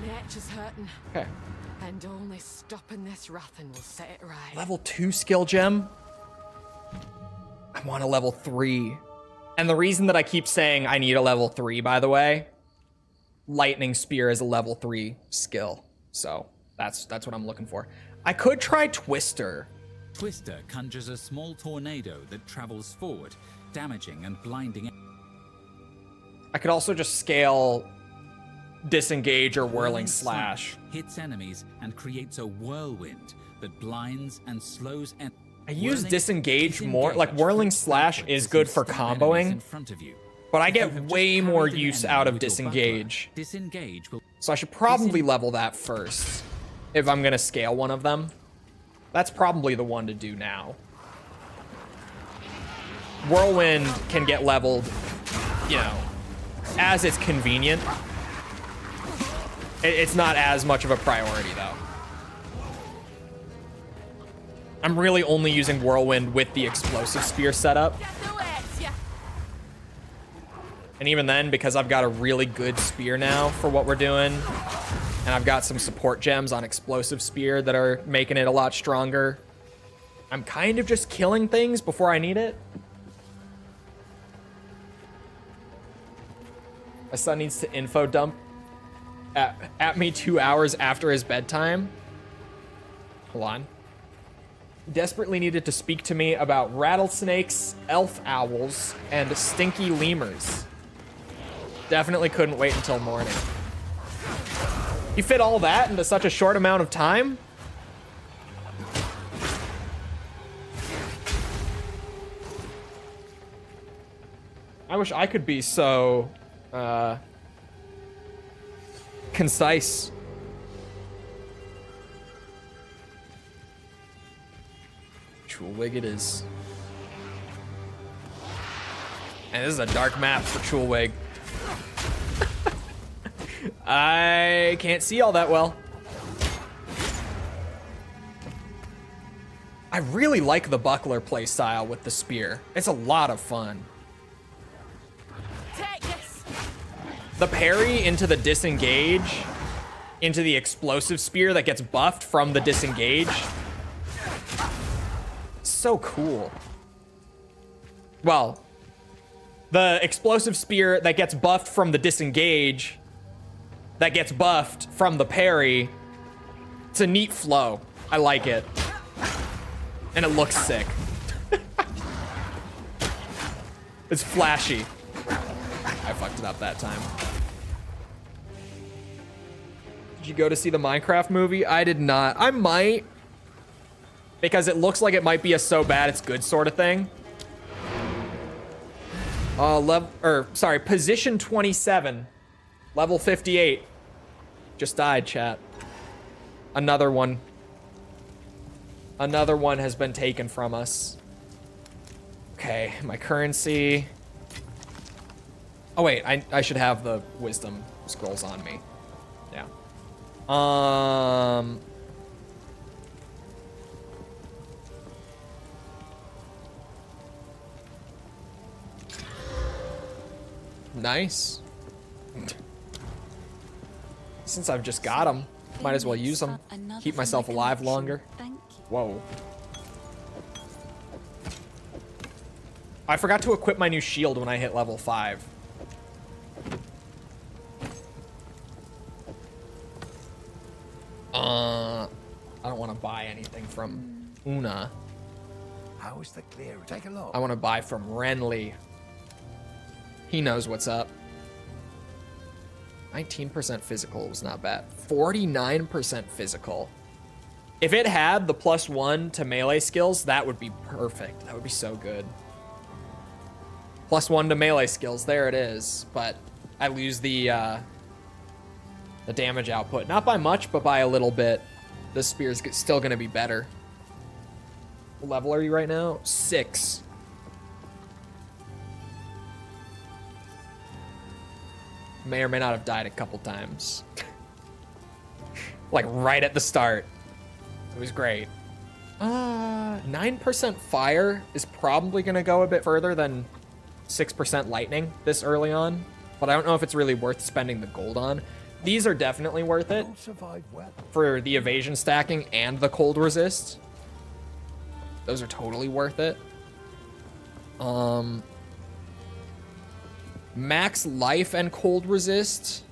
Nature's hurting. Okay. And only stopping this Rathan will set it right. Level 2 skill gem? I want a level 3. And the reason that I keep saying I need a level 3, by the way, Lightning Spear is a level 3 skill. So that's what I'm looking for. I could try Twister. Twister conjures a small tornado that travels forward, damaging and blinding. I could also just scale Disengage or Whirling Slash. Hits enemies and creates a whirlwind that blinds and slows enemies. I use Disengage more. Like, Whirling Slash is good for comboing, but I get way more use out of Disengage. So I should probably level that first if I'm going to scale one of them. That's probably the one to do now. Whirlwind can get leveled, you know, as it's convenient. It's not as much of a priority, though. I'm really only using Whirlwind with the Explosive Spear setup. And even then, because I've got a really good spear now for what we're doing, and I've got some support gems on Explosive Spear that are making it a lot stronger, I'm kind of just killing things before I need it. My son needs to info dump at me 2 hours after his bedtime. Hold on. Desperately needed to speak to me about rattlesnakes, elf owls, and stinky lemurs. Definitely couldn't wait until morning. You fit all that into such a short amount of time? I wish I could be so concise. Chole it is. And this is a dark map for Chole. I can't see all that well. I really like the buckler playstyle with the spear. It's a lot of fun. The parry into the disengage, into the explosive spear that gets buffed from the disengage. So cool. Well, the explosive spear that gets buffed from the disengage, that gets buffed from the parry. It's a neat flow. I like it. And it looks sick. It's flashy. I fucked it up that time. Did you go to see the Minecraft movie? I did not. I might. Because it looks like it might be a so bad it's good sort of thing. Position 27. Level 58. Just died, chat. Another one. Another one has been taken from us. Okay, my currency. Oh wait, I should have the wisdom scrolls on me. Yeah. Nice. Since I've just got them, might as well use them. Keep myself alive longer. Whoa. I forgot to equip my new shield when I hit level 5. I don't want to buy anything from Una. How is the clear? Take a look. I want to buy from Renly. He knows what's up. 19% physical was not bad. 49% physical. If it had the +1 to melee skills, that would be perfect. That would be so good. +1 to melee skills, there it is. But I lose the the damage output. Not by much, but by a little bit. The spear's still going to be better. What level are you right now? 6. May or may not have died a couple times. Like right at the start. It was great. 9% fire is probably going to go a bit further than 6% lightning this early on. But I don't know if it's really worth spending the gold on. These are definitely worth it for the evasion stacking and the cold resist. Those are totally worth it. Max life and cold resist.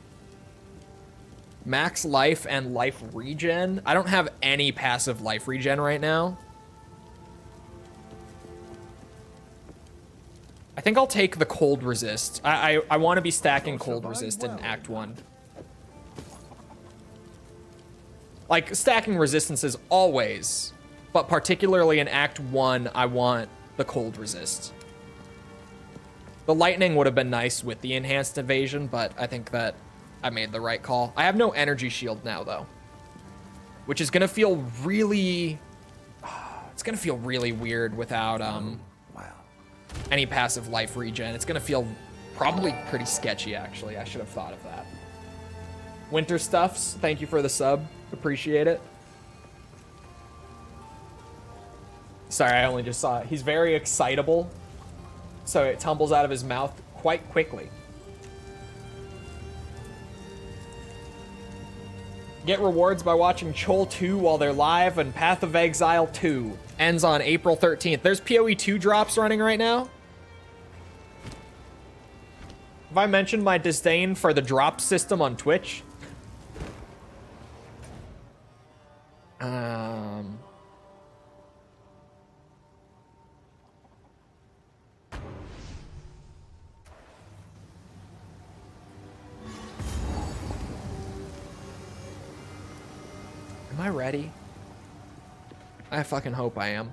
Max life and life regen. I don't have any passive life regen right now. I think I'll take the cold resist. I want to be stacking cold resist in Act 1. Like, stacking resistances always, but particularly in Act 1, I want the cold resist. The lightning would have been nice with the enhanced evasion, but I think that I made the right call. I have no energy shield now, though, which is going to feel really... It's going to feel really weird without any passive life regen. It's going to feel probably pretty sketchy, actually. I should have thought of that. Winter Stuffs, thank you for the sub. Appreciate it. Sorry, I only just saw it. He's very excitable, so it tumbles out of his mouth quite quickly. Get rewards by watching Chole 2 while they're live, and Path of Exile 2 ends on April 13th. There's PoE 2 drops running right now. Have I mentioned my disdain for the drop system on Twitch? Am I ready? I fucking hope I am.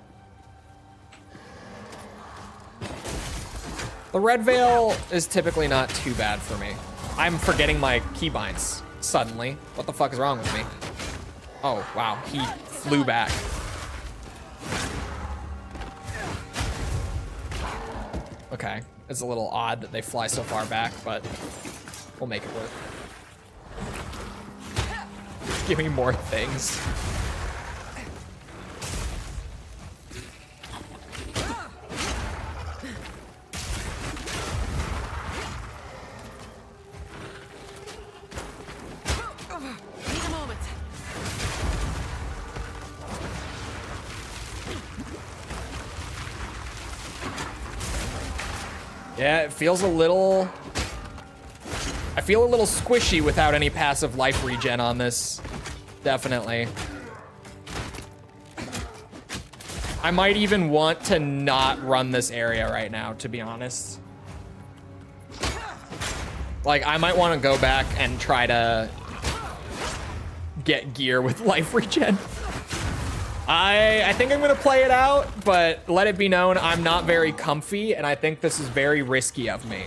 The red veil is typically not too bad for me. I'm forgetting my keybinds suddenly. What the fuck is wrong with me? Oh, wow. He flew back. Okay. It's a little odd that they fly so far back, but we'll make it work. Give me more things. Yeah, it feels a little... I feel a little squishy without any passive life regen on this. Definitely. I might even want to not run this area right now, to be honest. Like, I might want to go back and try to get gear with life regen. I think I'm going to play it out, but let it be known I'm not very comfy, and I think this is very risky of me.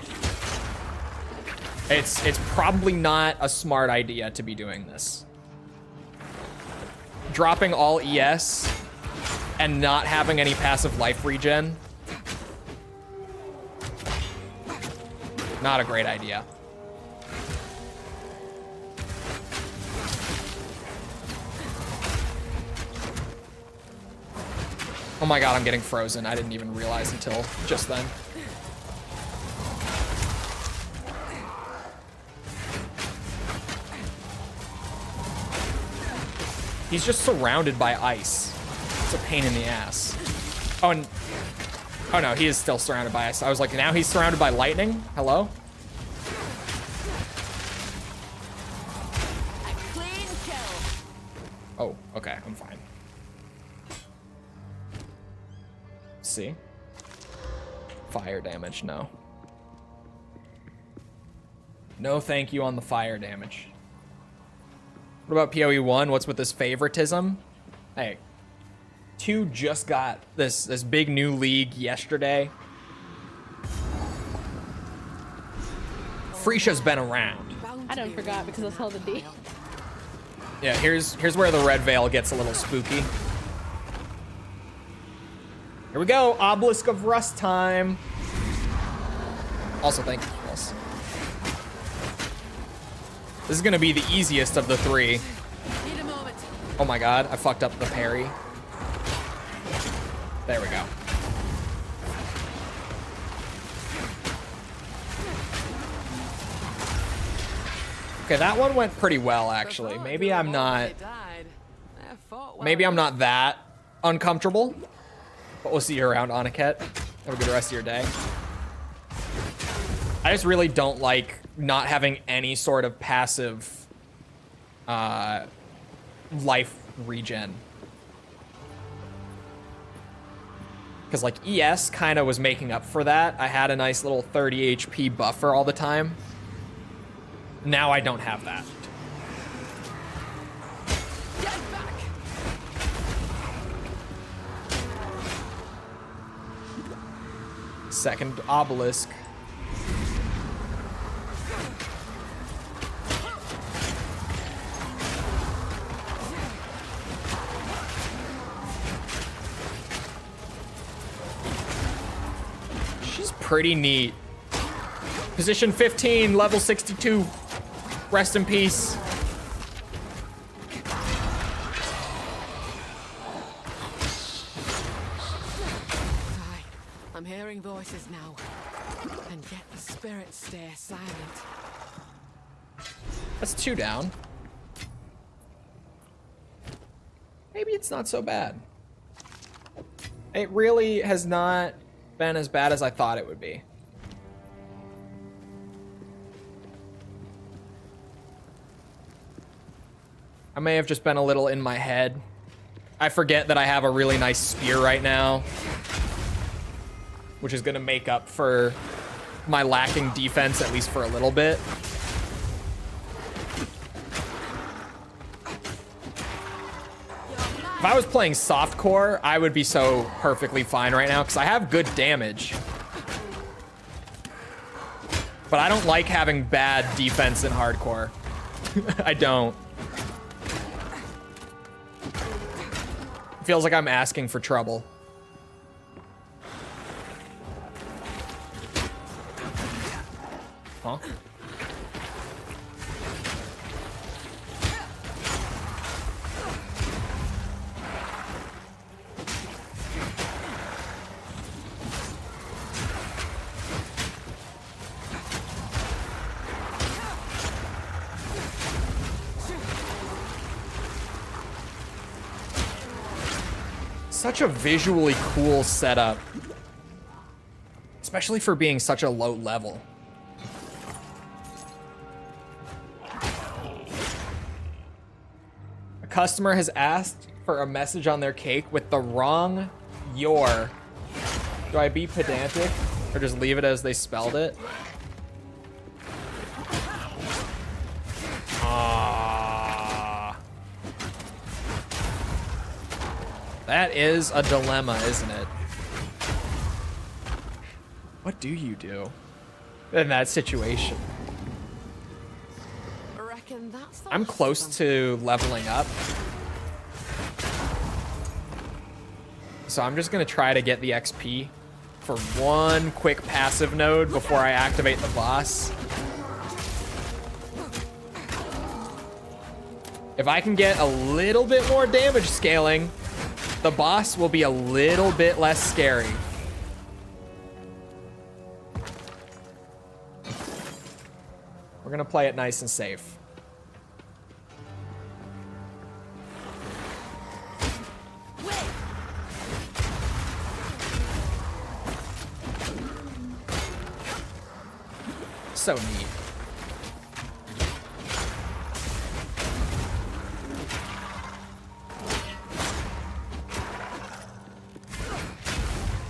It's probably not a smart idea to be doing this. Dropping all ES and not having any passive life regen. Not a great idea. Oh my god, I'm getting frozen. I didn't even realize until just then. He's just surrounded by ice. It's a pain in the ass. Oh, and... Oh no, he is still surrounded by ice. I was like, now he's surrounded by lightning? Hello? Oh, okay, I'm fine. See? Fire damage, no. No thank you on the fire damage. What about PoE 1? What's with this favoritism? Hey, 2 just got this big new league yesterday. Frisha's been around. I done forgot because I saw the D. Yeah, here's where the red veil gets a little spooky. Here we go, Obelisk of Rust time. Also, thank you, Chris. This is gonna be the easiest of the three. Oh my god, I fucked up the parry. There we go. Okay, that one went pretty well, actually. Maybe I'm not that uncomfortable. But we'll see you around, Aniket. Have a good rest of your day. I just really don't like not having any sort of passive life regen. Because like ES kind of was making up for that. I had a nice little 30 HP buffer all the time. Now I don't have that. Second obelisk. She's pretty neat. Position 15, level 62. Rest in peace. I'm hearing voices now. And yet the spirits stay silent. That's 2 down. Maybe it's not so bad. It really has not been as bad as I thought it would be. I may have just been a little in my head. I forget that I have a really nice spear right now, which is gonna make up for my lacking defense, at least for a little bit. If I was playing softcore, I would be so perfectly fine right now because I have good damage. But I don't like having bad defense in hardcore. I don't. It feels like I'm asking for trouble. Huh? Such a visually cool setup, especially for being such a low level. A customer has asked for a message on their cake with the wrong your. Do I be pedantic or just leave it as they spelled it? That is a dilemma, isn't it? What do you do in that situation? I'm close to leveling up. So I'm just gonna try to get the XP for one quick passive node before I activate the boss. If I can get a little bit more damage scaling, the boss will be a little bit less scary. We're gonna play it nice and safe. So neat.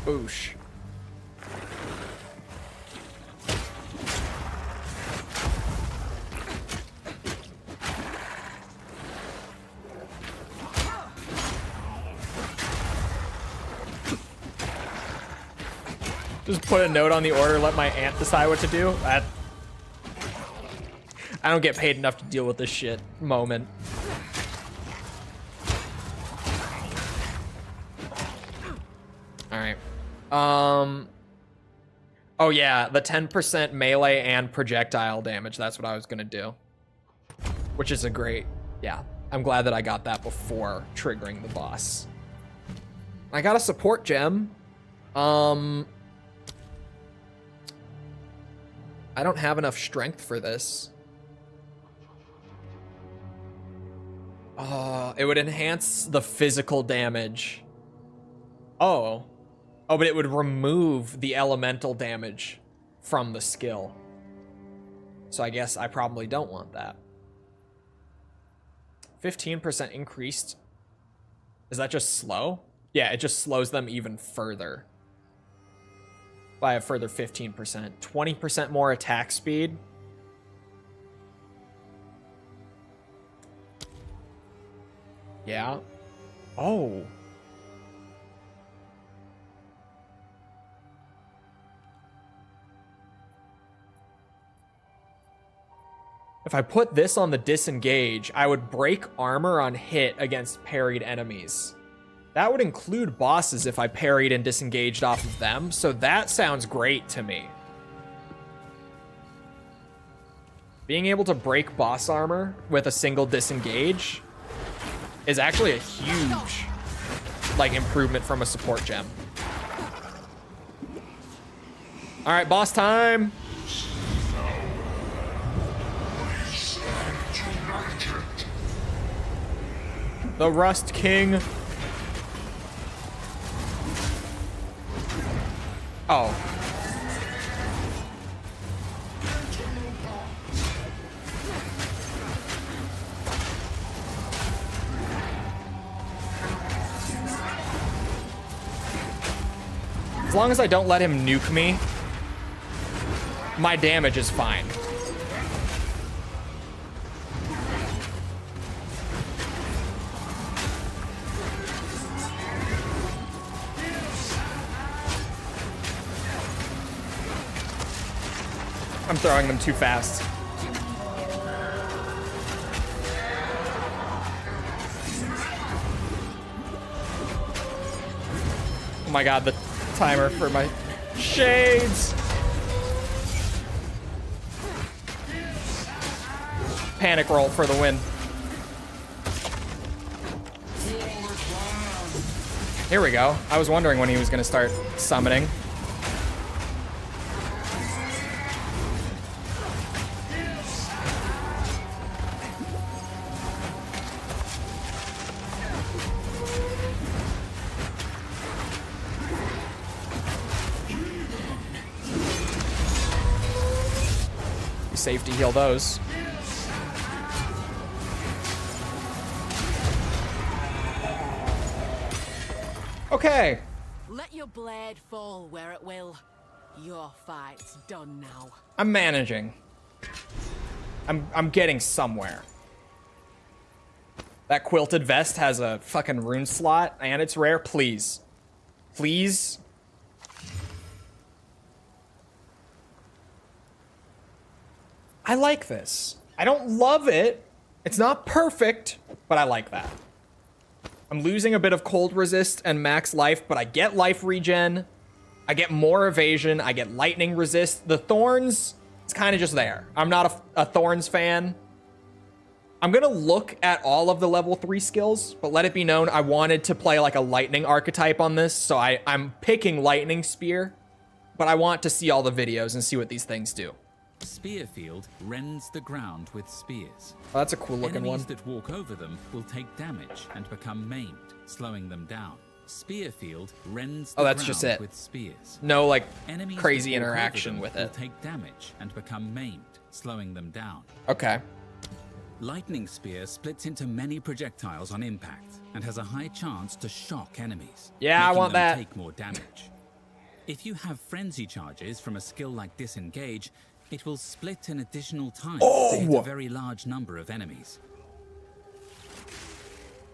Boosh. Just put a note on the order, let my aunt decide what to do. I don't get paid enough to deal with this shit moment. All right. Oh yeah, the 10% melee and projectile damage. That's what I was gonna do. Which is a great, yeah. I'm glad that I got that before triggering the boss. I got a support gem. I don't have enough strength for this. It would enhance the physical damage. Oh, but it would remove the elemental damage from the skill. So I guess I probably don't want that. 15% increased. Is that just slow? Yeah, it just slows them even further. By a further 15%. 20% more attack speed. Yeah. Oh. If I put this on the disengage, I would break armor on hit against parried enemies. That would include bosses if I parried and disengaged off of them, so that sounds great to me. Being able to break boss armor with a single disengage is actually a huge, like, improvement from a support gem. All right, boss time. The Rust King. Oh. As long as I don't let him nuke me, my damage is fine. I'm throwing them too fast. Oh my god, the timer for my shades. Panic roll for the win. Here we go. I was wondering when he was going to start summoning. Safety heal those. Okay. Let your blade fall where it will. Your fight's done now. I'm managing. I'm getting somewhere. That quilted vest has a fucking rune slot and it's rare. Please. Please. I like this. I don't love it. It's not perfect, but I like that. I'm losing a bit of cold resist and max life, but I get life regen. I get more evasion. I get lightning resist. The thorns, it's kind of just there. I'm not a thorns fan. I'm going to look at all of the level 3 skills, but let it be known I wanted to play like a lightning archetype on this, so I'm picking lightning spear, but I want to see all the videos and see what these things do. Spearfield rends the ground with spears. Oh, that's a cool looking one. Enemies that walk over them will take damage and become maimed, slowing them down. Spearfield rends the that's ground just it. with spears. No like Enemies crazy that walk interaction over with them it. will take damage and become maimed, slowing them down. Okay. Lightning Spear splits into many projectiles on impact and has a high chance to shock enemies. Yeah, I want them that. Take more damage. If you have frenzy charges from a skill like Disengage, it will split an additional time to hit a very large number of enemies.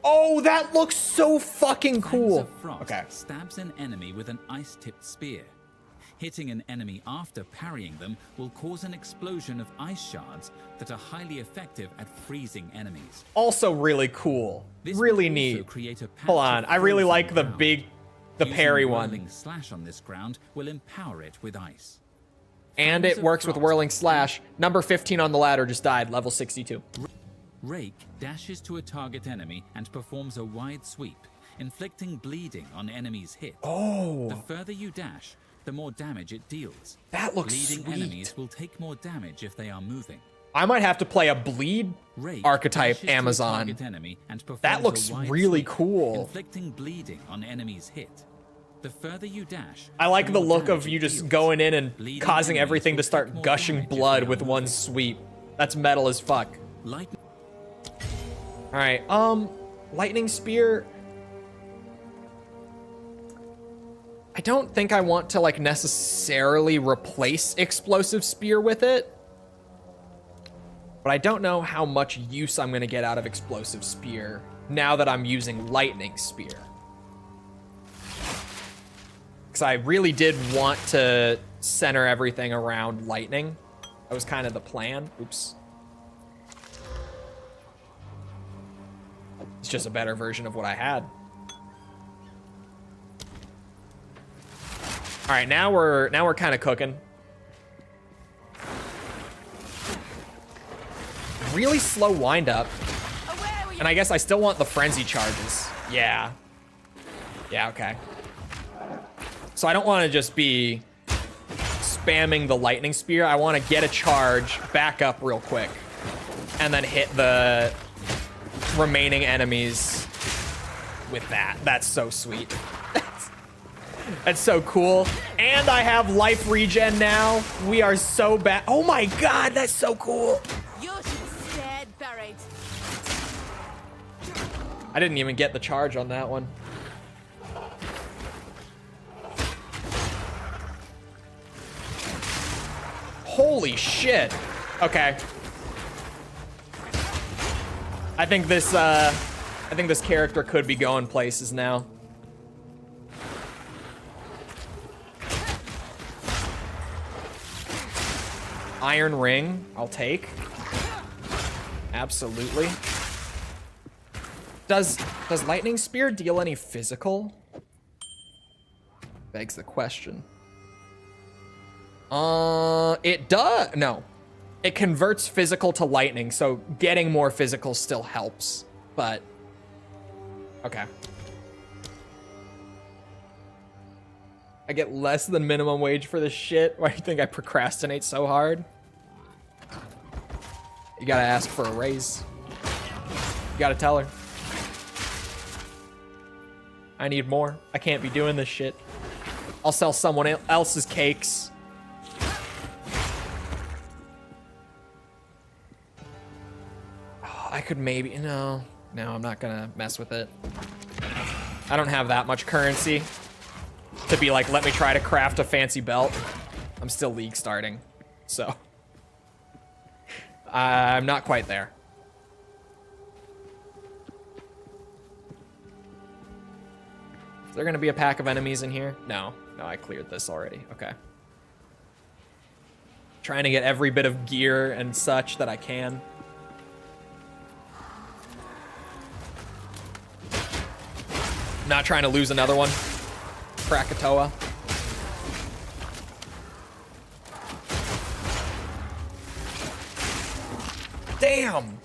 Oh, that looks so fucking cool. Fangs of Frost Okay. stabs an enemy with an ice-tipped spear. Hitting an enemy after parrying them will cause an explosion of ice shards that are highly effective at freezing enemies. Also really cool. This Really will also neat. create a patch Hold on, of I really frozen like the ground. the Using parry whirling one. slash on this ground will empower it with ice. And Fans it of works with frost whirling slash. Number 15 on the ladder just died, level 62. Rake dashes to a target enemy and performs a wide sweep, inflicting bleeding on enemies hit. Oh. The further you dash, the more damage it deals. That looks Bleeding sweet. enemies will take more damage if they are moving. I might have to play a bleed Rake archetype dashes to a Amazon. target enemy and performs That looks a wide really sweep, cool. inflicting bleeding on enemies hit. The further you dash, I like the more look damage of you it just deals. going in and Bleeding causing enemies everything will to start take more gushing damage if blood they are with one moving. sweep. That's metal as fuck. Light Alright, lightning spear. I don't think I want to like necessarily replace explosive spear with it. But I don't know how much use I'm gonna get out of explosive spear now that I'm using lightning spear. Because I really did want to center everything around lightning. That was kind of the plan. Oops. It's just a better version of what I had. All right, now we're kind of cooking. Really slow wind up. And I guess I still want the frenzy charges. Yeah. Yeah, okay. So I don't want to just be spamming the lightning spear. I want to get a charge, back up real quick, and then hit the remaining enemies with that. That's so sweet. That's so cool. And I have life regen now. We are so bad. Oh my god, that's so cool. You should stay buried. I didn't even get the charge on that one. Holy shit. Okay. I think this character could be going places now. Iron ring, I'll take. Absolutely. Does lightning spear deal any physical? Begs the question. It does. No. It converts physical to lightning, so getting more physical still helps. But okay. I get less than minimum wage for this shit. Why do you think I procrastinate so hard? You gotta ask for a raise. You gotta tell her. I need more. I can't be doing this shit. I'll sell someone else's cakes. Oh, I could maybe... No, I'm not gonna mess with it. I don't have that much currency to be like, let me try to craft a fancy belt. I'm still league starting, so... I'm not quite there. Is there gonna be a pack of enemies in here? No, I cleared this already. Okay. Trying to get every bit of gear and such that I can. Not trying to lose another one. Krakatoa. Damn!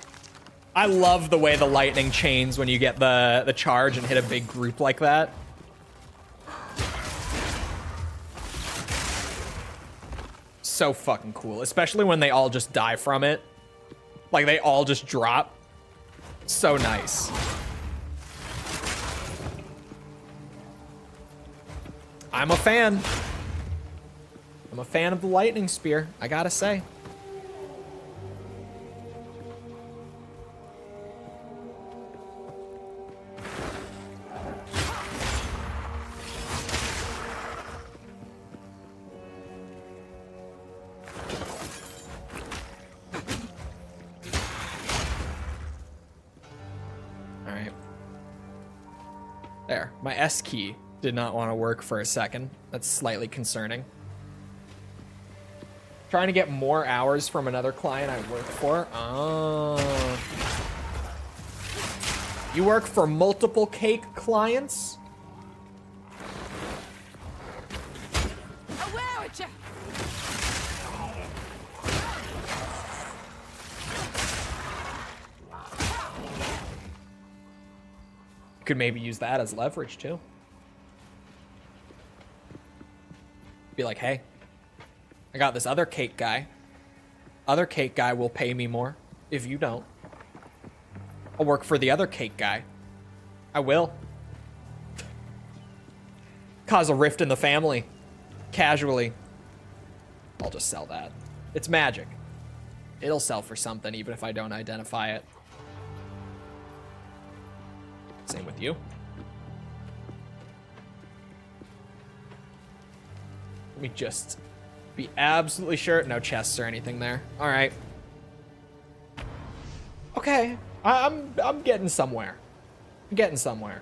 I love the way the lightning chains when you get the charge and hit a big group like that. So fucking cool, especially when they all just die from it. Like, they all just drop. So nice. I'm a fan. I'm a fan of the lightning spear, I gotta say. There, my S key did not want to work for a second. That's slightly concerning. Trying to get more hours from another client I work for. Oh. You work for multiple cake clients? Away with you! Could maybe use that as leverage too. Be like, hey, I got this other cake guy. Other cake guy will pay me more if you don't. I'll work for the other cake guy. I will. Cause a rift in the family. Casually. I'll just sell that. It's magic. It'll sell for something even if I don't identify it. Same with you. Let me just be absolutely sure. No chests or anything there. All right. Okay. I'm getting somewhere. I'm getting somewhere.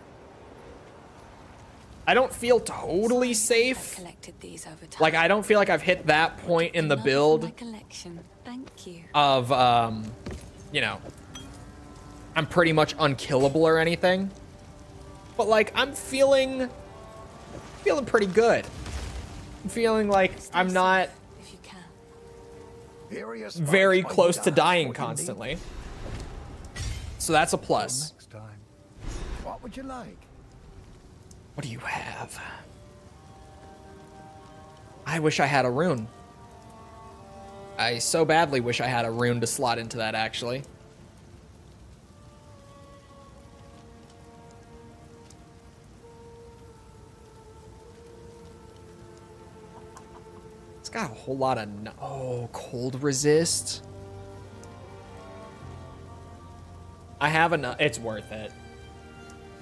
I don't feel totally safe. Collected these over time. Like I don't feel like I've hit that point in the build My collection. Thank you. of you know, I'm pretty much unkillable or anything. But like I'm feeling pretty good. I'm feeling like I'm not If you can. very close to dying constantly. So that's a plus. Next time. What would you like? What do you have? I wish I had a rune. I so badly wish I had a rune to slot into that, actually. It's got a whole lot of... Oh, cold resist. I have enough. It's worth it.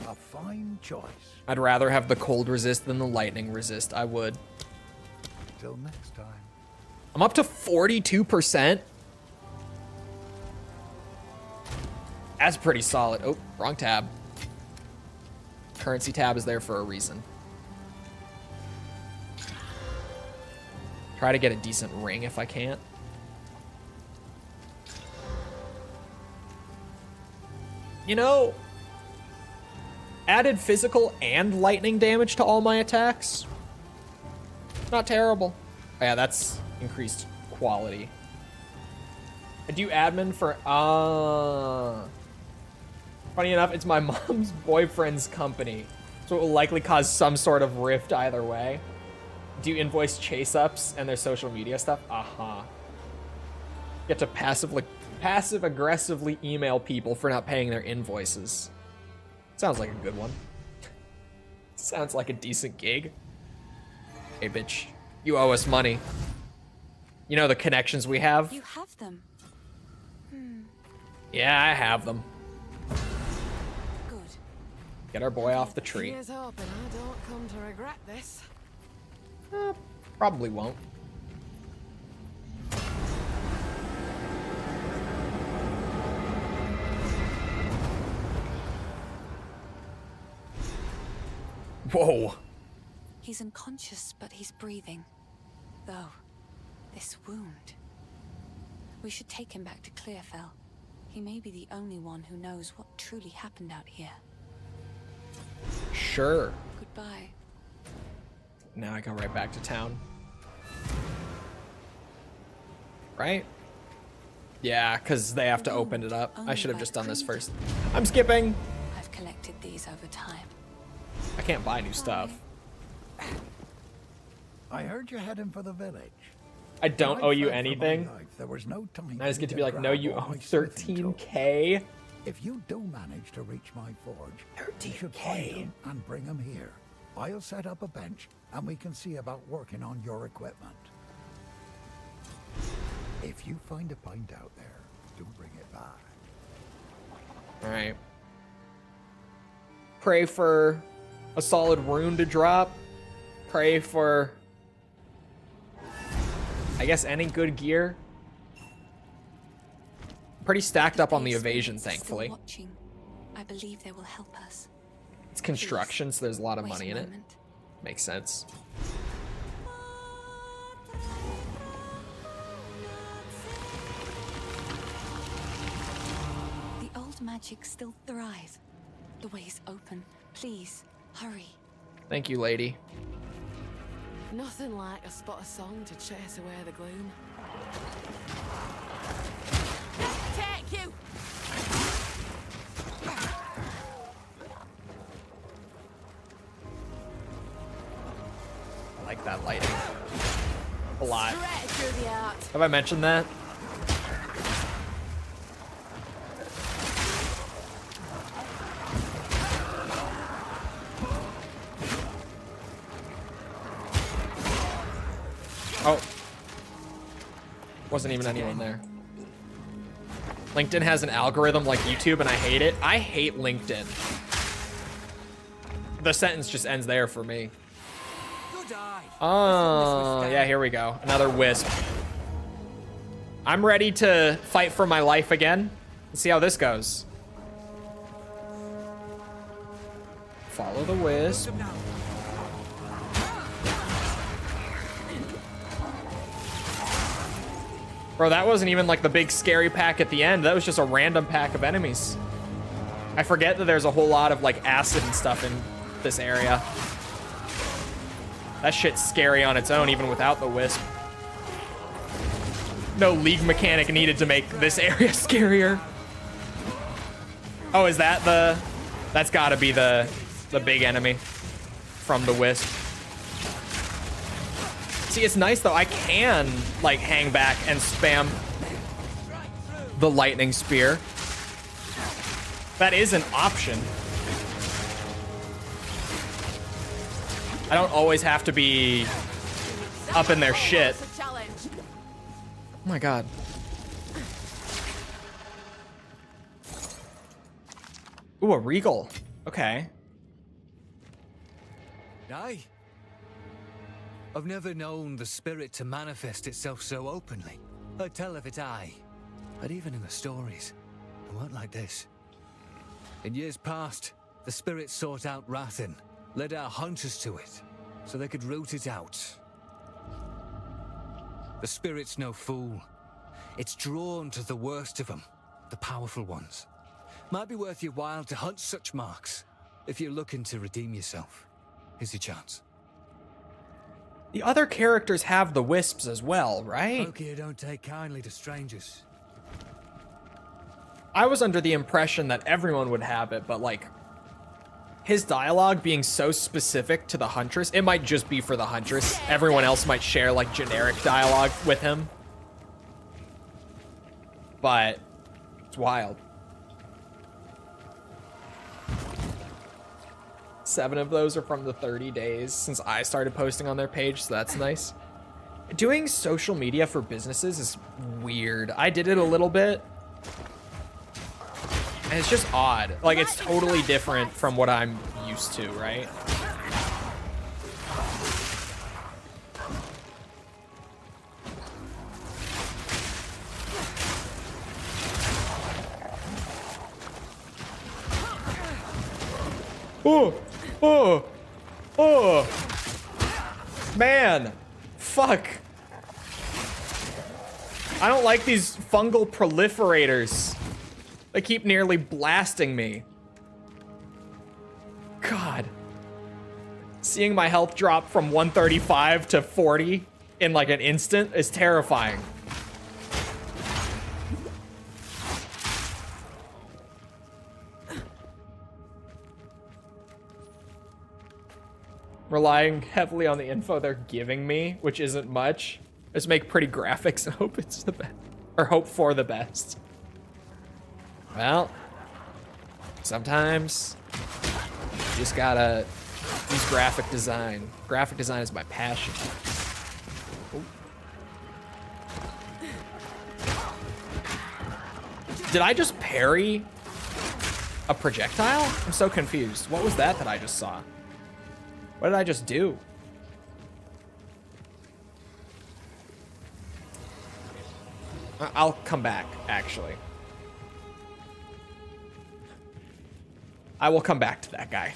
A fine choice. I'd rather have the cold resist than the lightning resist. I would. Till next time. I'm up to 42%. That's pretty solid. Oh, wrong tab. Currency tab is there for a reason. Try to get a decent ring if I can't. You know, added physical and lightning damage to all my attacks. Not terrible. Oh, yeah, that's increased quality. I do admin for, funny enough, it's my mom's boyfriend's company. So it will likely cause some sort of rift either way. Do invoice chase-ups and their social media stuff? Uh-huh. Get to passive-aggressively email people for not paying their invoices. Sounds like a good one. Sounds like a decent gig. Hey, bitch. You owe us money. You know the connections we have? You have them. Yeah, I have them. Good. Get our boy off the tree. Here's hoping I don't come to regret this. Probably won't. Whoa. He's unconscious, but he's breathing. Though, this wound. We should take him back to Clearfell. He may be the only one who knows what truly happened out here. Sure. Goodbye. Now I go right back to town. Right? Yeah, because they have to open it up. I should have just done this first. I'm skipping. I've collected these over time. I can't buy new stuff. I heard you're heading for the village. I don't owe you anything. There was no time. I just get to be like, no, you owe 13K. If you do manage to reach my forge, you should find them and bring them here. I'll set up a bench and we can see about working on your equipment. If you find a pint out there, do bring it back. All right. Pray for a solid rune to drop. Pray for, I guess, any good gear. Pretty stacked up on the evasion, thankfully. I believe they will help us. It's construction, so there's a lot of money in it. Makes sense. path magic still thrive? The way is open. Please, hurry. Thank you, lady. Nothing like a spot of song to chase away the gloom. Take you! I like that lighting a lot. Straight through the art. Have I mentioned that? Oh. Wasn't even anyone there. LinkedIn has an algorithm like YouTube and I hate it. I hate LinkedIn. The sentence just ends there for me. Oh, yeah, here we go. Another wisp. I'm ready to fight for my life again. Let's see how this goes. Follow the wisp. Bro, that wasn't even like the big scary pack at the end. That was just a random pack of enemies. I forget that there's a whole lot of like acid and stuff in this area. That shit's scary on its own, even without the wisp. No League mechanic needed to make this area scarier. Oh, is that the... That's gotta be the big enemy from the wisp. See, it's nice though. I can like hang back and spam the lightning spear. That is an option. I don't always have to be up in their shit. Oh my god. Ooh, a regal. Okay. Aye. I've never known the spirit to manifest itself so openly. I'd tell if it aye. But even in the stories, it weren't like this. In years past, the spirit sought out Rathin, led our hunters to it, so they could root it out. The spirit's no fool. It's drawn to the worst of them, the powerful ones. Might be worth your while to hunt such marks, if you're looking to redeem yourself. Here's your chance. The other characters have the wisps as well, right? Folk here don't take kindly to strangers. I was under the impression that everyone would have it, but like his dialogue being so specific to the Huntress, it might just be for the Huntress. Everyone else might share like generic dialogue with him. But it's wild. 7 of those are from the 30 days since I started posting on their page, so that's nice. Doing social media for businesses is weird. I did it a little bit. And it's just odd. Like, it's totally different from what I'm used to, right? Oh! Oh! Oh! Man! Fuck! I don't like these fungal proliferators. They keep nearly blasting me. God. Seeing my health drop from 135 to 40 in like an instant is terrifying. Relying heavily on the info they're giving me, which isn't much. Just make pretty graphics and hope it's the best. Or hope for the best. Well, sometimes you just gotta use graphic design. Graphic design is my passion. Ooh. Did I just parry a projectile? I'm so confused. What was that I just saw? What did I just do? I'll come back, actually. I will come back to that guy.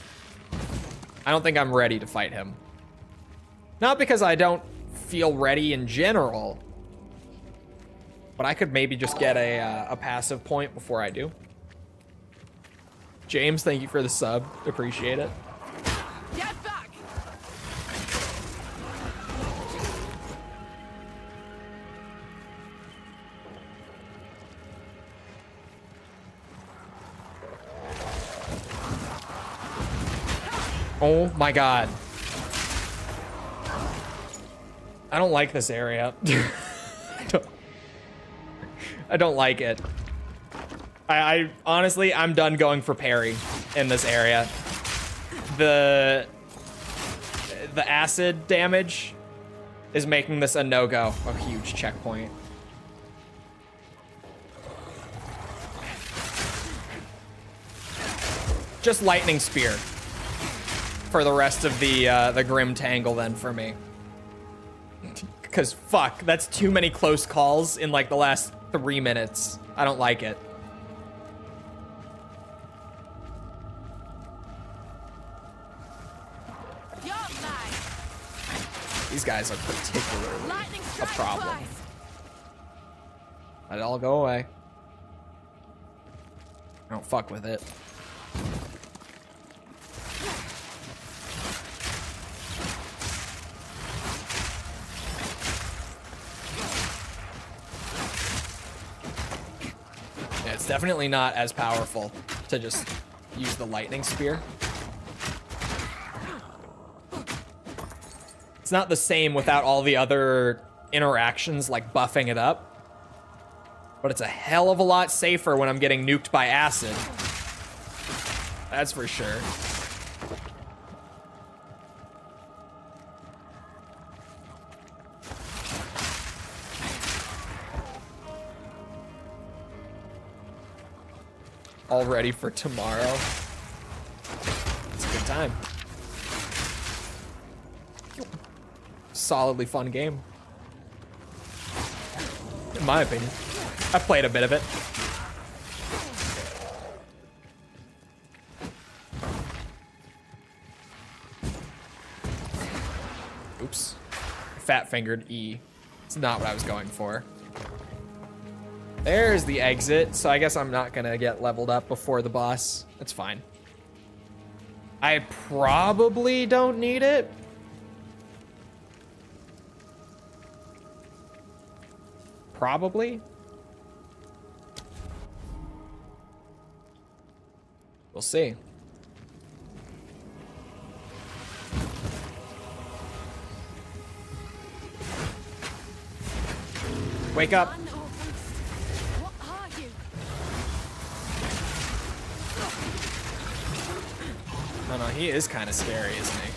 I don't think I'm ready to fight him. Not because I don't feel ready in general, but I could maybe just get a passive point before I do. James, thank you for the sub. Appreciate it. Get back! Oh my god. I don't like this area. I don't like it. I honestly, I'm done going for parry in this area. The acid damage is making this a no-go. A huge checkpoint. Just lightning spear for the rest of the Grim Tangle then for me. Because fuck, that's too many close calls in like the last 3 minutes. I don't like it. These guys are particularly a problem. Let it all go away. I don't fuck with it. Yeah, it's definitely not as powerful to just use the lightning spear. It's not the same without all the other interactions like buffing it up. But it's a hell of a lot safer when I'm getting nuked by acid. That's for sure. All ready for tomorrow. It's a good time. Solidly fun game. In my opinion. I played a bit of it. Oops. Fat-fingered E. It's not what I was going for. There's the exit, so I guess I'm not gonna get leveled up before the boss. That's fine. I probably don't need it. Probably. We'll see. Wake up. What are you? No, he is kind of scary, isn't he?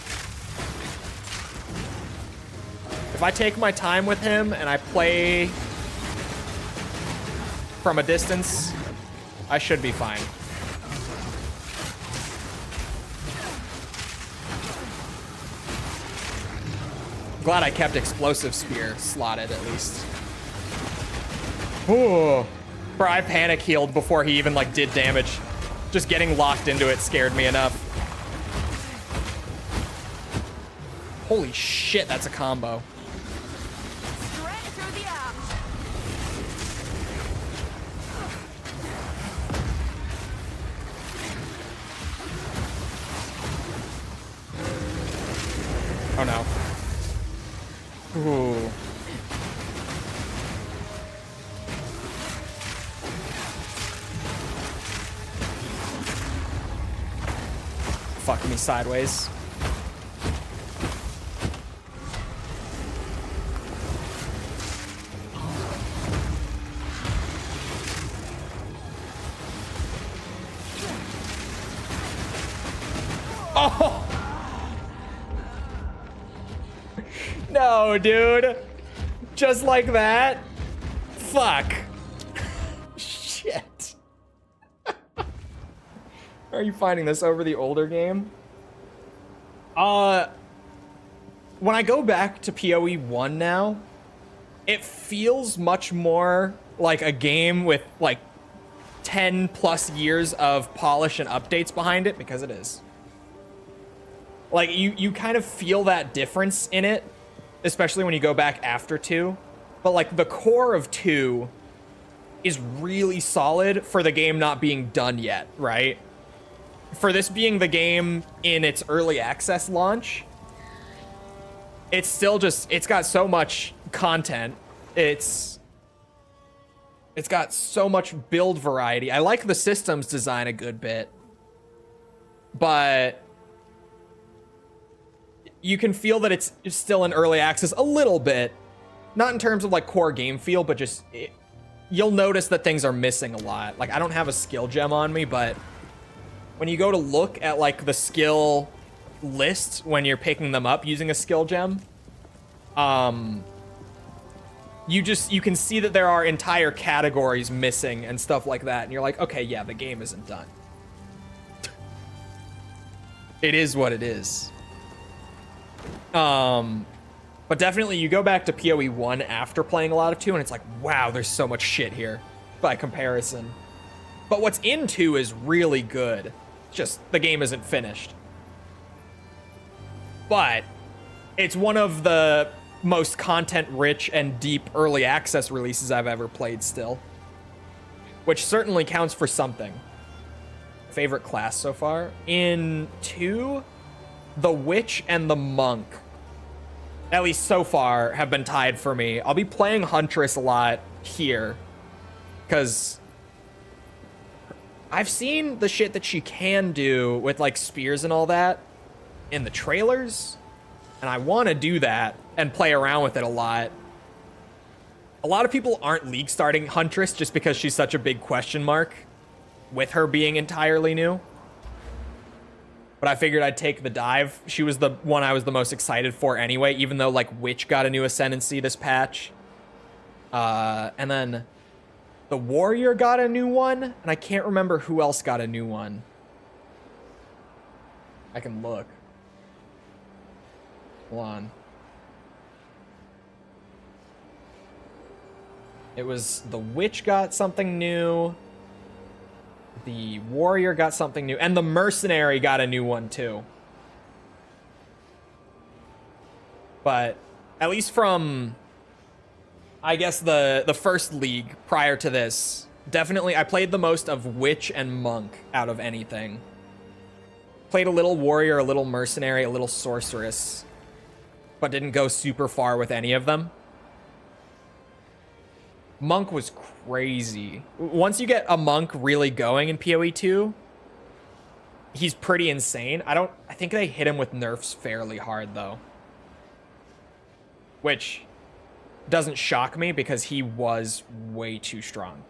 If I take my time with him and I play from a distance, I should be fine. Glad I kept explosive spear slotted at least. Ooh. Bro, I panic healed before he even like did damage. Just getting locked into it scared me enough. Holy shit, that's a combo. Straight through the arm. Oh no. Ooh. Fuck me sideways. Oh! No, dude. Just like that? Fuck. Shit. Are you finding this over the older game? When I go back to PoE 1 now, it feels much more like a game with like 10 plus years of polish and updates behind it, because it is. Like, you kind of feel that difference in it, especially when you go back after 2. But, like, the core of 2 is really solid for the game not being done yet, right? for this being the game in its early access launch, it's still just, it's got so much content. It's got so much build variety. I like the systems design a good bit, but you can feel that it's still in early access a little bit. Not in terms of like core game feel, but just you'll notice that things are missing a lot. Like I don't have a skill gem on me, but when you go to look at like the skill list when you're picking them up using a skill gem, you can see that there are entire categories missing and stuff like that, and you're like, okay, yeah, the game isn't done. It is what it is. But definitely you go back to PoE 1 after playing a lot of 2, and it's like, wow, there's so much shit here by comparison. But what's in 2 is really good. Just the game isn't finished. But it's one of the most content-rich and deep early access releases I've ever played still. Which certainly counts for something. Favorite class so far? In 2, the Witch and the Monk, at least so far, have been tied for me. I'll be playing Huntress a lot here, because I've seen the shit that she can do with like spears and all that in the trailers, and I want to do that and play around with it a lot. A lot of people aren't league starting Huntress just because she's such a big question mark with her being entirely new. But I figured I'd take the dive. She was the one I was the most excited for anyway, even though like Witch got a new ascendancy this patch. And then the Warrior got a new one, and I can't remember who else got a new one. I can look. Hold on. It was the Witch got something new. The Warrior got something new, and the Mercenary got a new one too. But at least from, I guess, the first league prior to this, definitely I played the most of Witch and Monk out of anything. Played a little Warrior, a little Mercenary, a little Sorceress, but didn't go super far with any of them. Monk was crazy. Once you get a Monk really going in PoE 2, he's pretty insane. I think they hit him with nerfs fairly hard though, which doesn't shock me because he was way too strong.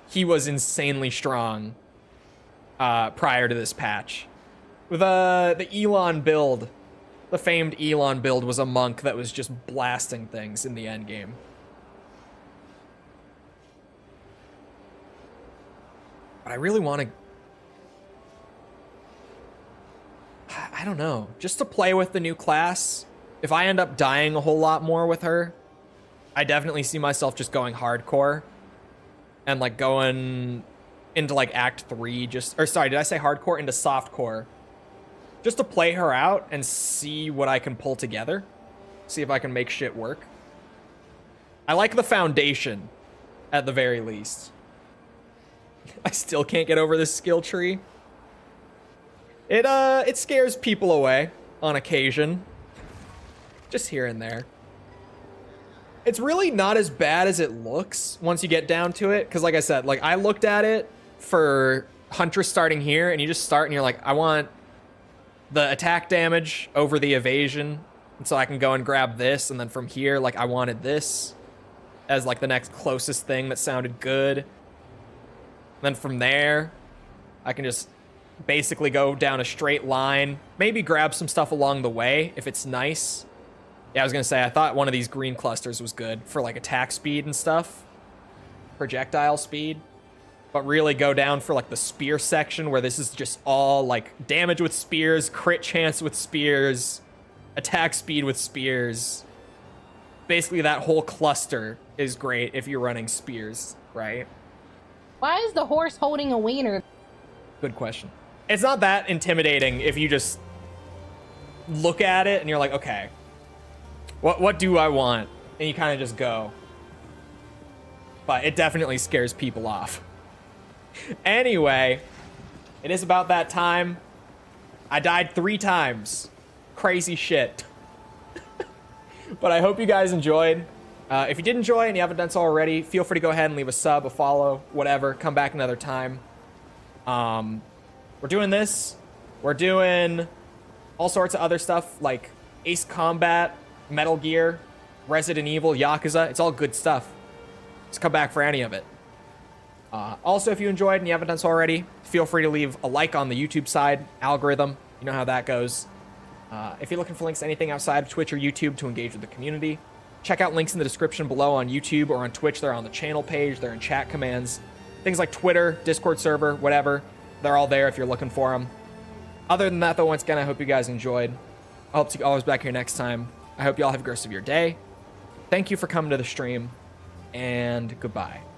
He was insanely strong prior to this patch. The Elon build, the famed Elon build, was a Monk that was just blasting things in the endgame. But I really want to, I don't know, just to play with the new class. If I end up dying a whole lot more with her, I definitely see myself just going hardcore and like going into like Act 3, or sorry, did I say hardcore? Into softcore. Just to play her out and see what I can pull together. See if I can make shit work. I like the foundation at the very least. I still can't get over this skill tree. It scares people away on occasion. Just here and there. It's really not as bad as it looks once you get down to it. Because like I said, like I looked at it for Huntress starting here, and you just start and you're like, I want the attack damage over the evasion. And so I can go and grab this. And then from here, like I wanted this as like the next closest thing that sounded good. Then from there, I can just basically go down a straight line. Maybe grab some stuff along the way if it's nice. Yeah, I was going to say, I thought one of these green clusters was good for like attack speed and stuff. Projectile speed. But really go down for like the spear section where this is just all like damage with spears, crit chance with spears, attack speed with spears. Basically that whole cluster is great if you're running spears, right? Why is the horse holding a wiener? Good question. It's not that intimidating if you just look at it and you're like, okay, what do I want? And you kind of just go. But it definitely scares people off. Anyway, It is about that time. I died 3 times. Crazy shit. But I hope you guys enjoyed. If you did enjoy and you haven't done so already, feel free to go ahead and leave a sub, a follow, whatever. Come back another time. We're doing this. We're doing all sorts of other stuff like Ace Combat, Metal Gear, Resident Evil, Yakuza. It's all good stuff. Just come back for any of it. Also, if you enjoyed and you haven't done so already, feel free to leave a like on the YouTube side. Algorithm, you know how that goes. If you're looking for links to anything outside of Twitch or YouTube to engage with the community, check out links in the description below on YouTube or on Twitch. They're on the channel page. They're in chat commands. Things like Twitter, Discord server, whatever. They're all there if you're looking for them. Other than that, though, once again, I hope you guys enjoyed. I hope to see you all back here next time. I hope you all have a great rest of your day. Thank you for coming to the stream, and goodbye.